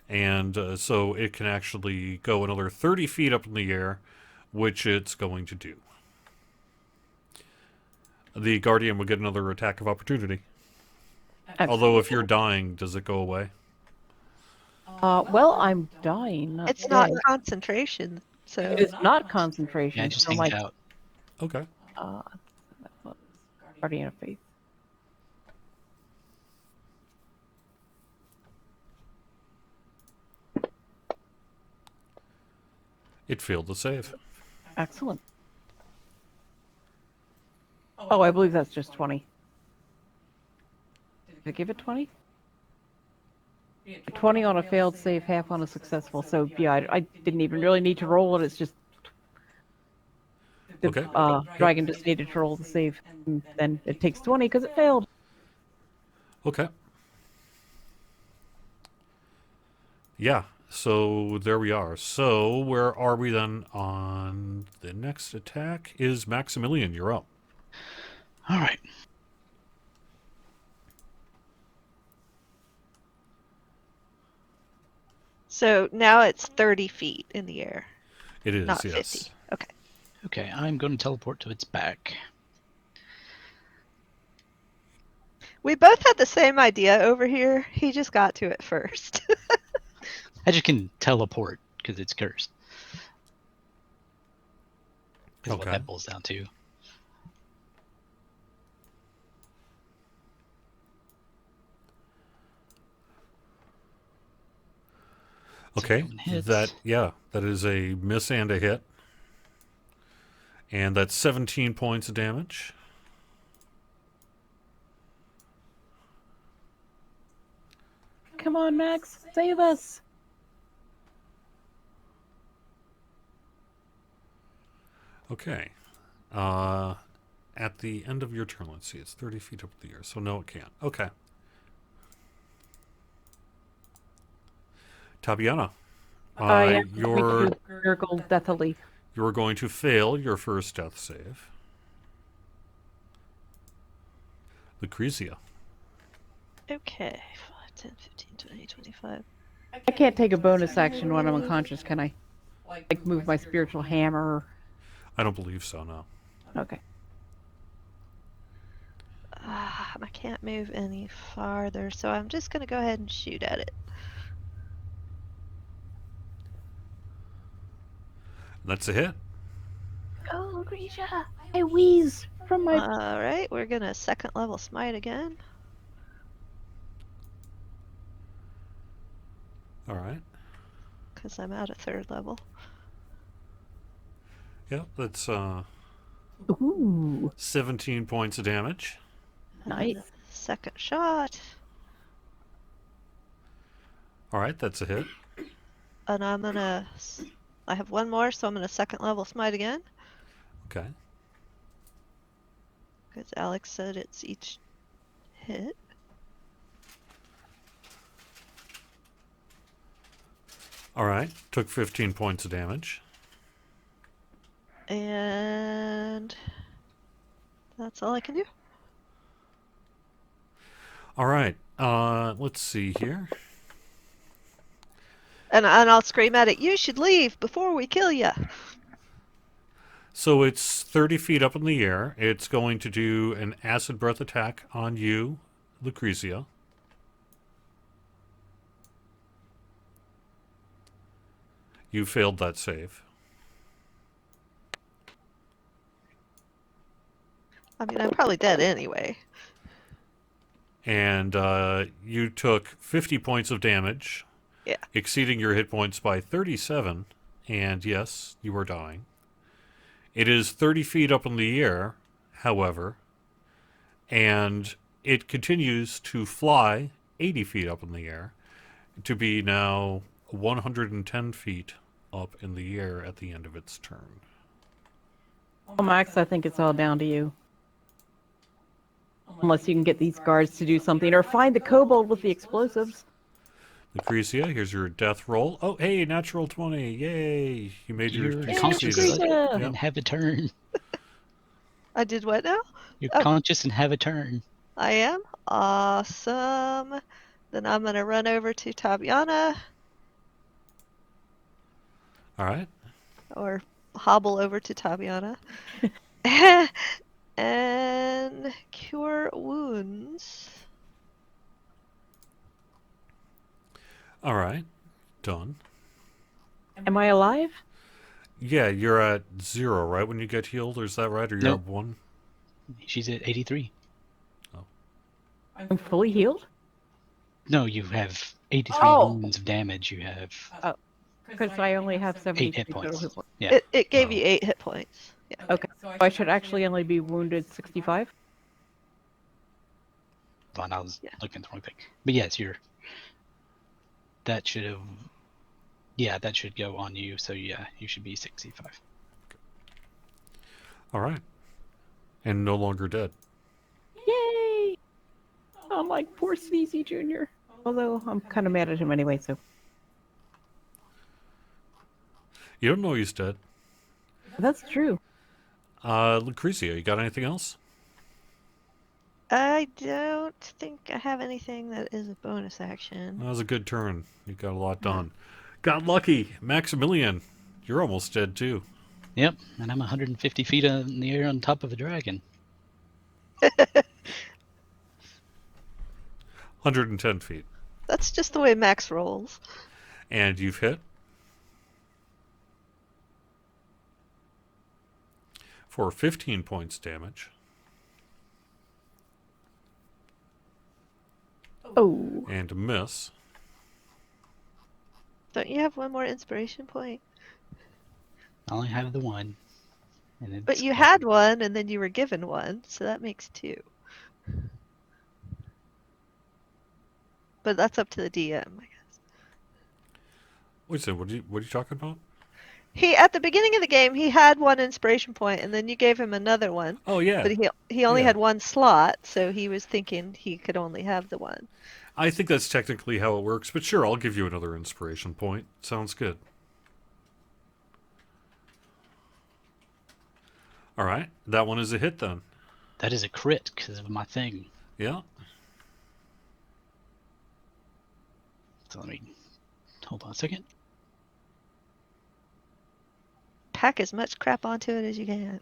And so it can actually go another 30 feet up in the air, which it's going to do. The Guardian will get another attack of opportunity. Although if you're dying, does it go away? Well, I'm dying. Not It's not dead. concentration, so It's not concentration. Yeah, just so hangs my out. Okay. Guardian of Faith. It failed to save. Excellent. Oh, I believe that's just 20. Did I give it 20? 20 on a failed save, half on a successful. So, yeah, I didn't even really need to roll it. It's just the Okay. dragon just needed to roll the save. And then it takes 20 because it failed. Okay. Yeah. So there we are. So where are we then on the next attack? Is Maximilian, you're up. All right. so now it's 30 feet in the air, It is, not yes. 50. Okay. Okay, I'm going to teleport to its back. We both had the same idea over here. He just got to it first. I just can teleport because it's cursed. Is what Okay. that boils down to. Okay, So hits. that is a miss and a hit. And that's 17 points of damage. Come on, Max, save us. Okay. At the end of your turn, let's see, it's 30 feet up in the air, so no, it can't. Okay. Tabiana, Yeah, you're gurgle deathily. going to fail your first death save. Lucrezia. Okay. 5, 10, 15, 20, 25. I can't take a bonus action when I'm unconscious, can I? Like move my spiritual hammer. I don't believe so, no. Okay. I can't move any farther, so I'm just going to go ahead and shoot at it. That's a hit. Oh, Lucretia! I wheeze from my. Alright, we're going to second level smite again. All right. Because I'm at a third level. Yeah, that's Ooh, 17 points of damage. nice. Second shot. All right, that's a hit. And I'm going to... I have one more, so I'm going to second level smite again. Okay. Because Alex said it's each hit. All right, took 15 points of damage. And that's all I can do. All right, let's see here. And I'll scream at it, you should leave before we kill you. So it's 30 feet up in the air. It's going to do an acid breath attack on you, Lucrezia. You failed that save. I mean, I'm probably dead anyway. And you took 50 points of damage, Yeah. exceeding your hit points by 37. And yes, you are dying. It is 30 feet up in the air, however, and it continues to fly 80 feet up in the air to be now 110 feet up in the air at the end of its turn. Well, Max, I think it's all down to you. Unless you can get these guards to do something, or find the kobold with the explosives. Lucrezia, here's your death roll. Oh, hey, natural 20. Yay. You made your... You're you conscious succeeded. Lucrezia! and have a turn. I did what now? You're Oh. conscious and have a turn. I am? Awesome. Then I'm going to run over to Tabiana, All right. or hobble over to Tabiana, and cure wounds. All right. Done. Am I alive? Yeah, you're at 0, right, when you get healed? Or is that right? Or you're Nope. at 1? She's at 83. I'm fully healed? No, you have 83 Oh. wounds of damage. You have Because I only have 70 8 hit total points. hit points. Yeah. It gave Oh. you 8 hit points. Yeah. Okay, so I should actually only be wounded 65? Fine, I was Yeah. looking at the wrong thing. But yes, that should have. Yeah, that should go on you. So yeah, you should be 65. All right. And no longer dead. Yay! I'm like, poor Sneezy Jr. Although I'm kind of mad at him anyway, so. You don't know he's dead. That's true. Lucrezia, you got anything else? I don't think I have anything that is a bonus action. That was a good turn. You got a lot done. Got lucky. Maximilian, you're almost dead too. Yep, and I'm 150 feet in the air on top of a dragon. 110 feet. That's just the way Max rolls. And you've hit for 15 points damage. Oh. And a miss. Don't you have one more inspiration point? I only have the one. But you had one, and then you were given one, so that makes 2. But that's up to the DM, I guess. Wait a second, what are you talking about? At the beginning of the game, he had one inspiration point, and then you gave him another one. Oh, yeah. But he only Yeah. had one slot, so he was thinking he could only have the one. I think that's technically how it works, but sure, I'll give you another inspiration point. Sounds good. All right, that one is a hit then. That is a crit because of my thing. Yeah. So let me hold on a second. Pack as much crap onto it as you can.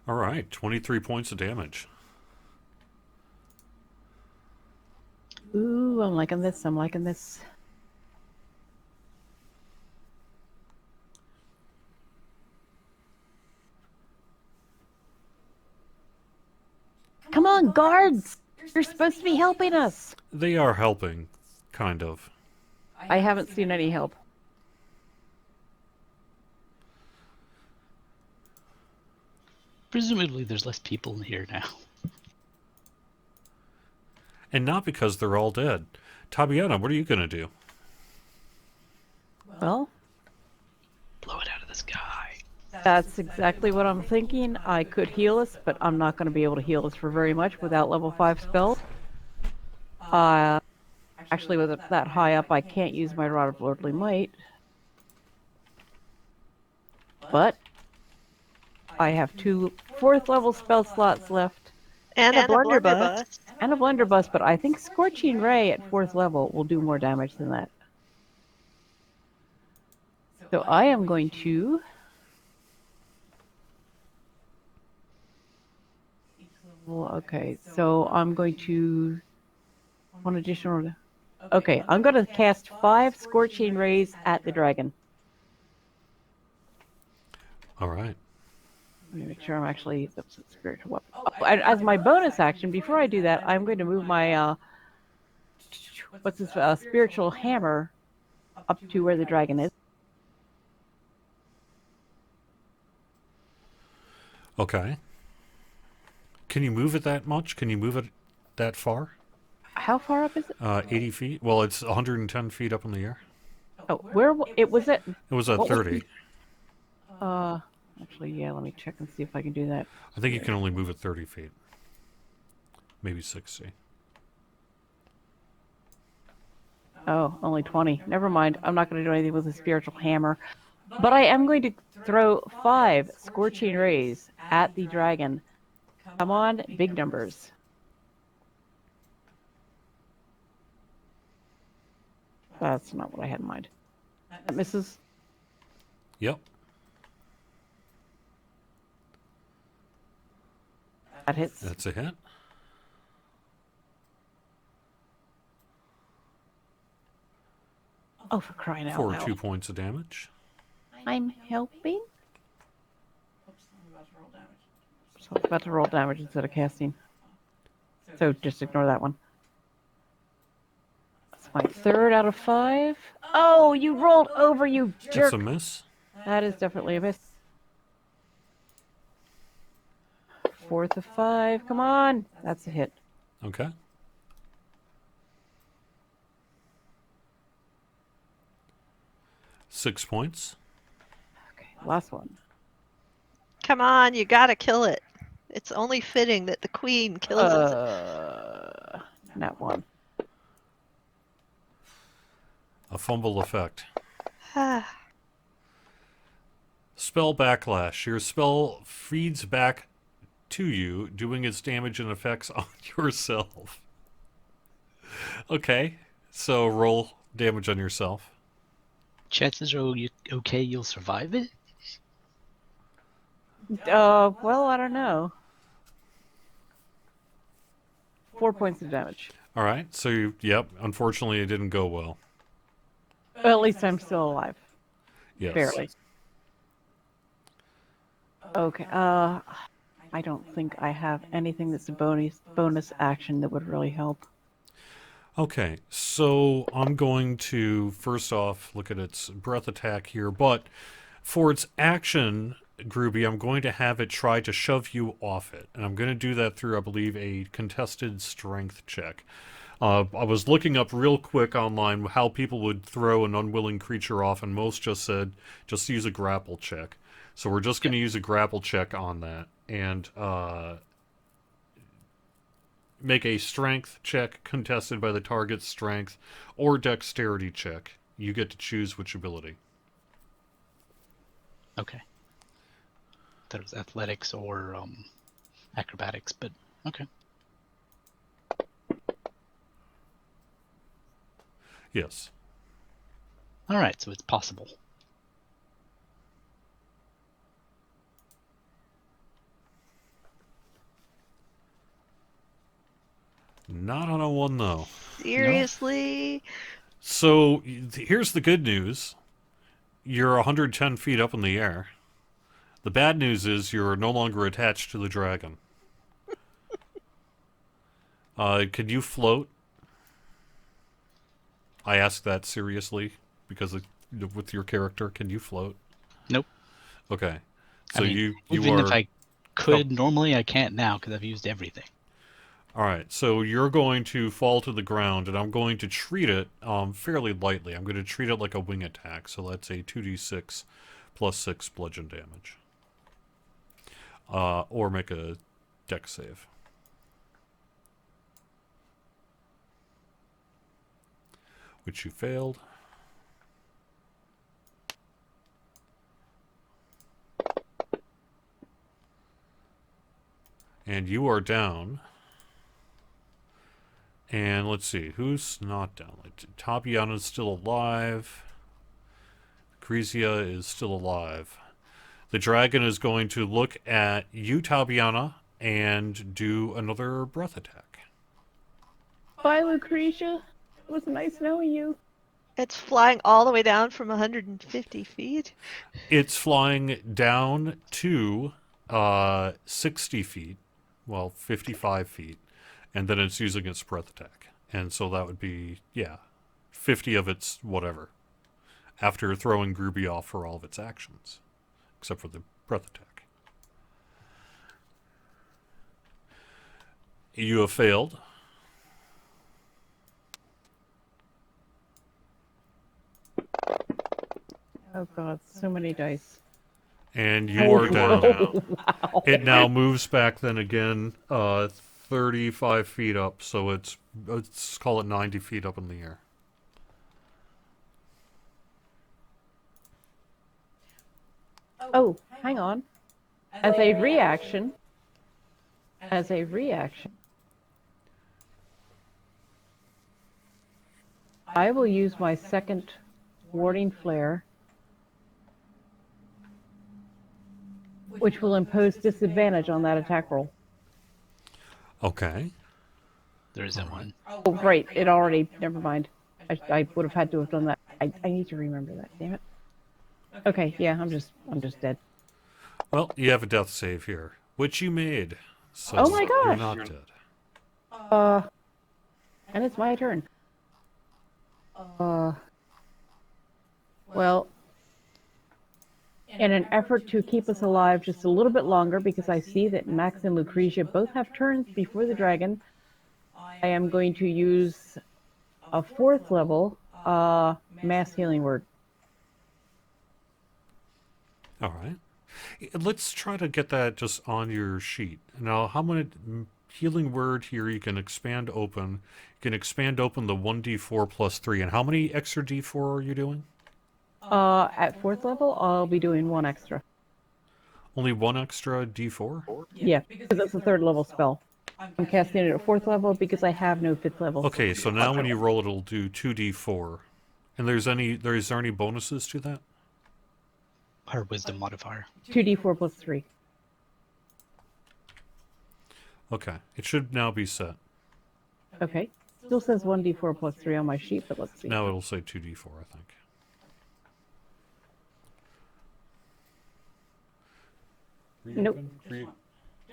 All right, 23 points of damage. Ooh, I'm liking this. I'm liking this. Come on, guards! You're supposed to be helping us. They are helping, kind of. I haven't seen any help. Presumably there's less people in here now. And not because they're all dead. Tabiana, what are you going to do? Well, Blow it out of the sky. that's exactly what I'm thinking. I could heal us, but I'm not going to be able to heal us for very much without level 5 spells. Actually, with it that high up, I can't use my Rod of Lordly Might. But I have 2 4th level spell slots left. And a blunderbuss. And a blunderbuss, but I think Scorching Ray at 4th level will do more damage than that. So I am going to... Well, okay, so I'm going to... One additional... Okay, I'm going to cast 5 Scorching Rays at the dragon. All right. Let me make sure I'm actually... That's a spiritual weapon. Oh, as my bonus action, before I do that, I'm going to move my... what's this? Spiritual hammer up to where the dragon is. Okay. Can you move it that much? Can you move it that far? How far up is it? 80 feet? Well, it's 110 feet up in the air. Oh, where it was at? It was at What was 30. Actually, yeah. Let me check and see if I can do that. I think you can only move it 30 feet. Maybe 60. Oh, only 20. Never mind. I'm not going to do anything with the spiritual hammer. But I am going to throw 5 Scorching Rays at the dragon. Come on, big numbers. That's not what I had in mind. That misses. Yep. That hits. That's a hit. Oh, for crying out For loud. 2 points of damage. I'm helping. Oops, I'm about to roll damage. So I was about to roll damage instead of casting. So just ignore that one. That's my 3rd out of 5. Oh, you rolled over, you jerk. That's a miss. That is definitely a miss. 4th of 5. Come on. That's a hit. Okay. Six points. Okay, last one. Come on, you gotta kill it. It's only fitting that the queen kills it. Not one. A fumble effect. Ah, Spell backlash. Your spell feeds back to you, doing its damage and effects on yourself. Okay, so roll damage on yourself. Chances are okay you'll survive it? Well, I don't know. 4 points of damage. All right. So, yep. Unfortunately, it didn't go well. Well, at least I'm still alive. Yes. Barely. Okay. I don't think I have anything that's a bonus action that would really help. Okay, so I'm going to first off look at its breath attack here, but for its action, Gruubi, I'm going to have it try to shove you off it, and I'm going to do that through, I believe, a contested strength check. I was looking up real quick online how people would throw an unwilling creature off, and most just said just use a grapple check. So we're just going to use a grapple check on that, and make a strength check contested by the target's strength or dexterity check. You get to choose which ability. Okay. That was athletics or acrobatics, but okay. Yes. All right, so it's possible. Not on a one, though. Seriously? So here's the good news. You're 110 feet up in the air. The bad news is you're no longer attached to the dragon. Could you float? I ask that seriously because with your character, can you float? Nope. Okay. So I mean, you even are... if I could, normally I can't now because I've used everything. All right, so you're going to fall to the ground, and I'm going to treat it fairly lightly. I'm going to treat it like a wing attack, so that's a 2d6 plus 6 bludgeon damage. Or make a dex save. Which you failed. And you are down. And let's see, who's not down? Tabiana's still alive. Grisia is still alive. The dragon is going to look at you, Tabiana, and do another breath attack. Bye, Lucretia. It was nice knowing you. It's flying all the way down from 150 feet. It's flying down to 60 feet. Well, 55 feet. And then it's using its breath attack. And so that would be, 50 of its whatever. After throwing Gruubi off for all of its actions. Except for the breath attack. You have failed. Oh god, so many dice. And you are down. Wow. It now moves back then again 35 feet up, so let's call it 90 feet up in the air. Oh, hang on. As a reaction, I will use my second warding flare, which will impose disadvantage on that attack roll. Okay. There isn't one. Oh, right. It already. Never mind. I would have had to have done that. I need to remember that. Damn it. Okay. Yeah. I'm just dead. Well, you have a death save here, which you made. So Oh my you're gosh. not dead. And it's my turn. Well, in an effort to keep us alive just a little bit longer, because I see that Max and Lucretia both have turns before the dragon, I am going to use a 4th level mass healing word. All right. Let's try to get that just on your sheet. Now, how many healing word here you can expand open? You can expand open the 1d4 plus 3. And how many extra d4 are you doing? At 4th level, I'll be doing 1 extra. Only 1 extra d4? Yeah, because that's a 3rd level spell. I'm casting it at 4th level because I have no 5th level. Okay, so now when you roll it, it'll do 2d4. And is there any bonuses to that? Her wisdom modifier. 2d4 plus 3. Okay, it should now be set. Okay. Still says 1d4 plus 3 on my sheet, but let's see. Now it'll say 2d4, I think. Nope.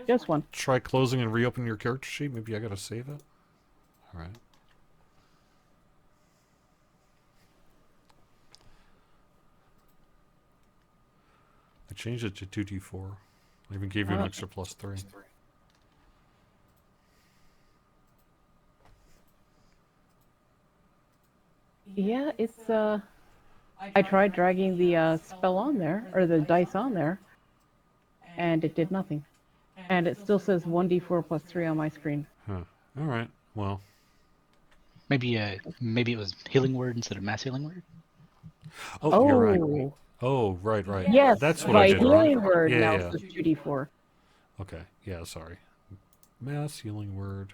Just one. Try closing and reopen your character sheet. Maybe I gotta save it. All right. I changed it to 2d4. I even gave you an extra plus 3. Yeah, it's I tried dragging the spell on there, or the dice on there, and it did nothing. And it still says 1d4 plus 3 on my screen. Huh. All right. Well, Maybe it was healing word instead of mass healing word. oh, you're right. Oh, right, right. Yes, That's what my I did healing wrong. word Yeah, now yeah. says 2d4. Okay. Yeah, sorry. Mass healing word.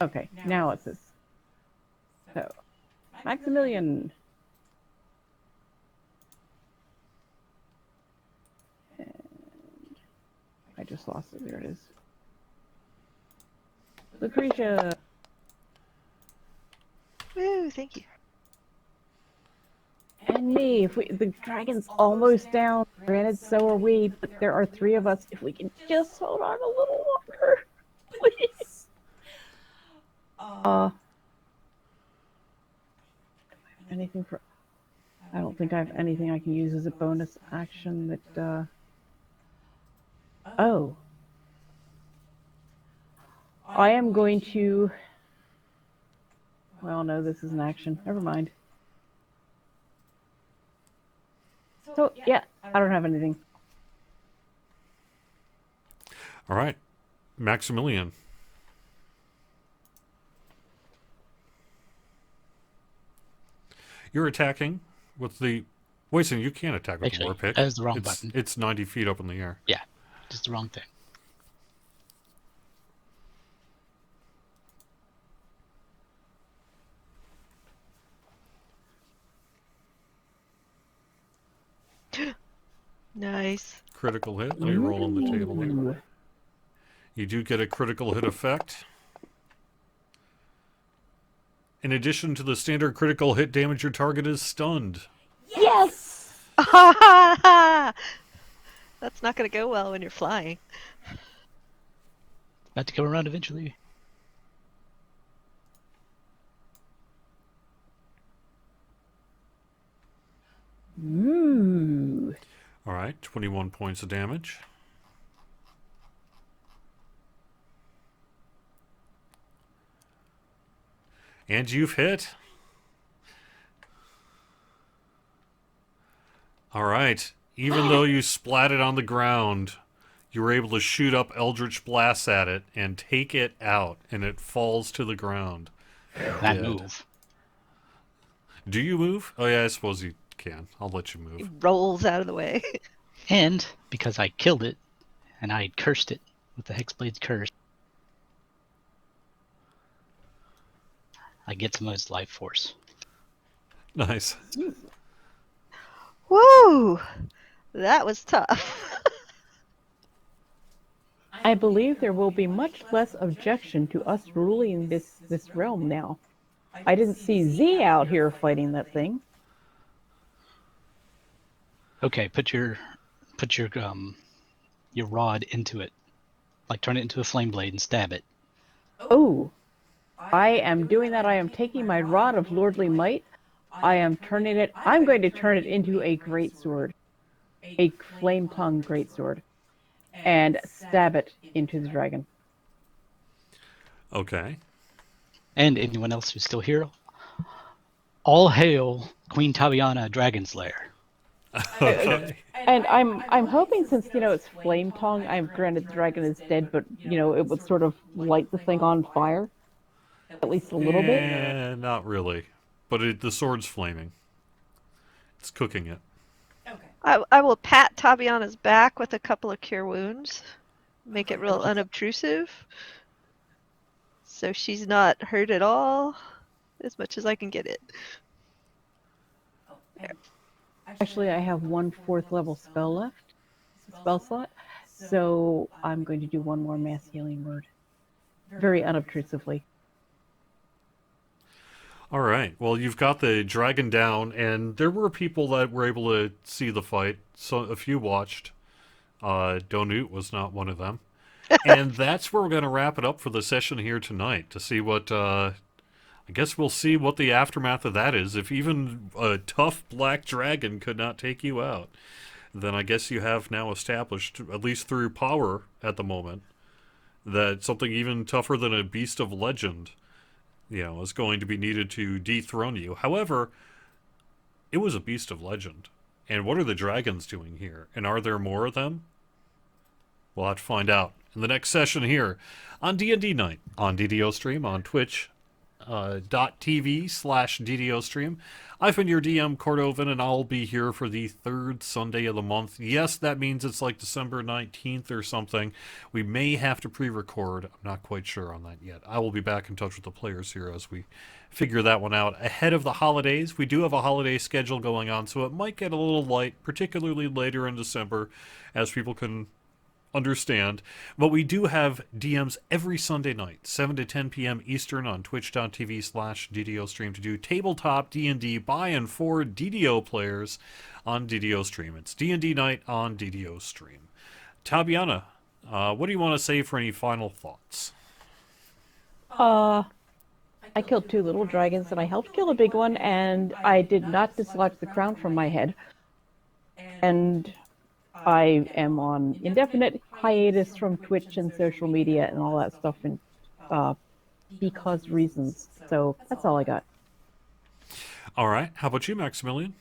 Okay, now it says. So, Maximilian. And I just lost it. There it is. Lucretia. Woo, thank you. And me. If the dragon's almost down. Granted, so are we, but there are 3 of us. If we can just hold on a little longer, please. Anything for? I don't think I have anything I can use as a bonus action that. Oh. I am going to. Well, no, this is an action. Never mind. So, yeah, I don't have anything. All right. Maximilian. You're attacking with the... Wait a second, you can't attack with Actually, the war pick. that was the wrong button. It's 90 feet up in the air. Yeah, just the wrong thing. Nice. Critical hit. Let me roll on the table there. You do get a critical hit effect. In addition to the standard critical hit damage, your target is stunned. Yes! That's not going to go well when you're flying. About to come around eventually. Ooh. All right, 21 points of damage. And you've hit. All right. Even though you splatted on the ground, you were able to shoot up Eldritch Blasts at it and take it out, and it falls to the ground. That Dead. move. Do you move? Oh, yeah, I suppose you can. I'll let you He move. rolls out of the way. And because I killed it, and I had cursed it with the Hexblade's curse, I get some of its life force. Nice. Woo! That was tough. I believe there will be much less objection to us ruling this realm now. I didn't see Z out here fighting that thing. Okay, put your rod into it, like turn it into a flame blade and stab it. Oh, I am doing that. I am taking my rod of lordly might. I am turning it. I'm going to turn it into a greatsword, a flame tongue greatsword, and stab it into the dragon. Okay. And anyone else who's still here, all hail Queen Taviana Dragonslayer. Okay. And I'm hoping, since it's flame tongue, I'm granted the dragon is dead, but it would sort of light the thing on fire, at least a little bit. Not really. But the sword's flaming. It's cooking it. Okay. I will pat Tabiana's back with a couple of cure wounds. Make it real unobtrusive. So she's not hurt at all. As much as I can get it. Actually, I have one 4th level spell slot, so I'm going to do one more mass healing word. Very unobtrusively. All right. Well, you've got the dragon down, and there were people that were able to see the fight. So a few watched. Donut was not one of them. And that's where we're going to wrap it up for the session here tonight to see what. I guess we'll see what the aftermath of that is. If even a tough black dragon could not take you out, then I guess you have now established, at least through power at the moment, that something even tougher than a beast of legend, is going to be needed to dethrone you. However, it was a beast of legend. And what are the dragons doing here? And are there more of them? We'll have to find out in the next session here on D&D Night, on DDOstream, on Twitch, .tv/DDOstream. I've been your DM, Cordovan, and I'll be here for the 3rd Sunday of the month. Yes, that means it's like December 19th or something. We may have to pre-record. I'm not quite sure on that yet. I will be back in touch with the players here as we figure that one out ahead of the holidays. We do have a holiday schedule going on, so it might get a little light, particularly later in December, as people can understand. But we do have DMs every Sunday night, 7 to 10 p.m. Eastern on twitch.tv/DDOstream to do tabletop D&D by and for DDO players on DDOstream. It's D&D Night on DDOstream. Tabiana, what do you want to say for any final thoughts? I killed 2 little dragons and I helped kill a big one, and I did not dislodge the crown from my head. And I am on indefinite hiatus from Twitch and social media and all that stuff, and because reasons. So that's all I got. All right. How about you, Maximilian?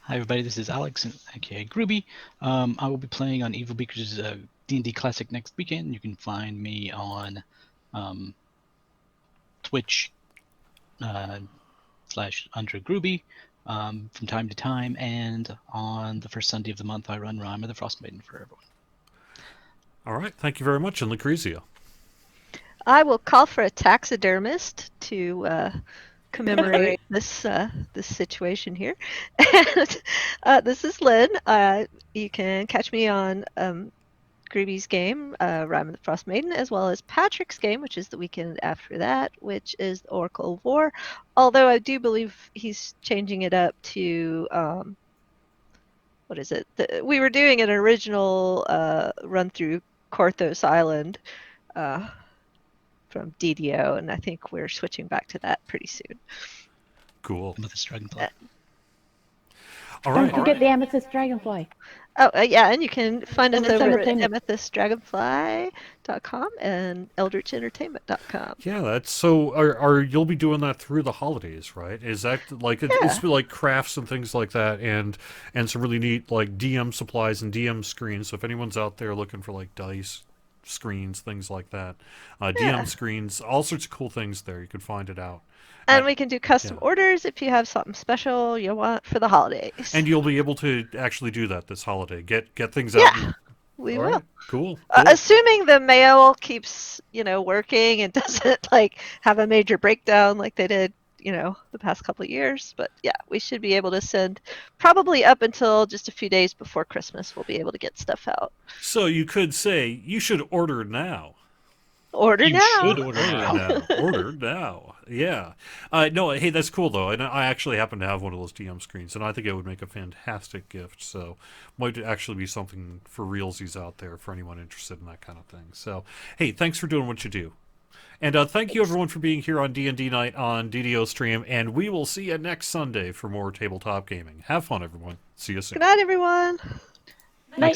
Hi everybody, this is Alex, aka Gruubi. I will be playing on Evil Beaker's D&D Classic next weekend. You can find me on Twitch /under Gruubi from time to time, and on the first Sunday of the month I run Rime of the Frost Maiden for everyone. All right. Thank you very much. And Lucrezia? I will call for a taxidermist to commemorate this situation here. And this is Lynn. You can catch me on Gruubi's game, Rime of the Frost Maiden, as well as Patrick's game, which is the weekend after that, which is the Oracle of War. Although I do believe he's changing it up to what is it? We were doing an original run through Korthos Island from DDO, and I think we're switching back to that pretty soon. Cool. Amethyst Dragonfly. All Don't right. forget the Amethyst Dragonfly. Oh, yeah, and you can find us over at Entertainment. amethystdragonfly.com and eldritchentertainment.com. Yeah, that's so. Are you'll be doing that through the holidays, right? Is that like it's like crafts and things like that, and some really neat like DM supplies and DM screens. So if anyone's out there looking for like dice screens, things like that, DM screens, all sorts of cool things there. You could find it out. And we can do custom orders if you have something special you want for the holidays. And you'll be able to actually do that this holiday. Get things out. Yeah, we All will. right, cool. Assuming the mail keeps, working and doesn't have a major breakdown like they did, the past couple of years. But yeah, we should be able to send probably up until just a few days before Christmas. We'll be able to get stuff out. So you could say you should order now. Order You now. should order now. Order now. Yeah. No, hey, that's cool, though. And I actually happen to have one of those DM screens, and I think it would make a fantastic gift. So might actually be something for realsies out there for anyone interested in that kind of thing. So, hey, thanks for doing what you do. And thank you, everyone, for being here on D&D Night on DDOstream. And we will see you next Sunday for more tabletop gaming. Have fun, everyone. See you soon. Good night, everyone. Night.